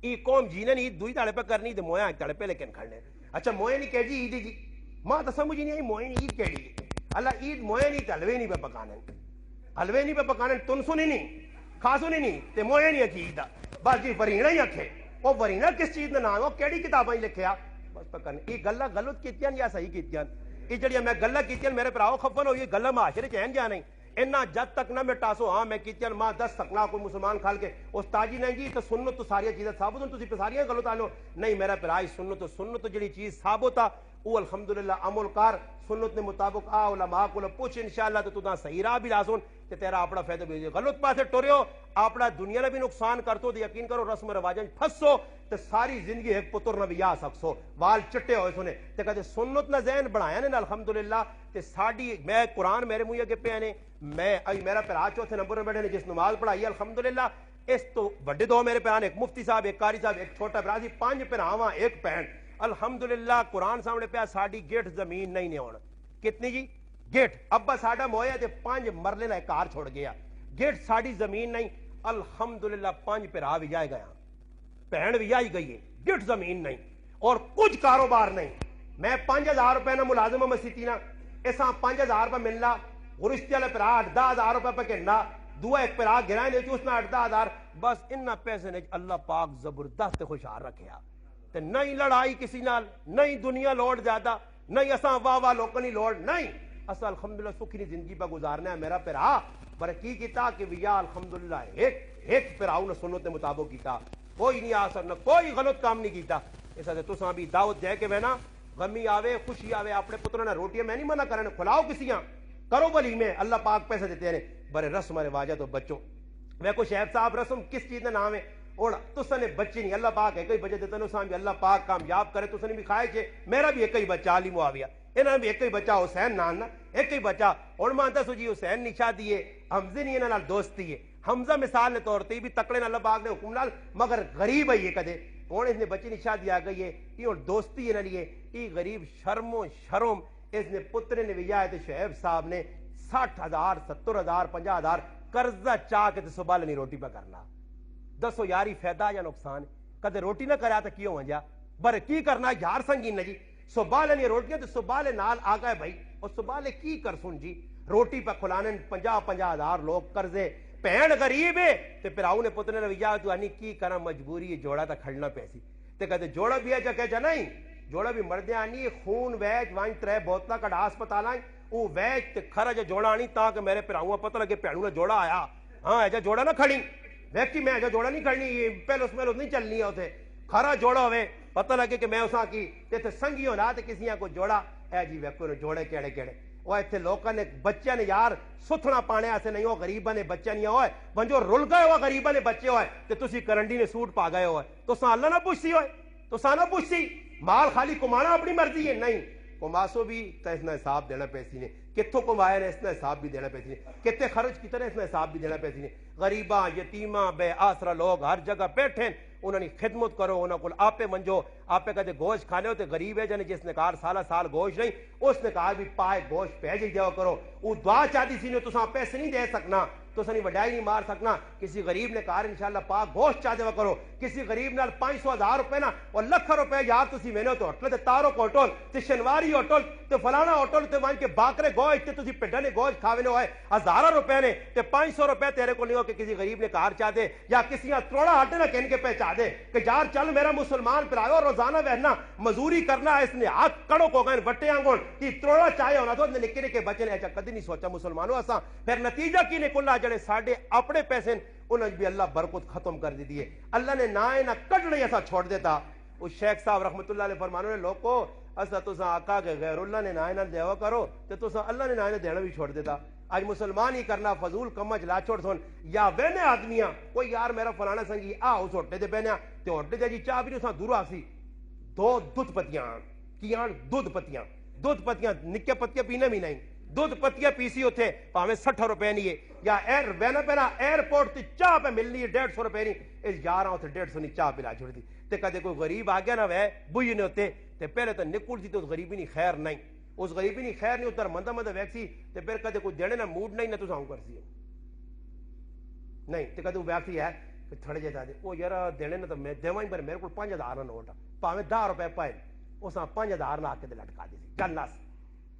ای قوم جینے نہیں دوئی تاڑے پہ کرنی تو موئے آج تاڑے پہ لیکن کھڑنے اچھا موئے نہیں کہ جی عیدی جی ماں تو سمجھ نہیں آئی موئے نہیں عید کہڑی اللہ عید موئے نہیں تو حلوے نہیں پہ پکانے حلوے نہیں پہ پکانے تن سنی نہیں کھا سنی نہیں تے موئے نہیں اچھی عید بس جی ورینا ہی اکھے وہ ورینا کس چیز نے نام وہ کیڑی کتابیں لکھیا بس پکانے یہ گلا غلط کیتیاں یا صحیح کیتیاں یہ جڑیاں میں گلا کیتیاں میرے پراؤ خفن ہوئی گلا معاشرے چین جا نہیں انہاں جد تک نہ میں ٹاسو ہاں میں کیتیاں ماں دس سکنا کوئی مسلمان کھال کے استاجی نہیں جی تو سنت تو ساری چیزیں ثابت ہیں تسی ساریاں غلط آنو نہیں میرا پرائی سنت جڑی چیز ثابت آ وہ الحمدللہ عمل کار سنت نے مطابق آ علماء کو پوچھ انشاءاللہ تو تاں صحیح راہ بھی لاسون تے تیرا اپنا فائدہ بھی غلط پاسے ٹوریو اپنا دنیا نے بھی نقصان کرتو تے یقین کرو رسم و رواجاں پھسو تے ساری زندگی ایک پتر نہ بھی آ سکسو وال چٹے ہوئے سنے تے کہتے سنت نہ ذہن بنایا نے الحمدللہ تے ساڈی میں قرآن میرے منہ اگے پے نے میں ائی میرا پھر چوتھے نمبر میں بیٹھے نے جس نماز پڑھائی الحمدللہ اس تو بڑے دو میرے پیران ایک مفتی صاحب ایک قاری صاحب ایک چھوٹا برازی 5 پراواں ایک بہن الحمدللہ قرآن سامنے پہ ساڈی گیٹ زمین نہیں ہونا کتنی جی گیٹ ابا ساڈا مویا تے 5 مرلے نہ کار چھوڑ گیا گیٹ ساڈی زمین نہیں الحمدللہ 5 پرا بھی جائے گیا بہن بھی آئی گئی ہے گیٹ زمین نہیں اور کچھ کاروبار نہیں میں 5000 روپے نہ ملازم مسیتی نا ایسا 5000 روپے ملنا غرشتی والے پرا 10,000 روپے پہ کہنا دعا ایک پرا گرائے نہیں اس میں 10,000 بس ان پیسے نے اللہ پاک زبردست خوشحال رکھیا تے نہیں لڑائی کسی نال نہیں دنیا لوٹ زیادہ نہیں اساں واہ واہ لوکاں نہیں لوٹ نہیں اساں الحمدللہ سکھی زندگی پہ گزارنا ہے میرا پرا پر کی کیتا کہ ویا الحمدللہ ایک پراؤ نے سنت کے مطابق کیتا کوئی نہیں آ سکنا کوئی غلط کام نہیں کیتا اس سے تساں بھی دعوت دے کے میں نا غمی آوے خوشی آوے اپنے پتروں نے روٹیاں میں نہیں منع کرنے کھلاؤ کسیاں کرو ولیمے اللہ پاک پیسے دیتے ہیں بڑے رسم رواجہ تو بچوں میں کو شہب صاحب رسم کس چیز کا نام ہے اور تسا نے بچے نہیں اللہ پاک ایک ہی بچے دیتے ہیں اساں بھی اللہ پاک کامیاب کرے تسا نے بھی کھائے چھے میرا بھی ایک ہی بچہ علی معاویہ انہاں بھی ایک ہی بچہ حسین نانا ایک ہی بچہ اور مانتا سو جی حسین نشاہ دیے حمزے نہیں انہاں دوستی ہے حمزہ مثال نے طور تے بھی تکڑے اللہ پاک نے حکم نال مگر غریب ہے یہ کدے اور اس نے بچے نشاہ دیا گئی ہے یہ اور دوستی ہے نہ لیے یہ غریب شرم و شرم اس نے پتر نے بھی آئے شعیب صاحب نے 60,000 70,000 50,000 قرضہ چاہ کے صبح لنی روٹی پہ کرنا دسو یاری فائدہ یا نقصان کدے روٹی نہ کرا تو کیوں ہو جا بر کی کرنا یار سنگین نہ جی صبح لنی روٹیاں تو صبح لے نال آ گئے بھائی اور صبح لے کی کر سن جی روٹی پہ کھلانے 50,000 لوگ قرضے پہن غریب ہے تے پھر آؤ نے پتر نے رویا تو آنی کی کرا مجبوری ہے جوڑا تا کھڑنا پیسی تے کہتے جوڑا بھی ہے جا نہیں جوڑا بھی مردے آنی خون ویج وائن 3 بوتلا کڑا ہسپتال آئیں وہ ویج تے کھرا جا جوڑا آنی تاکہ میرے پھر آؤں پتہ لگے پہنوں نے جوڑا آیا ہاں ایجا جوڑا نہ کھڑی ویکٹی میں ایجا جوڑا نہیں کھڑنی پہلوس نہیں چلنی ہے اسے کھرا جوڑا ہوئے پتہ لگے کہ میں اساں کی تے سنگی ہونا تے کسیاں کو جوڑا اے جی ویکو نے جوڑے کیڑے کیڑے وہ ایتھے لوکاں نے بچے نے یار ستھنا پانے ایسے نہیں ہو غریباں نے بچے نہیں ہوئے بنجو رل گئے ہوا غریباں نے بچے ہوئے تے تسی کرنڈی نے سوٹ پا گئے ہوئے تو سا اللہ نہ پوچھتی ہوئے تو سا نہ پوچھتی مال خالی کمانا اپنی مرضی ہے نہیں کماسو بھی تو اس نے حساب دینا پیسی نے کتوں کمائے نے اس نے حساب بھی دینا پیسی نے کتے خرچ کی طرح اس نے حساب بھی دینا پیسی نے غریباں یتیماں بے آسرا لوگ ہر جگہ بیٹھے انہوں نے خدمت کرو انہوں کو آپے منجو آپے کہتے گوشت کھانے ہوتے غریب ہے جانے جس نے کہا سال گوشت نہیں اس نے کہا بھی پائے گوشت پہ جی دیو کرو وہ دعا چاہتی سی نے تو ساں پیسے نہیں دے سکنا تو سنی وڈائی نہیں مار سکنا کسی غریب نے کہا انشاءاللہ پاک گوشت چاہ دیو کرو کسی غریب نال 500,000 روپے نا اور لکھ روپے یار تسی میں نے تو ہوٹل تے تارو کو ہوٹل تے شنواری ہوٹل تے فلانا ہوٹل تے وہاں کے باکرے گوشت تے تسی پڈا نے گوشت کھاوے نے ہوئے 1000 روپے نے تے 500 روپے تیرے کو نہیں ہو کہ کسی غریب نے کار چاہ دے یا کسی تروڑا ہٹے نہ کہن کے پہچا دے کہ یار چل میرا مسلمان پراؤ روزانہ بہنا مزوری کرنا اس نے ہاتھ کڑوں کو گئے وٹے آنگون کہ تروڑا چاہے ہونا تو نکے نکے بچے نے ایسا کدی نہیں سوچا مسلمانوں اساں پھر نتیجہ کی نکلنا جڑے ساڈے اپنے پیسے انہوں نے بھی اللہ برکت ختم کر دی دیئے اللہ نے نہ کڈنا ایسا چھوڑ دیتا اس شیخ صاحب رحمت اللہ علیہ فرمانوں نے لوگوں اسا تساں آقا کے غیر اللہ نے نہ دیوا کرو تے تساں اللہ نے نہ دینا بھی چھوڑ دیتا آج مسلمان ہی کرنا فضول کمج لا چھوڑ سن یا وینے آدمیاں کوئی یار میرا فلانا سنگی اس ہوٹے دے بہنیا تے ہوٹے دے جی چاہ بھی اساں دور آسی 2 دودھ پتیاں کیاں دودھ پتیاں نکے پتیاں پینے بھی نہیں دودھ پتیاں پیسی ہوتے پاویں 60 روپے نہیں ہے یا ایر وینا پینا ایئرپورٹ تے چاہ پہ ملنی ہے 150 روپے نہیں اس یاراں تے 150 نہیں چاہ پلا چھوڑ دی تے کدے کوئی غریب آ گیا نا وے بوئی نے ہوتے تے پہلے تو نکل دی تو غریبی نہیں خیر نہیں اس غریبی نہیں خیر نہیں اتر مندہ مندہ ویکسی تے پھر کدے کوئی دینے نا موڈ نہیں نہ تو ساؤں کرسی نہیں تے کدے وہ ویکسی ہے کہ تھوڑے جے دے او یارا دینے نا تو میں دیواں پر میرے کو 5000 نہ نوٹ پاویں 10 روپے پائے اس 5000 نہ آ کے لٹکا دی چل نس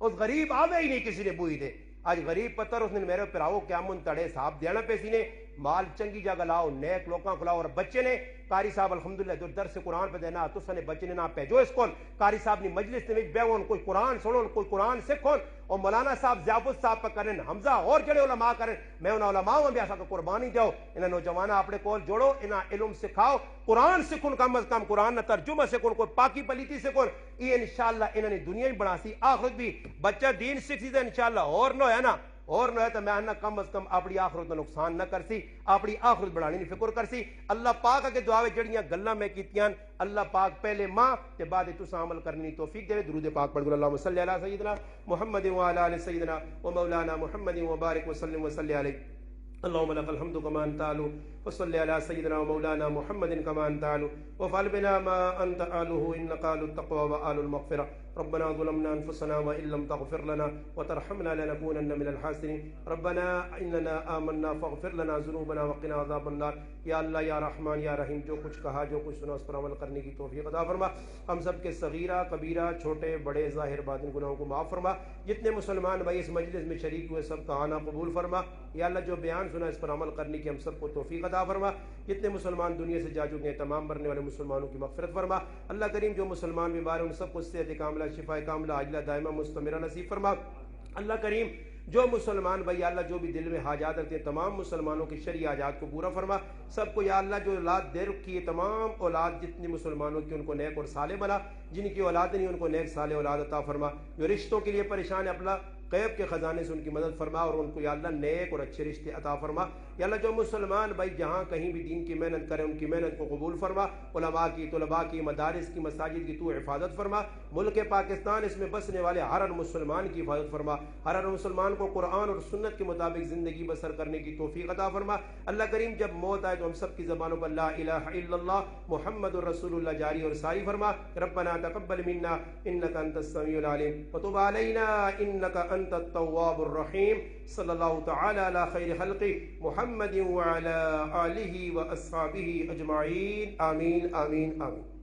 اس غریب آوے ہی نہیں کسی نے بوئی دے آج غریب پتر اس نے میرے پراؤ کیا من تڑے صاحب دینا پیسی نے مال چنگی جگہ لاؤ نیک لوکاں کو لاؤ اور بچے نے قاری صاحب الحمدللہ جو درس قرآن پہ دینا تو سنے بچے نے نہ پیجو اس کول قاری صاحب نے مجلس نے بیون کوئی قرآن سنون کوئی قرآن سکھون اور مولانا صاحب ضیافت صاحب پہ کریں حمزہ اور جڑے علماء کریں میں انہاں علماء میں بھی ایسا کہ قربانی جاؤ انہاں نوجوانہ اپنے کول جوڑو انہاں علم سکھاؤ قرآن سکھن کم از کم قرآن نہ ترجمہ سکھن کوئی پاکی پلیتی سکھن یہ انشاءاللہ انہوں نے دنیا ہی بنا سی آخرت بھی بچہ دین سکھ سی انشاءاللہ اور نہ ہے نا اور نہ ہے تو میں نہ کم از کم اپنی آخرت کا نقصان نہ کرسی اپنی آخرت بڑھانی نہیں فکر کرسی اللہ پاک کے دعاوے جڑیاں گلاں میں کیتیاں اللہ پاک پہلے ماں تے بعد تساں عمل کرنی توفیق دے درود پاک پڑھ اللہم صلی علی سیدنا محمد وعلی آل سیدنا ومولانا محمد وبارک وسلم وصلی علیہ اللهم لك الحمد كما انت اهل وصل على سيدنا ومولانا محمد كما انت اهل وافعل بنا ما انت اهله انك اهل التقوى واهل المغفرة ربنا ظلمنا انفسنا وان لم تغفر لنا وترحمنا لنكونن من الخاسرين ربنا اننا آمنا فاغفر لنا ذنوبنا وقنا عذاب النار یا اللہ یا رحمان یا رحیم جو کچھ کہا جو کچھ سنا اس پر عمل کرنے کی توفیق عطا فرما ہم سب کے صغیرہ کبیرہ چھوٹے بڑے ظاہر باطن گناہوں کو معاف فرما جتنے مسلمان بھائی اس مجلس میں شریک ہوئے سب کا آنا قبول فرما یا اللہ جو بیان سنا اس پر عمل کرنے کی ہم سب کو توفیق عطا فرما جتنے مسلمان دنیا سے جا چکے ہیں تمام مرنے والے مسلمانوں کی مغفرت فرما اللہ کریم جو مسلمان بیمار ہیں ان سب کو صحت کاملہ شفا کاملہ عاجلہ دائمہ مستمرہ نصیب فرما اللہ کریم جو مسلمان بھائی اللہ جو بھی دل میں حاجات رکھتے ہیں تمام مسلمانوں کی شرعی حاجات کو پورا فرما سب کو یا اللہ جو اولاد دے رکھی ہے تمام اولاد جتنے مسلمانوں کی ان کو نیک اور صالح بنا جن کی اولاد نہیں ان کو نیک صالح اولاد عطا فرما جو رشتوں کے لیے پریشان ہے اپنا غیب کے خزانے سے ان کی مدد فرما اور ان کو یا اللہ نیک اور اچھے رشتے عطا فرما یا اللہ جو مسلمان بھائی جہاں کہیں بھی دین کی محنت کریں ان کی محنت کو قبول فرما علماء کی طلباء کی مدارس کی مساجد کی تو حفاظت فرما ملک پاکستان اس میں بسنے والے ہر مسلمان کی حفاظت فرما ہر مسلمان کو قرآن اور سنت کے مطابق زندگی بسر کرنے کی توفیق عطا فرما اللہ کریم جب موت آئے تو ہم سب کی زبانوں پر لا الہ الا اللہ محمد الرسول اللہ جاری اور ساری فرما ربنا تقبل منا انك انت السميع العليم وتب علينا انك انت التواب الرحيم صلى الله تعالى على خير خلقه محمد وعلى آله وأصحابه أجمعين آمين آمين آمين